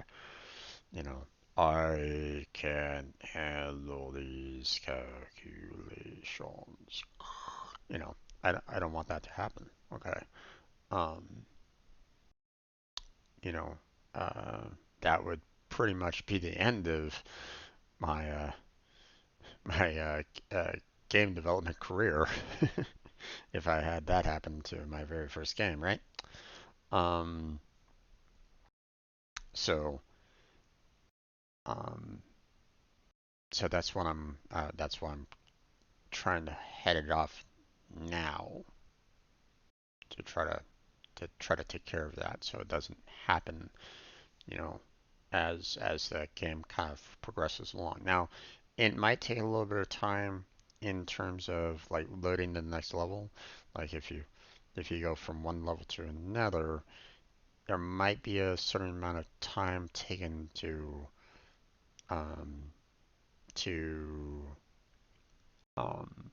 You know, I can't handle these calculations. You know, I don't want that to happen. Okay. Um, you know, uh, that would pretty much be the end of my my game development career if I had that happen to my very first game, right? Um, so um, so that's why I'm trying to head it off now to try to take care of that so it doesn't happen, you know, as the game kind of progresses along. Now, it might take a little bit of time in terms of like loading the next level. Like if you go from one level to another, there might be a certain amount of time taken um, to um,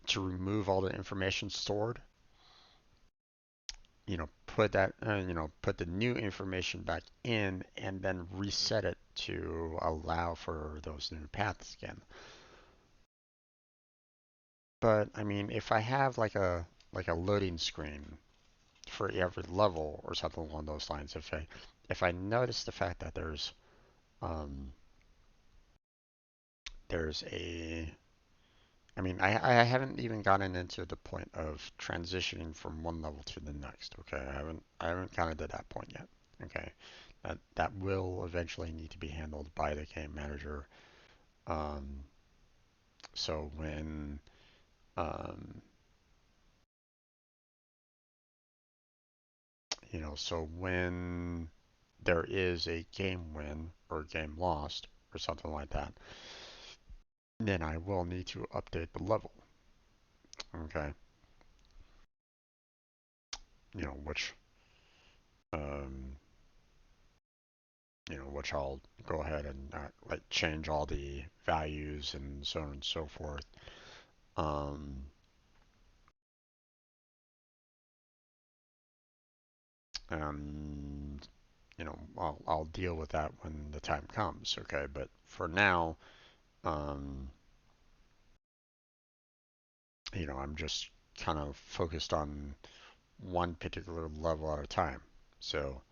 to remove all the information stored. Put the new information back in and then reset it to allow for those new paths again. But I mean, if I have like a loading screen for every level or something along those lines, if I notice the fact that um there's a I mean, I haven't even gotten into the point of transitioning from one level to the next. Okay, I haven't gotten to that point yet. Okay, that will eventually need to be handled by the game manager. Um, so when um, so when there is a game win or game lost or something like that, then I will need to update the level. Okay, which um, which I'll go ahead and like change all the values and so on and so forth. Um, and I'll deal with that when the time comes. Okay, but for now, um, I'm just kind of focused on one particular level at a time. So,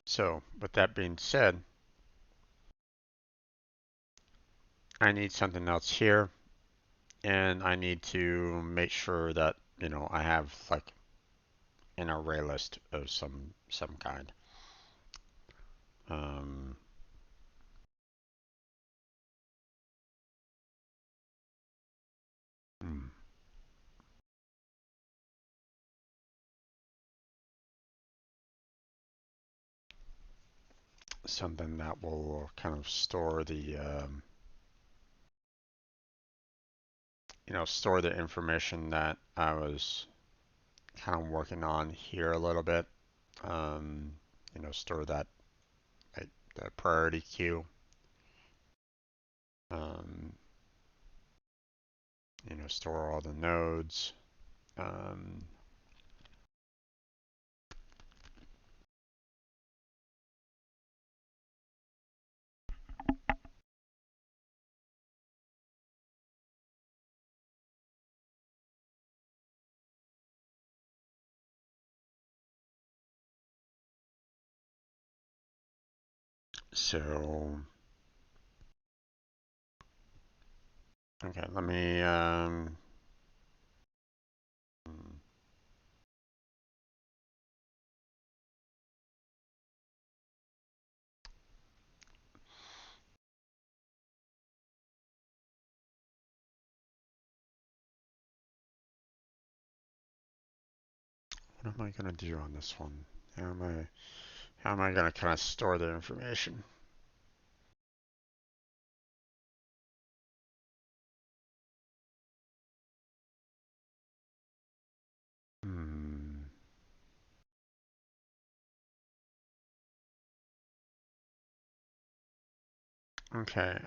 so with that being said, I need something else here, and I need to make sure that I have like an array list of some kind. Um, hmm, Something that will kind of store store the information that I was kind of working on here a little bit. Um, store that like the priority queue. Um, store all the nodes. Um, so okay, let me Hmm. What am I gonna do on this one? How am I gonna kind of store the information? Hmm. Okay.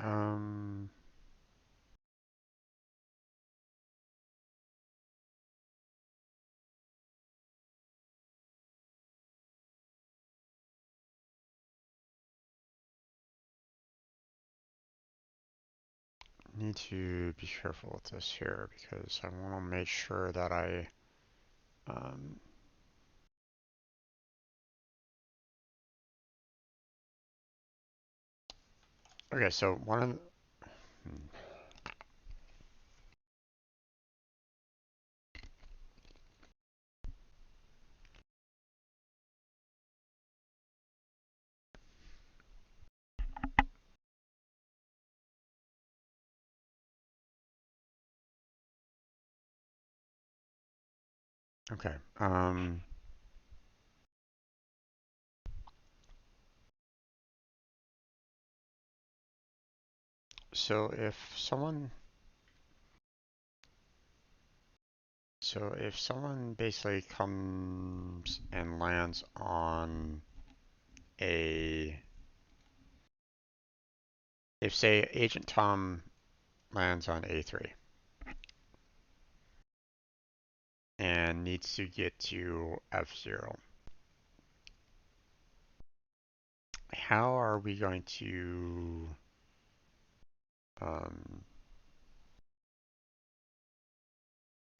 Need to be careful with this here because I want to make sure that um, okay, so one of the, hmm, okay. So if someone basically comes and lands on a, if say Agent Tom lands on A3 and needs to get to F0, how are we going to um,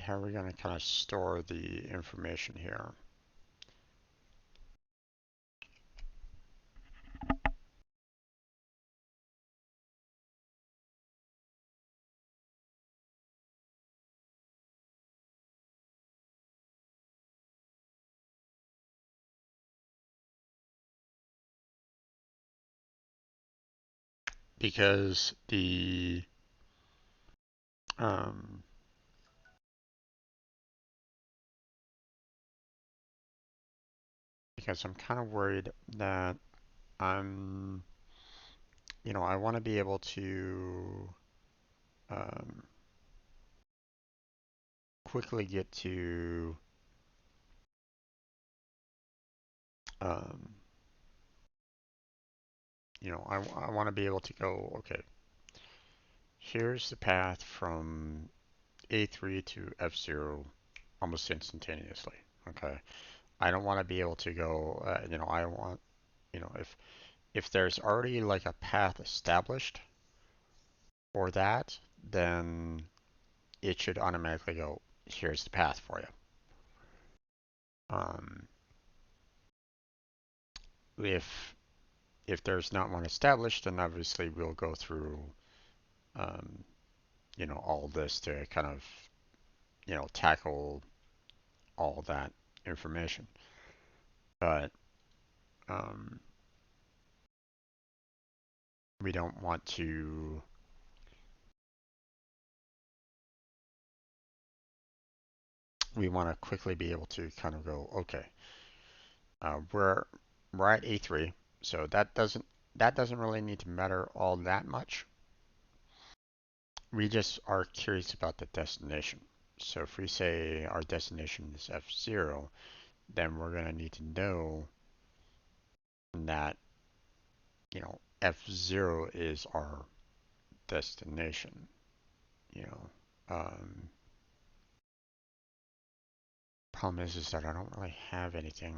how are we going to kind of store the information here? Because um, because I'm kind of worried that I'm, I want to be able to um, quickly get to, um, I want to be able to go, okay, here's the path from A3 to F0 almost instantaneously. Okay. I don't want to be able to go, I want, if there's already like a path established for that, then it should automatically go, here's the path for you. Um, if if there's not one established, then obviously we'll go through, um, all this to kind of, tackle all that information. But um, we don't want to, we want to quickly be able to kind of go, okay, we're at A3, so that doesn't really need to matter all that much. We just are curious about the destination. So if we say our destination is F0, then we're going to need to know that, F0 is our destination, you know. Um, Problem is that I don't really have anything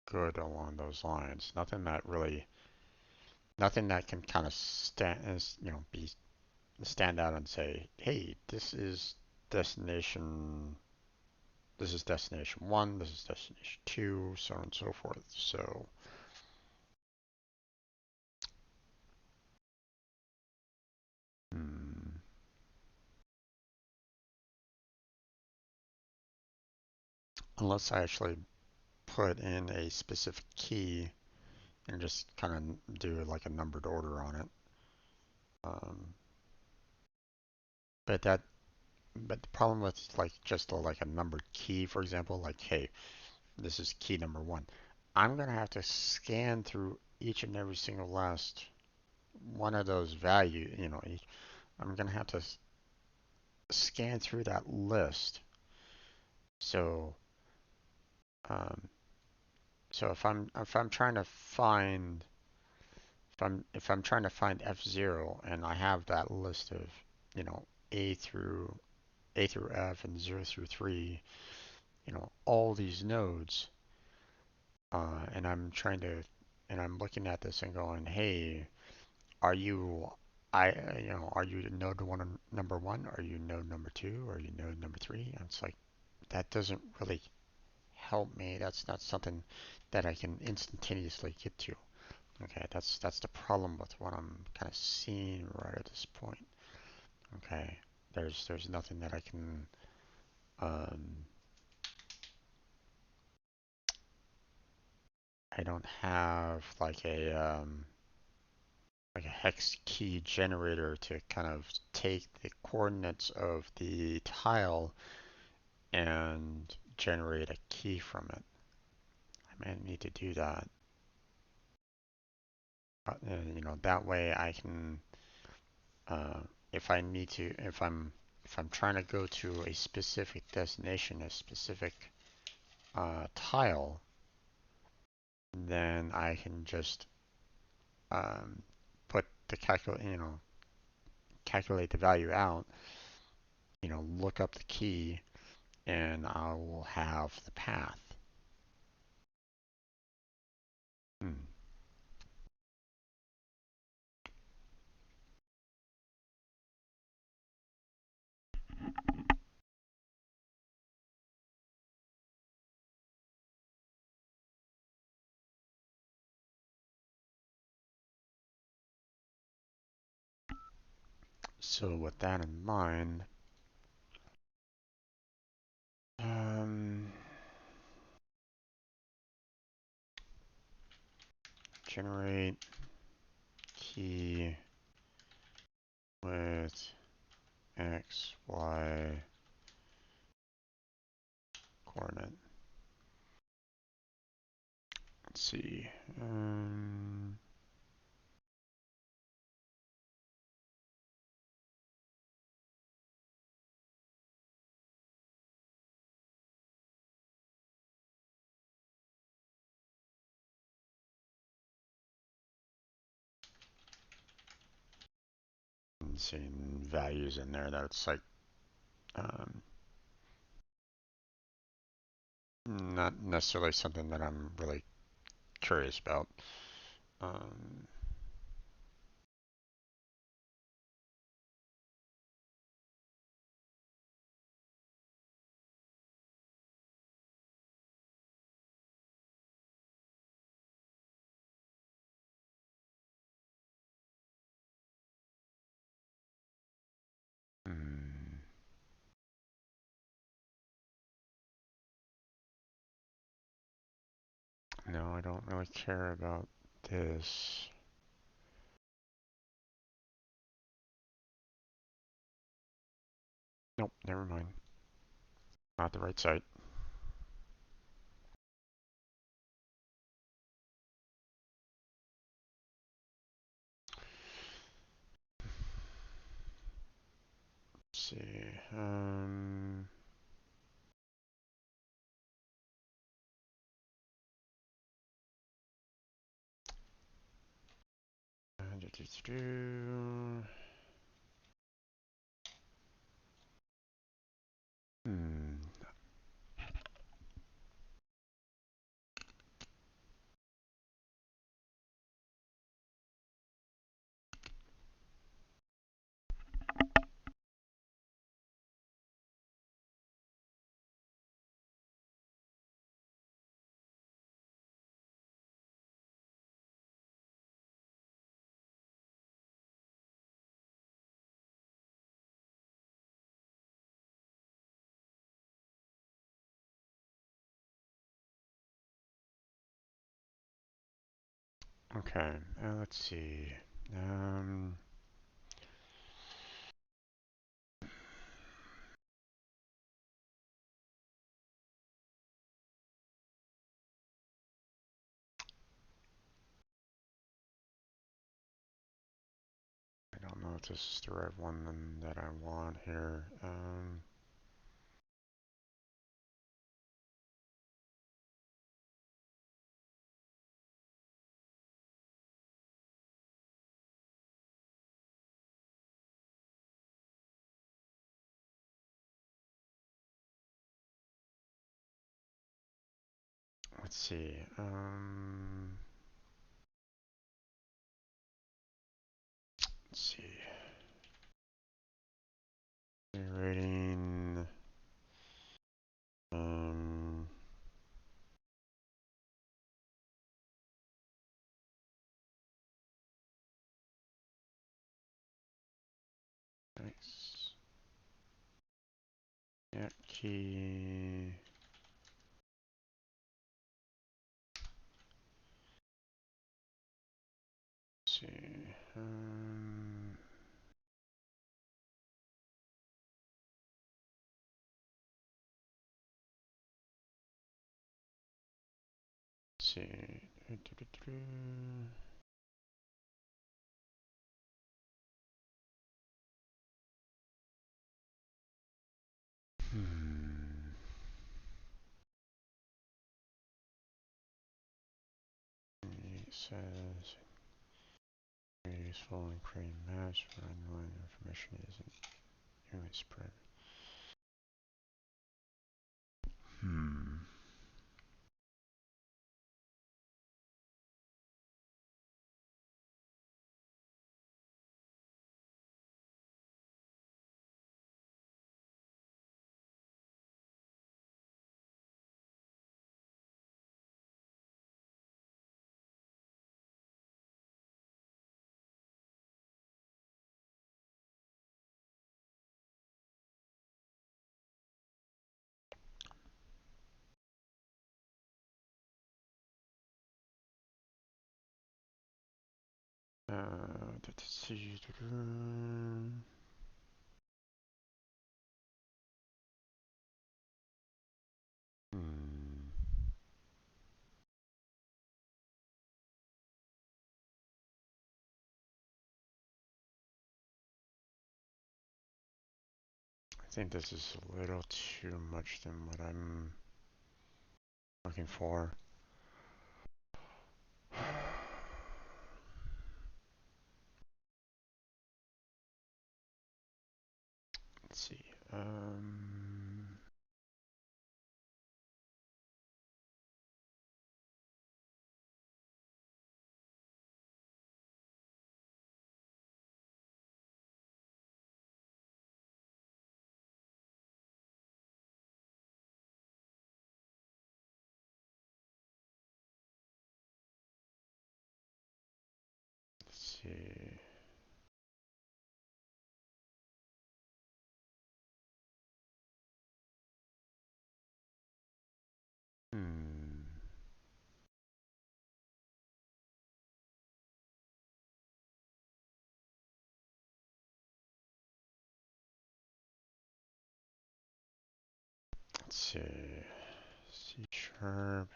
good along those lines. Nothing that can kind of stand out and say, hey, destination, this is destination one, this is destination two, so on and so forth. So, hmm, unless I actually put in a specific key and just kind of do like a numbered order on it. Um, but that, but the problem with like just like a numbered key, for example, like hey, this is key number one. I'm gonna have to scan through each and every single last one of those value. I'm gonna have to scan through that list. So, um, so if I'm trying to find if I'm trying to find F0 and I have that list of you know A through F and 0 through 3, all these nodes, and I'm looking at this and going, hey, are you are you node one number one? Are you node number two? Are you node number three? And it's like that doesn't really help me. That's not something that I can instantaneously get to. Okay, that's the problem with what I'm kind of seeing right at this point. Okay, there's nothing that I can um, I don't have like a hex key generator to kind of take the coordinates of the tile and generate a key from it. I might need to do that. That way I can, if I need to, if I'm trying to go to a specific destination, a specific tile, then I can just um, put the calculate the value out, look up the key, and I will have the path. Hmm. So with that in mind, um, generate key with x, y coordinate. Let's see. Seeing values in there that's like um, not necessarily something that I'm really curious about. Um, hmm, no, I don't really care about this. Nope, never mind. Not the right site. Let's see. Do, do, do. Hmm. Okay, let's see. Um, I don't know if this is the right one that I want here. Let's see. Let's see. Rating. Um, nice. Yeah, key. Let's see. Let's see. Hmm. It says useful in creating maps where underlying information isn't evenly spread. Hmm. Let's see. Hmm. I think this is a little too much than what I'm looking for. Let's see. Let's see. Hmm. Let's see. C sharp.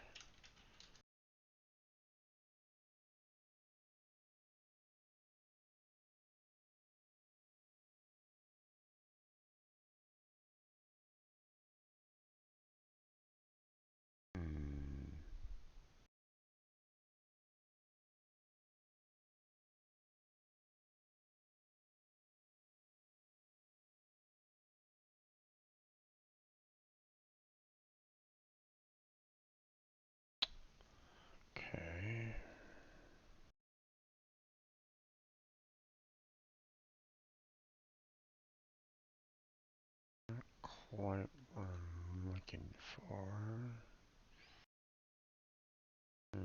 Hmm. Okay. Quite what I'm looking for. Hmm.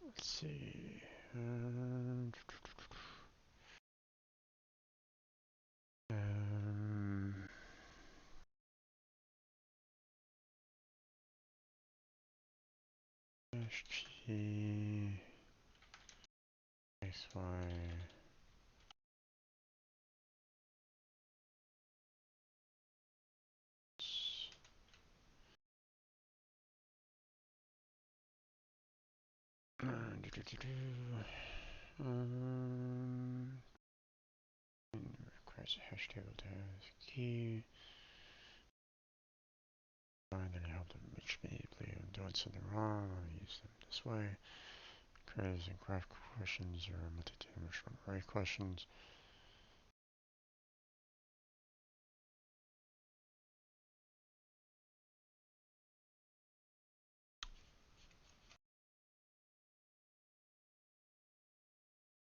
let's see. Um, um, G X Y. Um, requires a hash table to have key. Find and help them which may believe I'm doing something wrong. I'll use them this way. Create and craft questions or multi-dimensional array questions.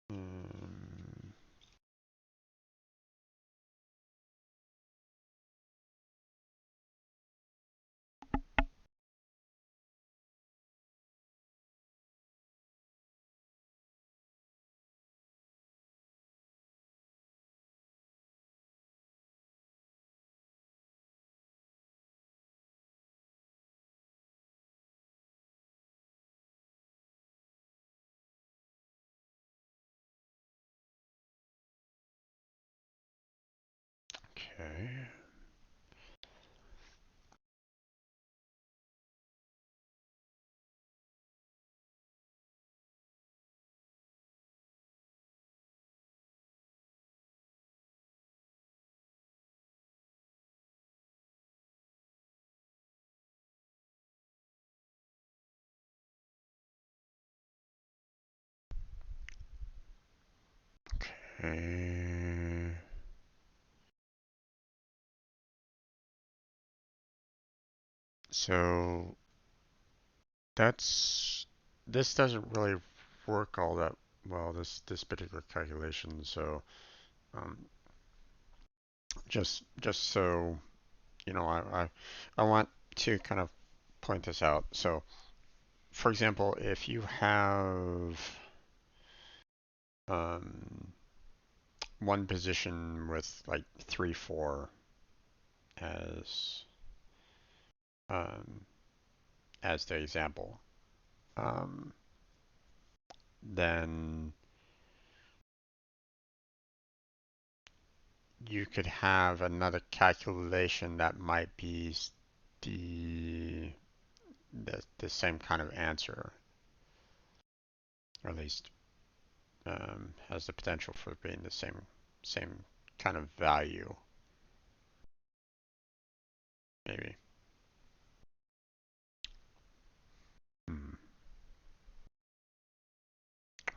Um, okay. Okay. So this doesn't really work all that well, this particular calculation. So um, just so you know, I want to kind of point this out. So for example, if you have um, one position with like 3, 4 as um, as the example, um, then you could have another calculation that might be the the same kind of answer, or at least has the potential for being the same kind of value, maybe. Hmm.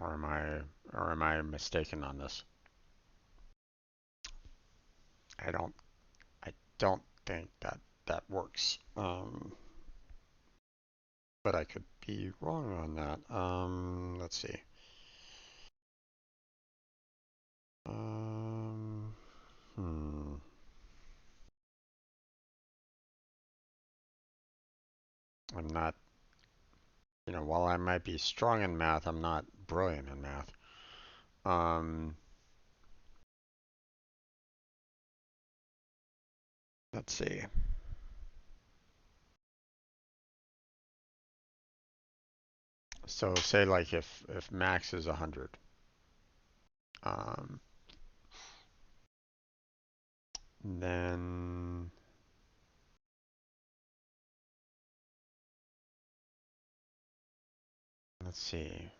Or am I mistaken on this? I don't I don't think that works. But I could be wrong on that. Let's see. Um, hmm. I'm not, while I might be strong in math, I'm not brilliant in math. Um, let's see. So say like if max is 100, um, then let's see.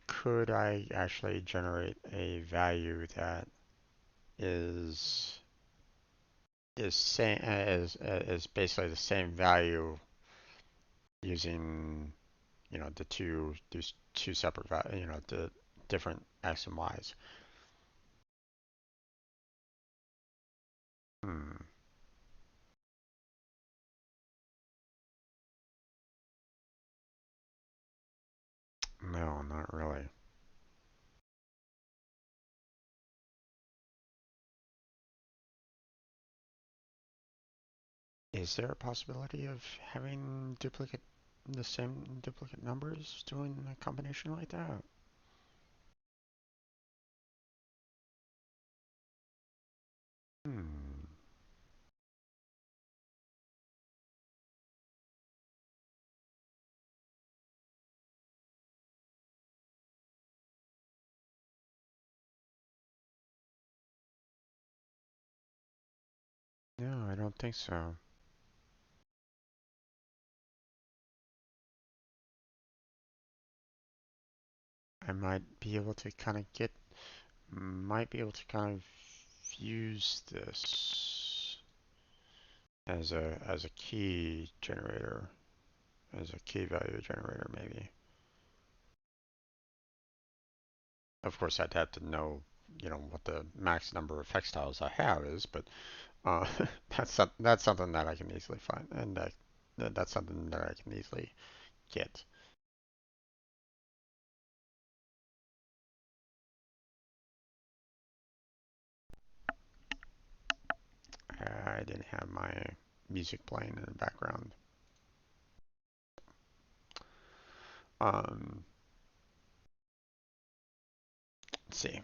Could I actually generate a value that is is basically the same value using these two separate the different x and y's. Hmm. No, not really. Is there a possibility of having duplicate? the same duplicate numbers doing a combination like that? Hmm. No, I don't think so. I might be able to kind of use this as a key generator, as a key value generator, maybe. Of course, I'd have to know, what the max number of hex tiles I have is, but uh, that's something that I can easily find, and that's something that I can easily get. I didn't have my music playing in the background. Um, let's see.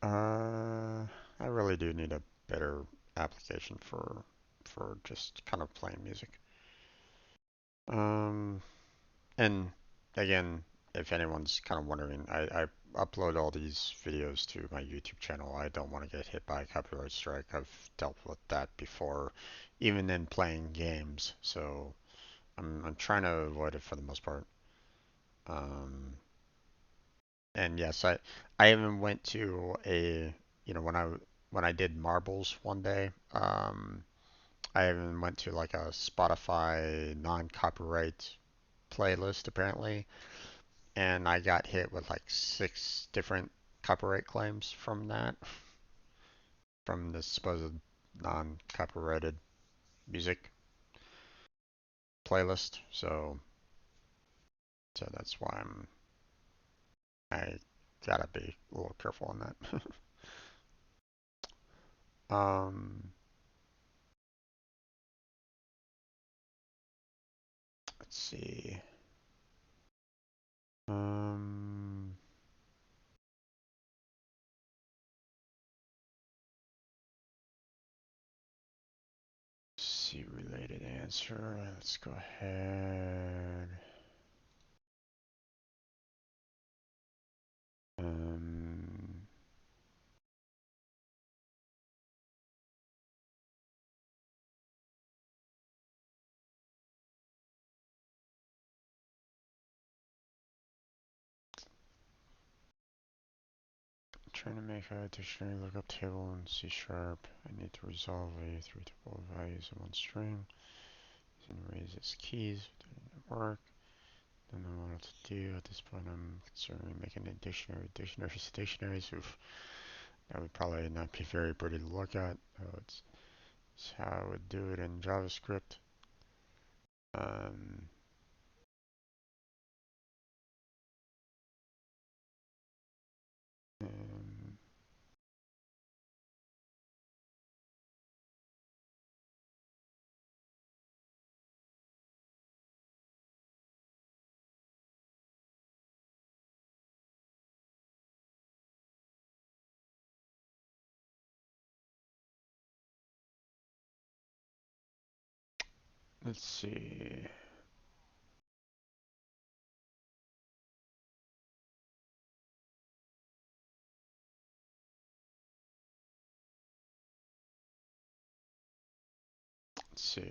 I really do need a better application for just kind of playing music. Um, and again, if anyone's kind of wondering, I upload all these videos to my YouTube channel. I don't want to get hit by a copyright strike. I've dealt with that before, even in playing games. So I'm trying to avoid it for the most part. Um, and yes, I even went to when I did marbles one day. I even went to like a Spotify non-copyright playlist apparently, and I got hit with like 6 different copyright claims from that, from the supposed non-copyrighted music playlist. So that's why I gotta be a little careful on that. um, let's see. Um, see related answer. Let's go ahead. Um, Trying to make a dictionary lookup table in C sharp. I need to resolve a 3 tuple values in one string. And raise its keys. Didn't work. Don't know what to do. At this point, I'm considering making a dictionary. Dictionaries. Oof. That would probably not be very pretty to look at. It's how I would do it in JavaScript. Um, um, let's see. Let's see.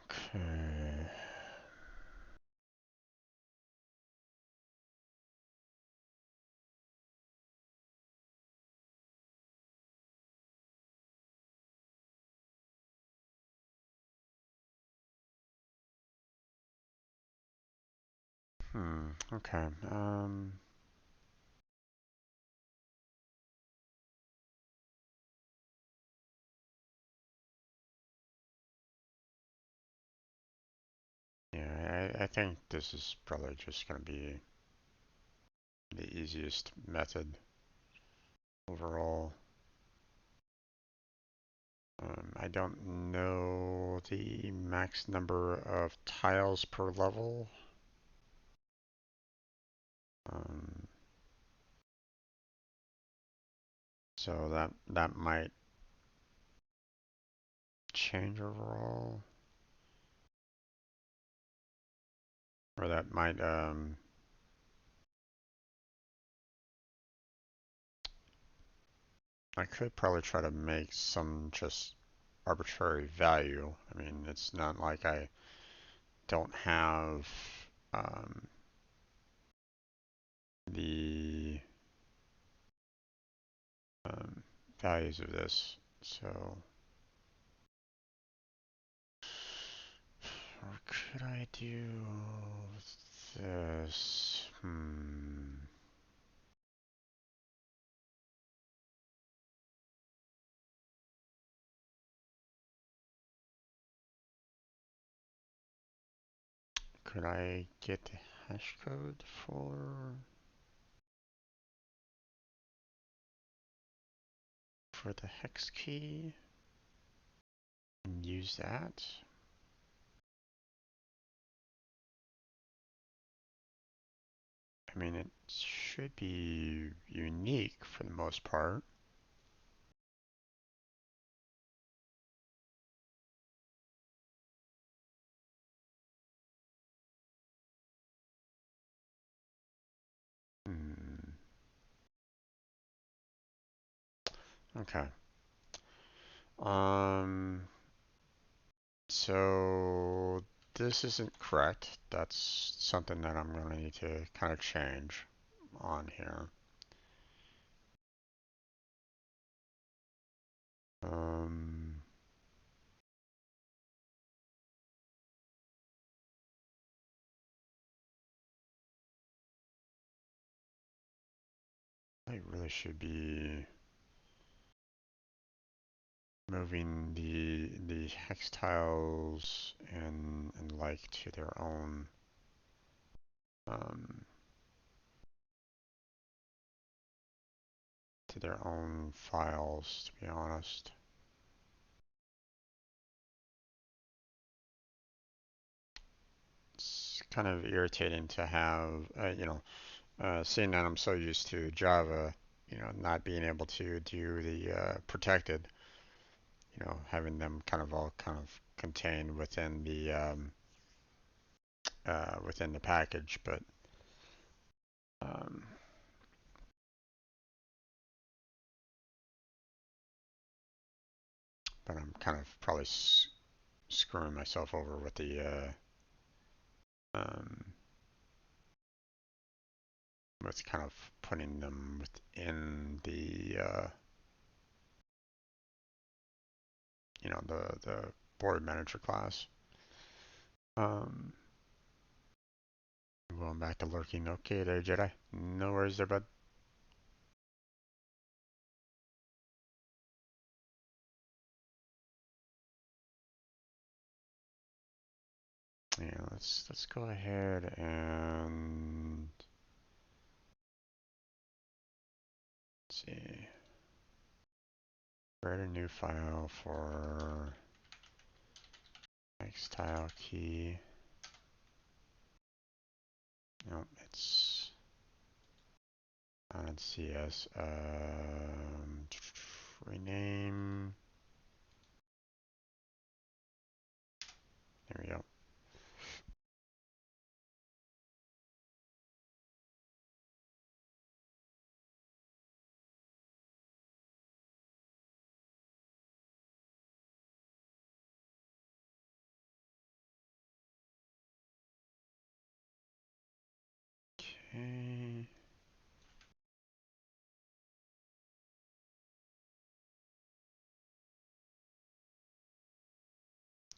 Okay. Okay. think this is probably just going to be the easiest method overall. I don't know the max number of tiles per level. Um, so that might change overall, or that might I could probably try to make some just arbitrary value. I mean, it's not like I don't have um, the um, values of this. So, or could I do this? Could I get the hash code for the hex key and use that? I mean, it should be unique for the most part. Hmm. Okay. Um, so this isn't correct. That's something that I'm going to need to kind of change on here. Um, I really should be moving the hex tiles and like um, to their own files, to be honest. It's kind of irritating to have, seeing that I'm so used to Java, not being able to do the protected, having them kind of all kind of contained within the package, um, but I'm kind of probably screwing myself over with um, with kind of putting them within the board manager class. Um, Going back to lurking. Okay there, Jedi. No worries there, bud. Yeah, let's go ahead and let's see. Create a new file for next tile key. No, it's on CS. Rename. There we go. Okay.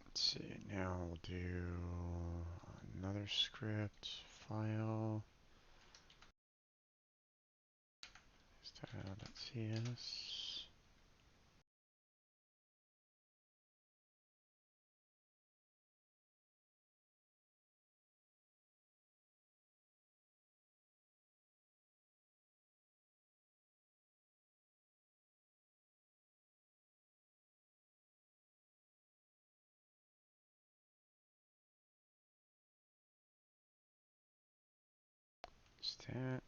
Let's see. Now we'll do another script file. Style.cs. that.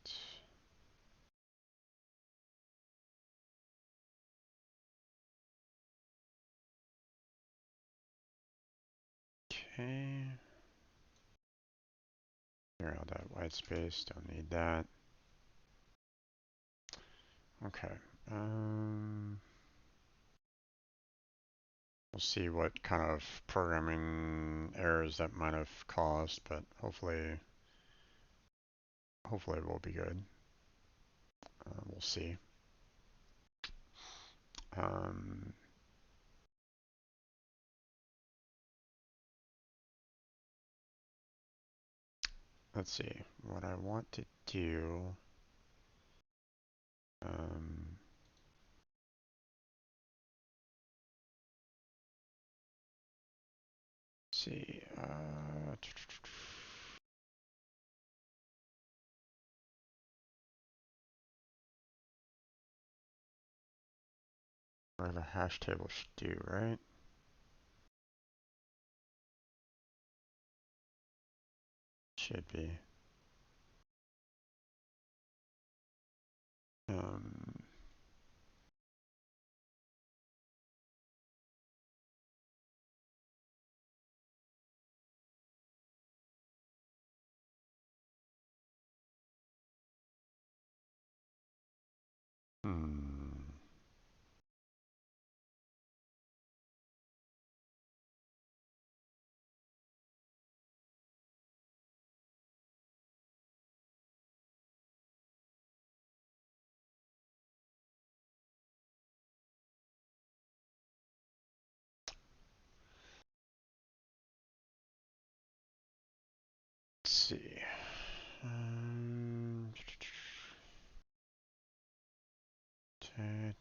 Okay. Clear out that white space. Don't need that. Okay. We'll see what kind of programming errors that might have caused, but hopefully it will be good. We'll see. Um, let's see what I want to do. Um, let's see. What the hash table should do, right? Should be. Um, hmm. Let's see.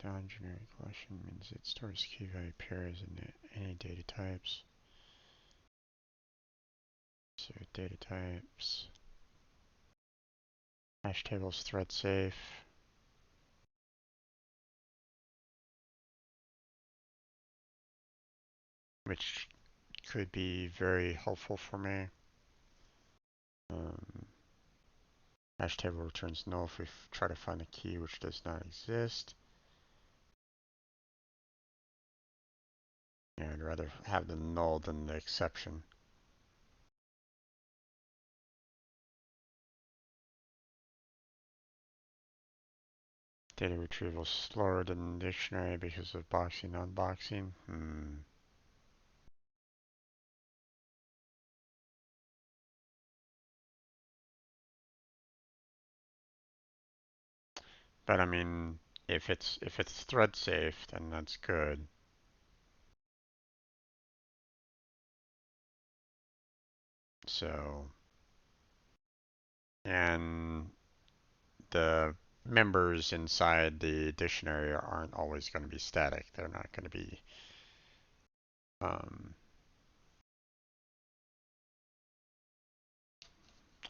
Non-generic collection means it stores key value pairs in any data types. So data types. Hash tables thread safe. Which could be very helpful for me. Um, hash table returns null if we try to find a key which does not exist. Yeah, I'd rather have the null than the exception. Data retrieval slower than dictionary because of boxing, unboxing. But I mean, if it's thread safe, then that's good. So, and the members inside the dictionary aren't always going to be static. They're not going to be um,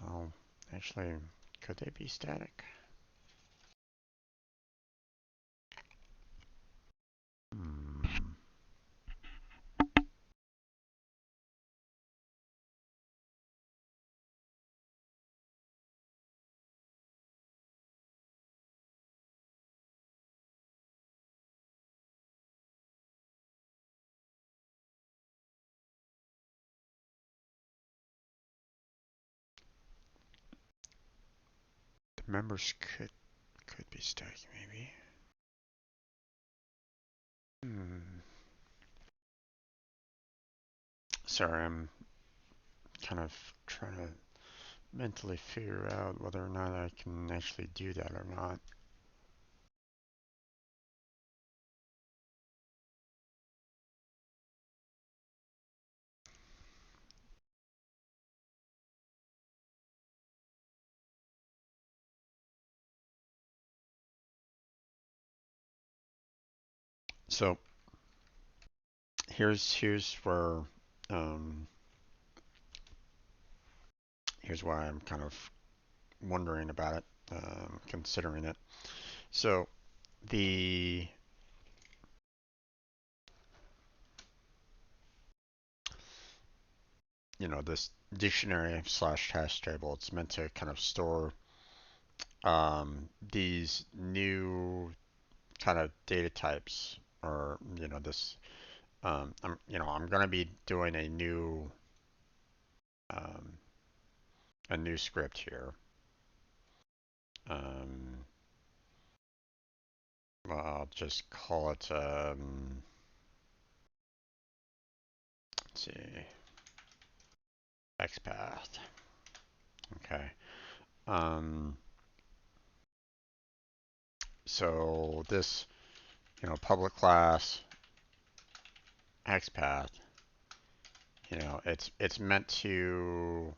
oh, actually, could they be static? Hmm. The members could be static, maybe. Hmm. Sorry, I'm kind of trying to mentally figure out whether or not I can actually do that or not. So here's where um, here's why I'm kind of wondering about it, considering it. So the this dictionary slash hash table, it's meant to kind of store these new kind of data types, or this, I'm going to be doing um, a new script here. Um, well, I'll just call it, let's see, XPath. Okay. Um, so this, public class XPath, it's meant to,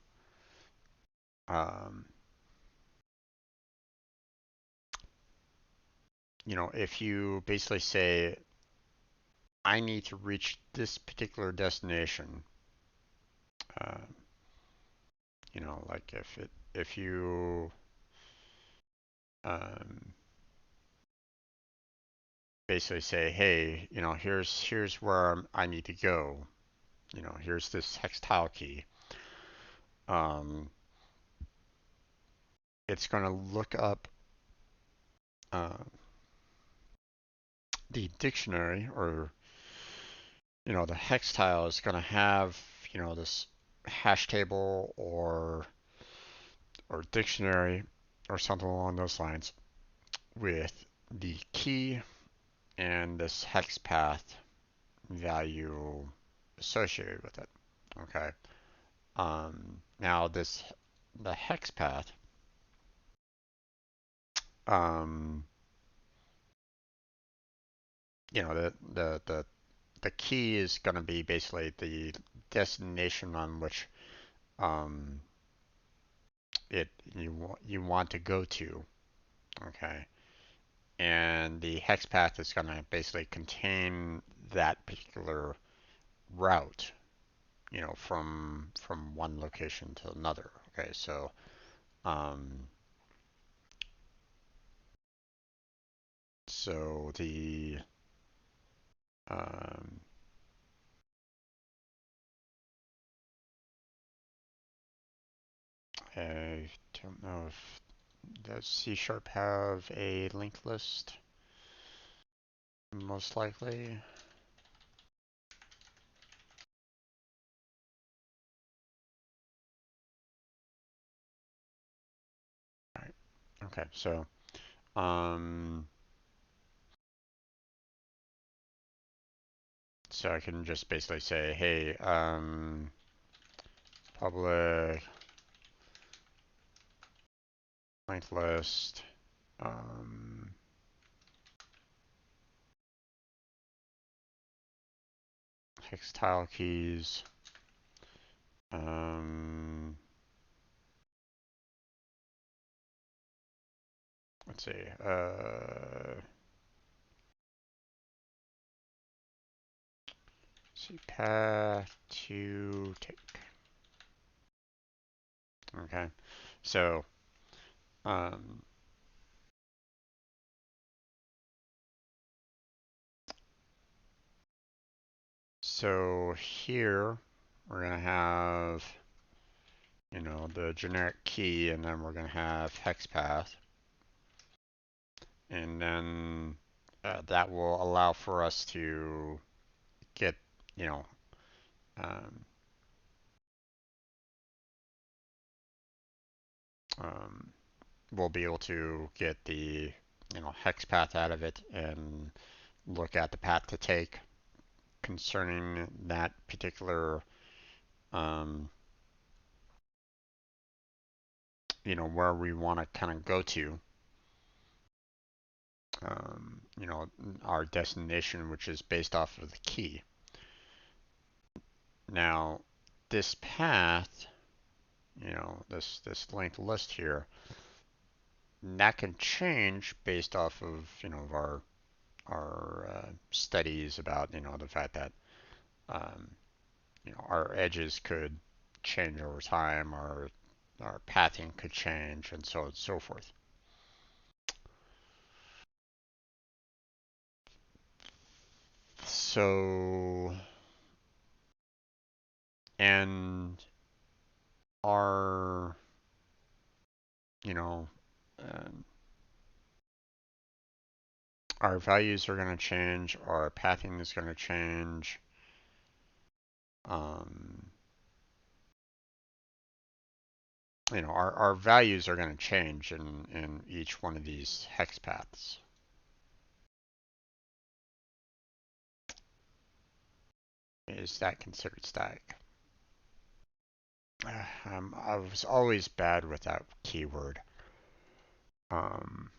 um, if you basically say, I need to reach this particular destination, uh, like if you um, basically say, hey, here's where I need to go. Here's this hex tile key. Um, it's going to look up uh, the dictionary, or the hex tile is going to have this hash table or dictionary or something along those lines with the key and this hex path value associated with it. Okay. Now the hex path, um, the key is going to be basically the destination on which um, you want to go to. Okay. And the hex path is going to basically contain that particular route, from one location to another. Okay, so um, the um, I don't know if does C# have a linked list? Most likely. All right. Okay, um, so I can just basically say, hey, public linked list, um, hex tile keys, um, let's see, see path to take. Okay, so um, here we're gonna have the generic key, and then we're gonna have hex path, and then that will allow for us to get you know um, um, we'll be able to get the hex path out of it and look at the path to take concerning that particular um, where we want to kind of go to, our destination, which is based off of the key. Now, this path, this linked list here, that can change based off of our studies about the fact that um, our edges could change over time, our pathing could change, and so on and so forth. So, and our, you know, And our values are going to change. Our pathing is going to change. Um, our values are going to change in each one of these hex paths. Is that considered static? I was always bad with that keyword. Um,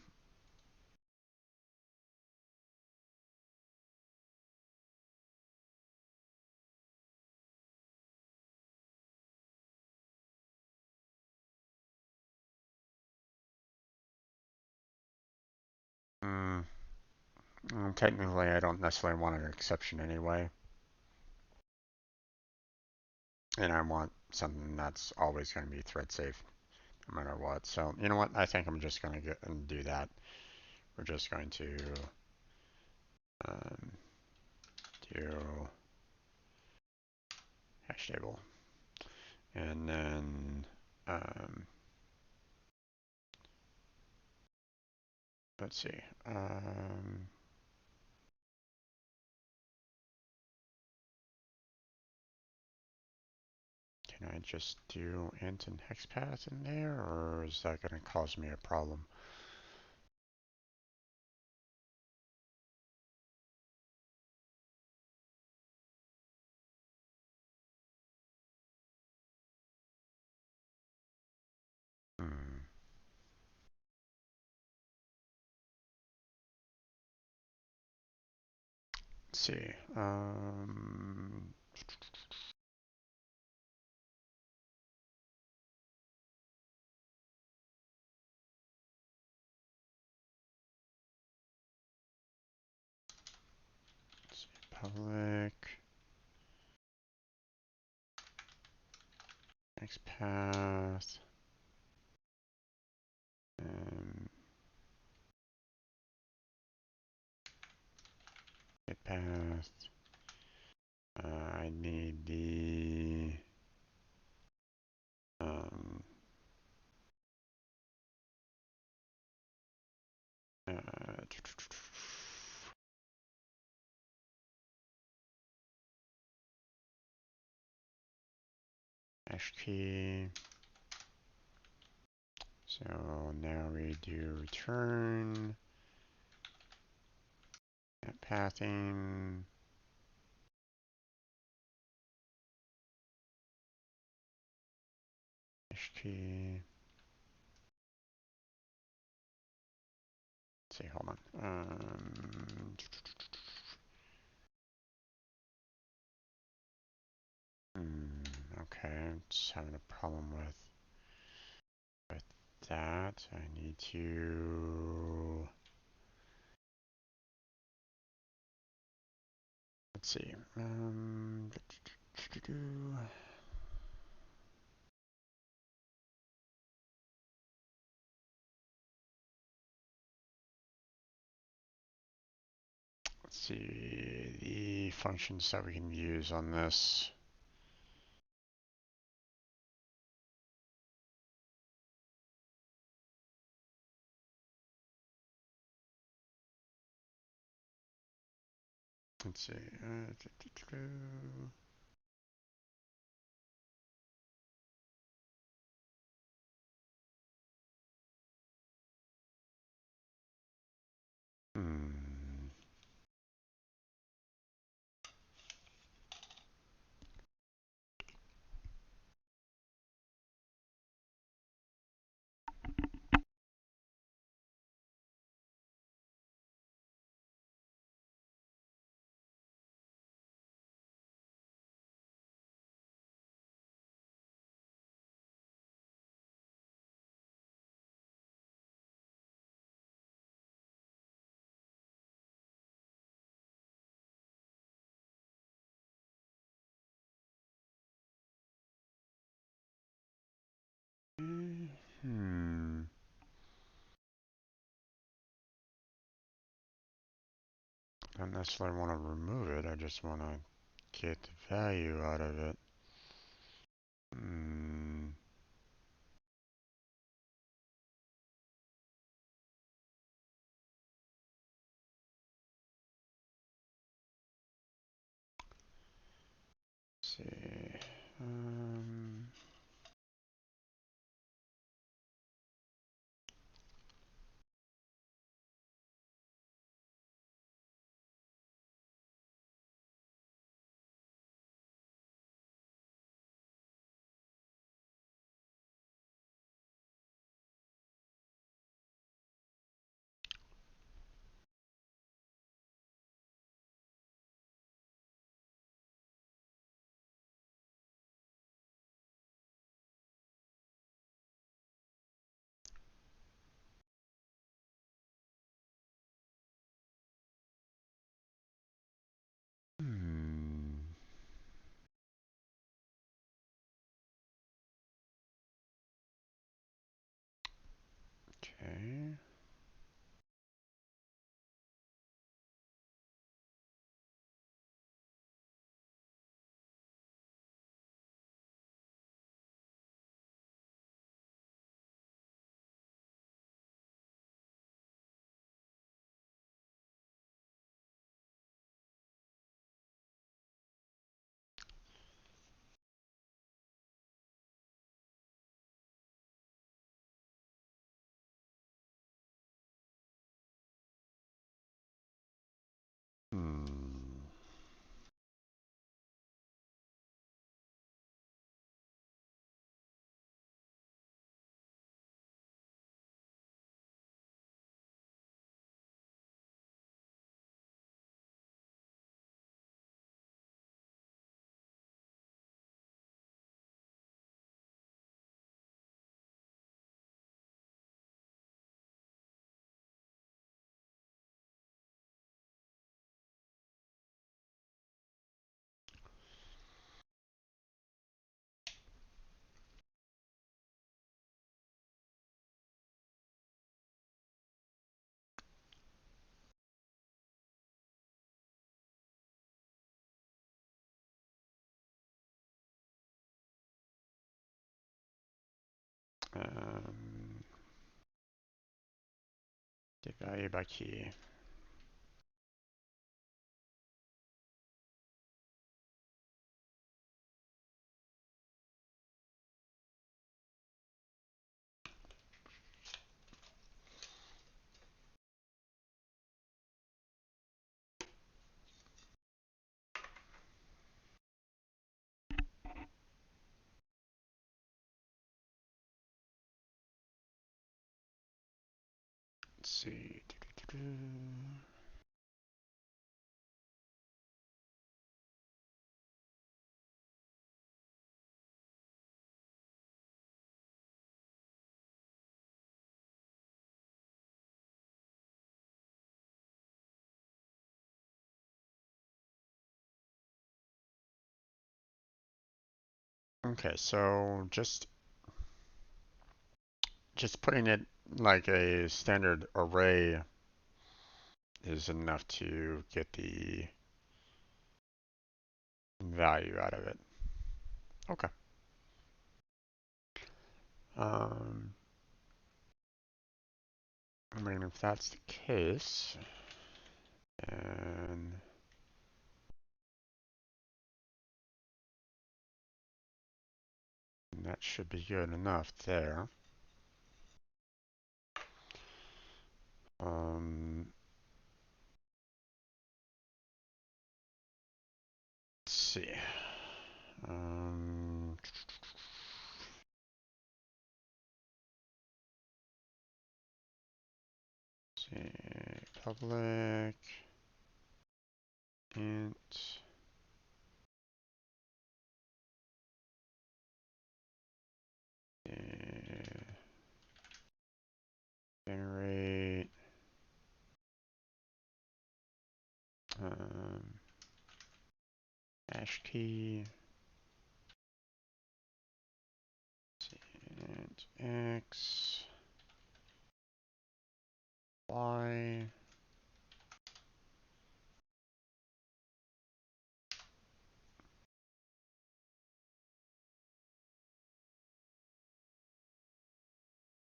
mm, Technically, I don't necessarily want an exception anyway, and I want something that's always going to be thread safe, no matter what. So, you know what? I think I'm just going to get and do that. We're just going to um, do hash table, and then let's see. Can I just do int and hex path in there, or is that going to cause me a problem? Hmm. Let's see. Let's see. Public hex path. Um, Get path. I need the um, uh, hash key. So now we do return at pathing. Hash key. Let's see, hold on. Okay, just having a problem with that. I need to, let's see. Let's see the functions that we can use on this. Let's see. Hmm. Hmm. I don't necessarily want to remove it. I just want to get the value out of it. Hmm. see. Um, hmm. Okay. Hmm. Um, get value by key. Let's see. Okay, so just putting it like a standard array is enough to get the value out of it. Okay. Um, I mean, if that's the case, and that should be good enough there. Um, let's see. Um, let's see. Public int generate um, hash key int x y.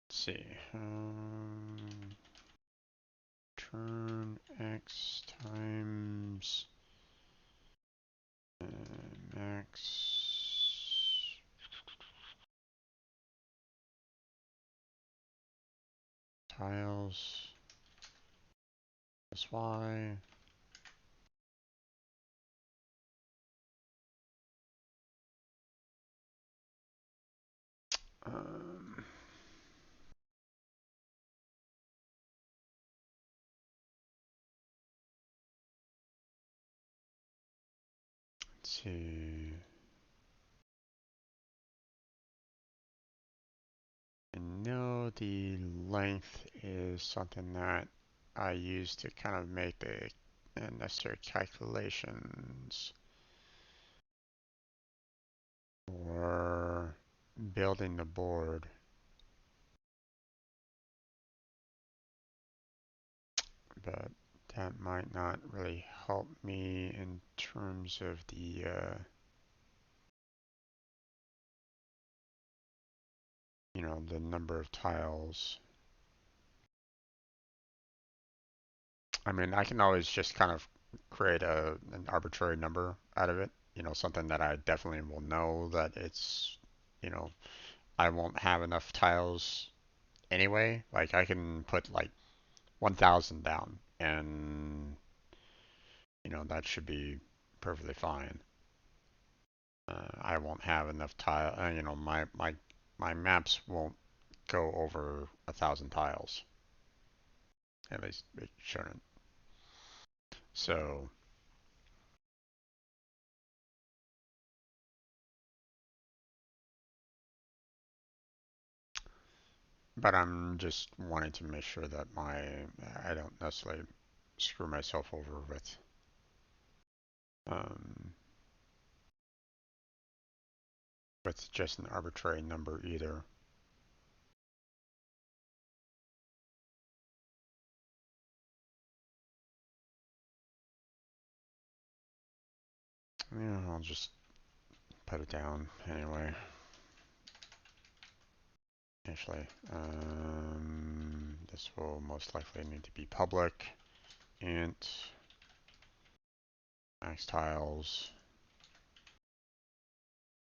Let's see. Turn x times max tiles. That's Y. Um, let's see. I know the length is something that I use to kind of make the necessary calculations for building the board. But that might not really help me in terms of the the number of tiles. I mean, I can always just kind of create an arbitrary number out of it, something that I definitely will know that it's, you know, I won't have enough tiles anyway. Like I can put like 1,000 down and, that should be perfectly fine. I won't have enough tile, my maps won't go over 1,000 tiles. At least it shouldn't. So, but I'm just wanting to make sure that I don't necessarily screw myself over um, with just an arbitrary number either. Yeah, I'll just put it down anyway. Actually, this will most likely need to be public. Int max tiles.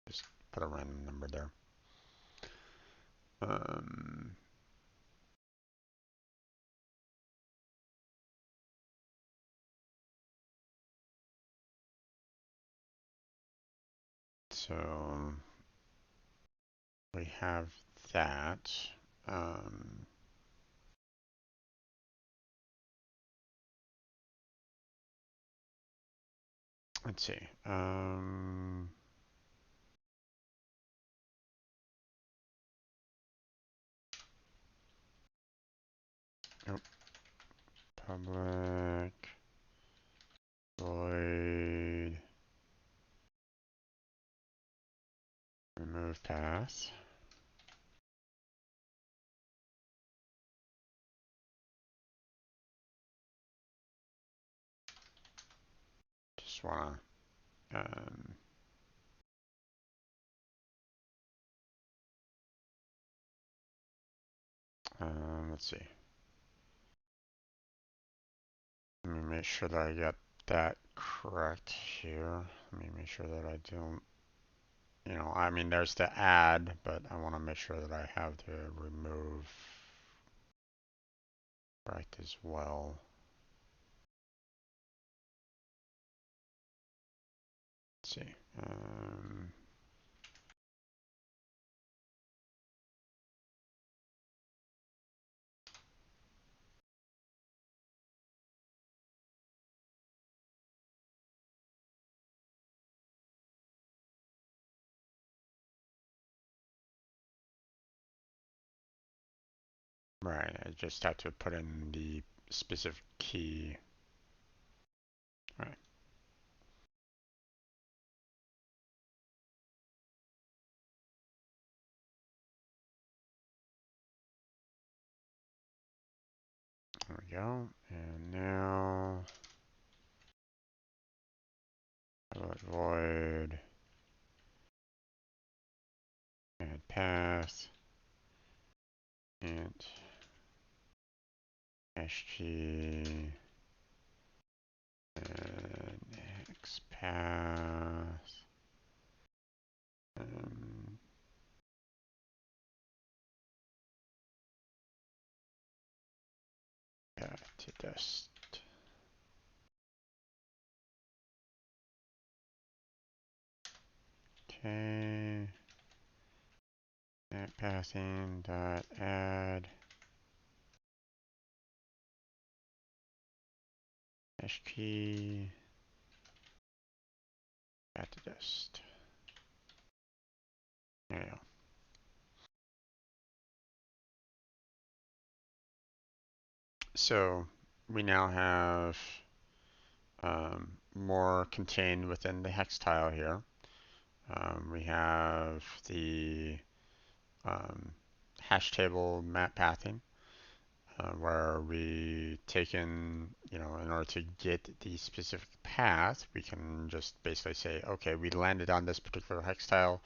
Just put a random number there. Um, so we have that. Um, let's see. Oh, public void remove path. Just wanna let's see. Let me make sure that I get that correct here. Let me make sure that I don't, I mean, there's the add, but I want to make sure that I have the remove correct as well. Let's see. Right, I just have to put in the specific key. Right. There we go. And now void add path int hash key and x path. Um, dist. Okay. Net passing dot add hash key at the dist. There you go. So we now have more contained within the hex tile here. We have the hash table map pathing, where we take in, in order to get the specific path, we can just basically say, okay, we landed on this particular hex tile.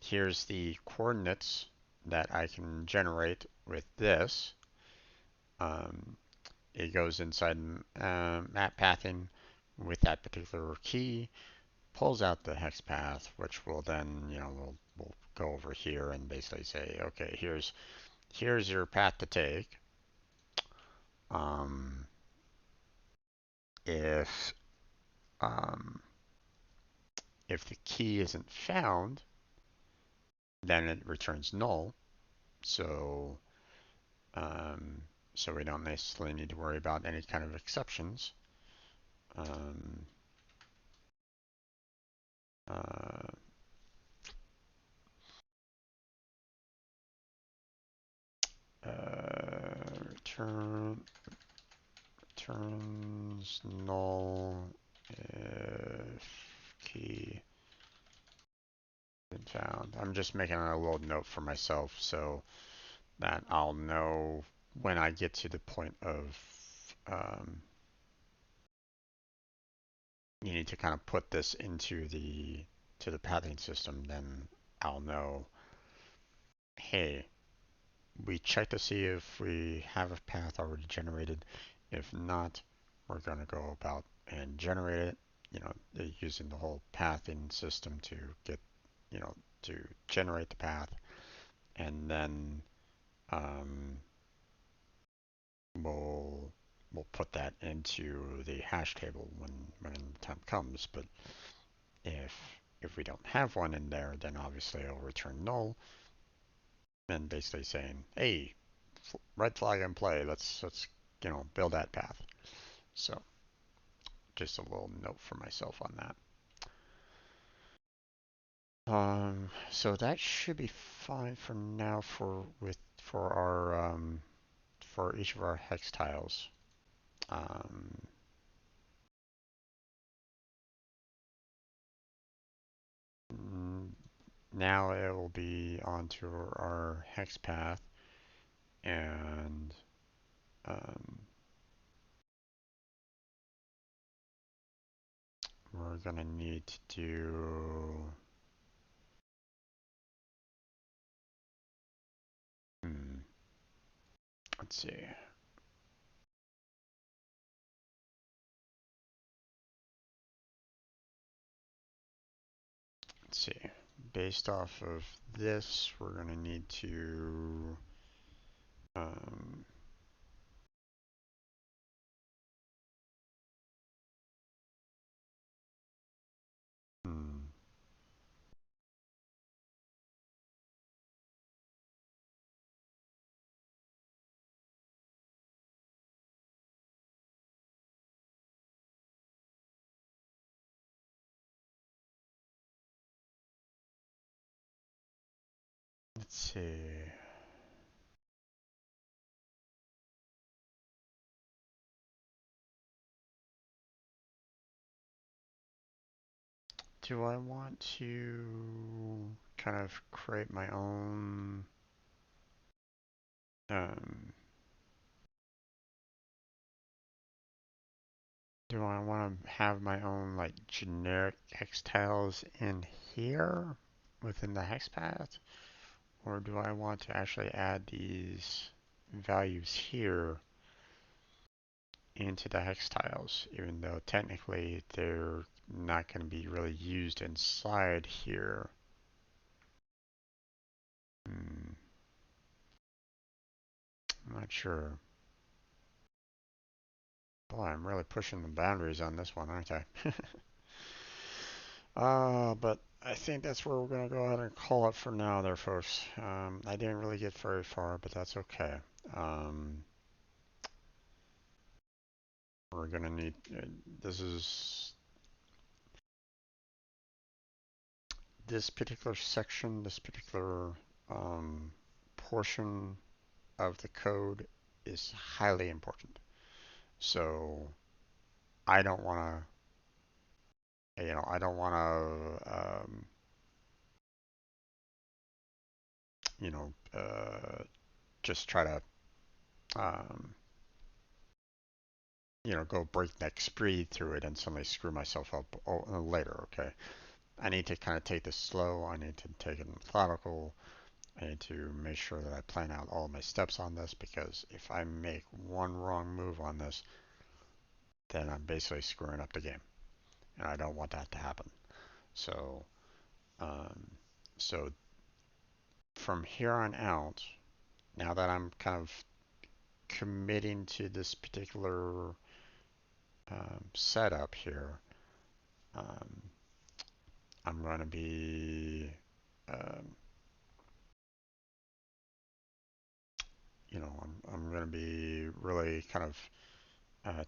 Here's the coordinates that I can generate with this. It goes inside map pathing with that particular key, pulls out the hex path, which will then, we'll go over here and basically say, okay, here's your path to take. Um, if if the key isn't found, then it returns null. So um, so we don't necessarily need to worry about any kind of exceptions. Um, uh, returns null if key isn't found. I'm just making a little note for myself so that I'll know when I get to the point of you need to kind of put this into the pathing system, then I'll know, hey, we check to see if we have a path already generated. If not, we're going to go about and generate it, using the whole pathing system to get, to generate the path. And then we'll put that into the hash table when the time comes. But if we don't have one in there, then obviously it'll return null, and basically saying, hey, red flag in play, let's build that path. So just a little note for myself on that. So that should be fine for now for our for each of our hex tiles. Now it will be onto our hex path, and we're gonna need to do let's see. Let's see. Based off of this, we're gonna need to um, hmm, let's see. Do I want to kind of create my own um, do I want to have my own like generic hex tiles in here within the hex path? Or do I want to actually add these values here into the hex tiles, even though technically they're not going to be really used inside here? I'm not sure. Boy, I'm really pushing the boundaries on this one, aren't I? But I think that's where we're going to go ahead and call it for now there, folks. I didn't really get very far, but that's okay. Um, we're going to need, this is, this particular section, this particular um, portion of the code is highly important. So I don't want I don't want to, just try to, um, go breakneck speed through it and suddenly screw myself up later. Okay, I need to kind of take this slow. I need to take it methodical. I need to make sure that I plan out all my steps on this because if I make one wrong move on this, then I'm basically screwing up the game, and I don't want that to happen. So, um, so from here on out, now that I'm kind of committing to this particular setup here, um, I'm going to be, um, I'm going to be really kind of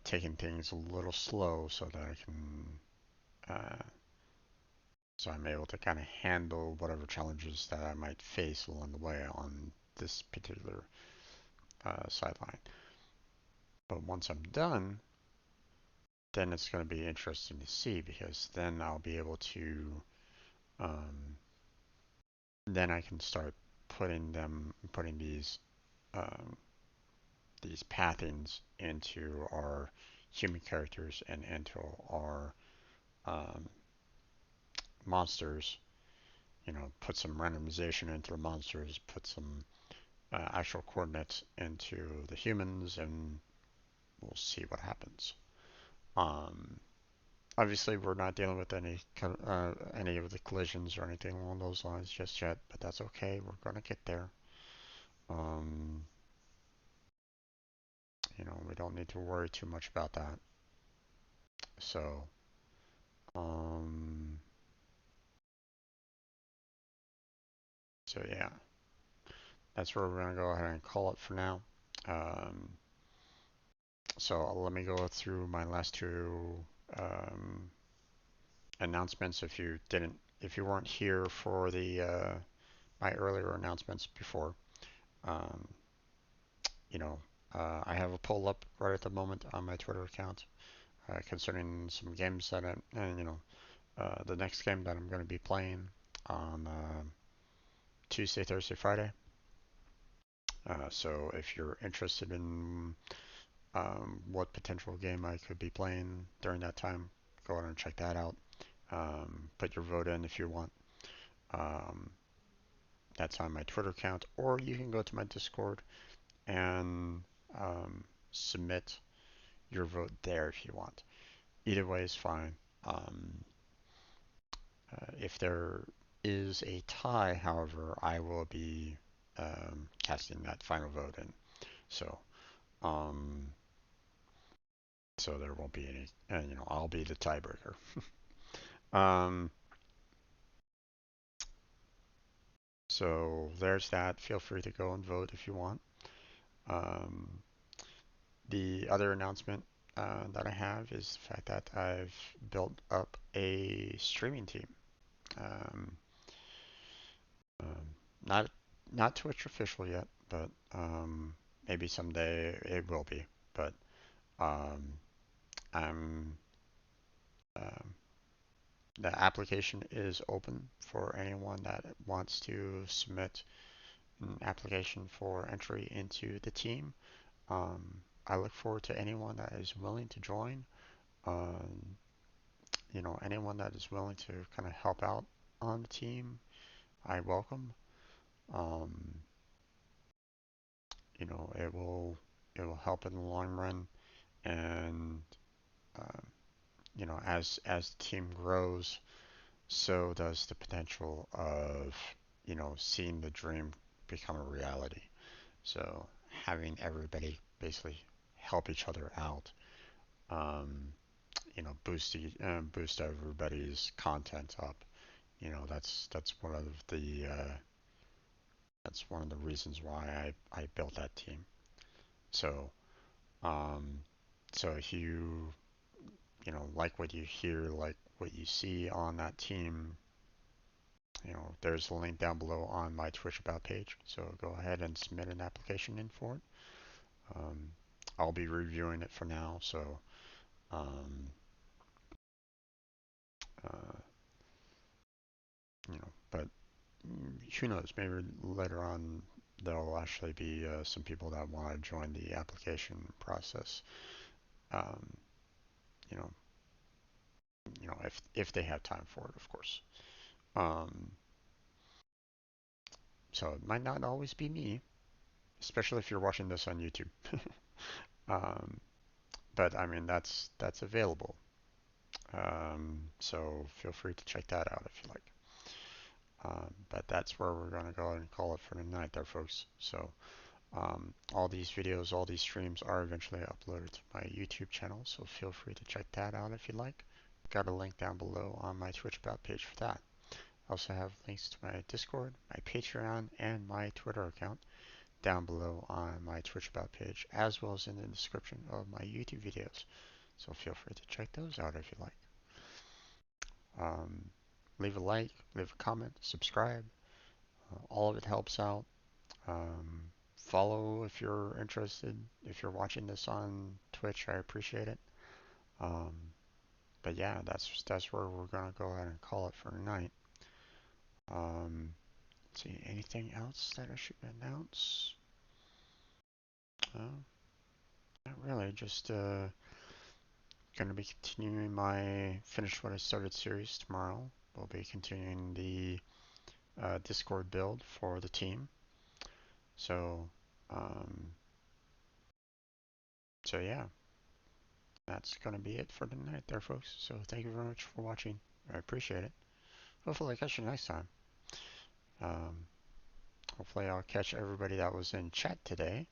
taking things a little slow so that I can, so I'm able to kind of handle whatever challenges that I might face along the way on this particular sideline. But once I'm done, then it's going to be interesting to see because then I'll be able to, um, then I can start putting um, these pathings into our human characters and into our um, monsters. Put some randomization into the monsters, put some actual coordinates into the humans, and we'll see what happens. Um, Obviously, we're not dealing with any of the collisions or anything along those lines just yet, but that's okay. We're gonna get there. Um, we don't need to worry too much about that. So, um, yeah, that's where we're gonna go ahead and call it for now. Um, so let me go through my last two um, announcements. If you weren't here for the my earlier announcements before, um, you know, I have a poll up right at the moment on my Twitter account concerning some games and the next game that I'm going to be playing on Tuesday, Thursday, Friday. So if you're interested in what potential game I could be playing during that time, go ahead and check that out. Put your vote in if you want. Um, that's on my Twitter account, or you can go to my Discord and submit your vote there if you want. Either way is fine. If there is a tie, however, I will be casting that final vote in. So, um, so there won't be any, and I'll be the tiebreaker. Um, so there's that. Feel free to go and vote if you want. Um, the other announcement that I have is the fact that I've built up a streaming team. Um, um, not not Twitch official yet, but maybe someday it will be. But um, I'm um, the application is open for anyone that wants to submit an application for entry into the team. I look forward to anyone that is willing to join. Um, anyone that is willing to kind of help out on the team, I welcome. Um, it will help in the long run, and um, as the team grows, so does the potential of seeing the dream become a reality. So having everybody basically help each other out um, boost everybody's content up. That's one of the reasons why I built that team. So um, so if you like what you hear, like what you see on that team, there's a link down below on my Twitch About page. So go ahead and submit an application in for it. Um, I'll be reviewing it for now, so um, uh, but who knows? Maybe later on there'll actually be some people that want to join the application process. Um, you know, if they have time for it, of course. Um, so it might not always be me, especially if you're watching this on YouTube. um, but I mean that's available. So feel free to check that out if you like. But that's where we're gonna go and call it for tonight, there, folks. So all these videos, all these streams are eventually uploaded to my YouTube channel, so feel free to check that out if you like. Got a link down below on my Twitch About page for that. I also have links to my Discord, my Patreon, and my Twitter account down below on my Twitch About page, as well as in the description of my YouTube videos. So feel free to check those out if you like. Um, leave a like, leave a comment, subscribe. All of it helps out. Follow if you're interested. If you're watching this on Twitch, I appreciate it. Um, but yeah, that's where we're gonna go ahead and call it for tonight. Let's see, anything else that I should announce? Not really. Just gonna be continuing my Finish What I Started series tomorrow. We'll be continuing the Discord build for the team. So, um, so yeah, that's gonna be it for tonight, there, folks. So thank you very much for watching. I appreciate it. Hopefully, I catch you next time. Um, hopefully, I'll catch everybody that was in chat today,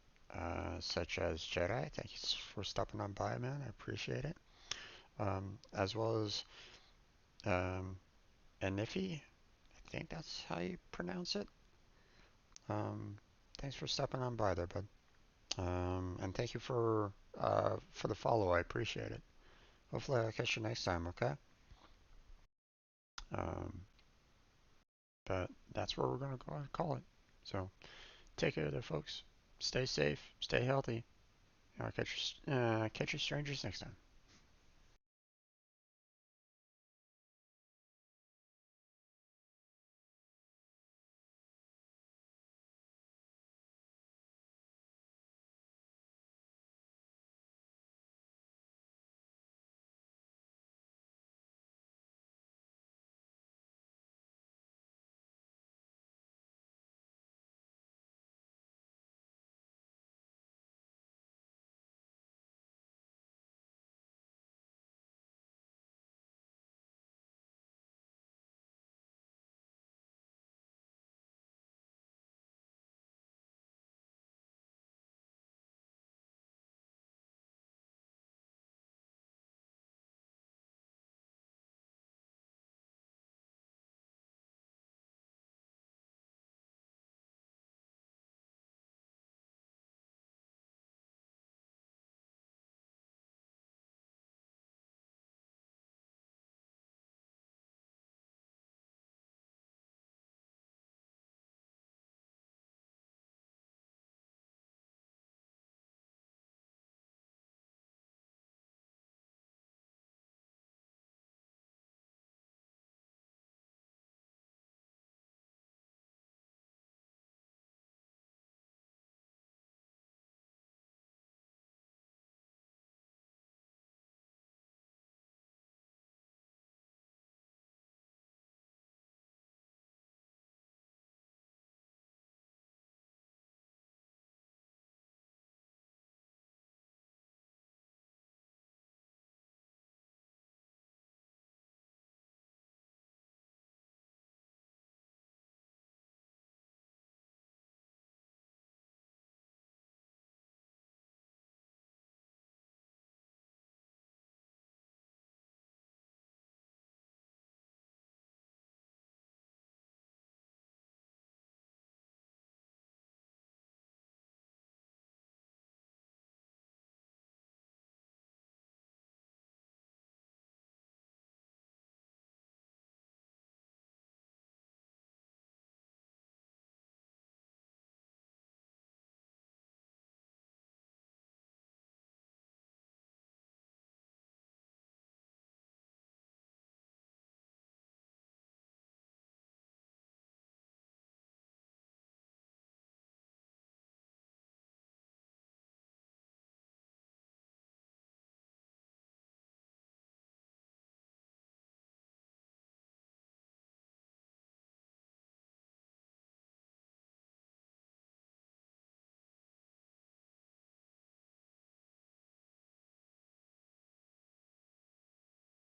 such as Jedi. Thank you for stopping on by, man. I appreciate it. As well as Anifi. I think that's how you pronounce it. Um, thanks for stopping on by there, bud. And thank you for the follow. I appreciate it. Hopefully, I'll catch you next time. Okay. Um, but that's where we're gonna go and call it. So take care there, folks. Stay safe. Stay healthy. I'll catch you strangers next time.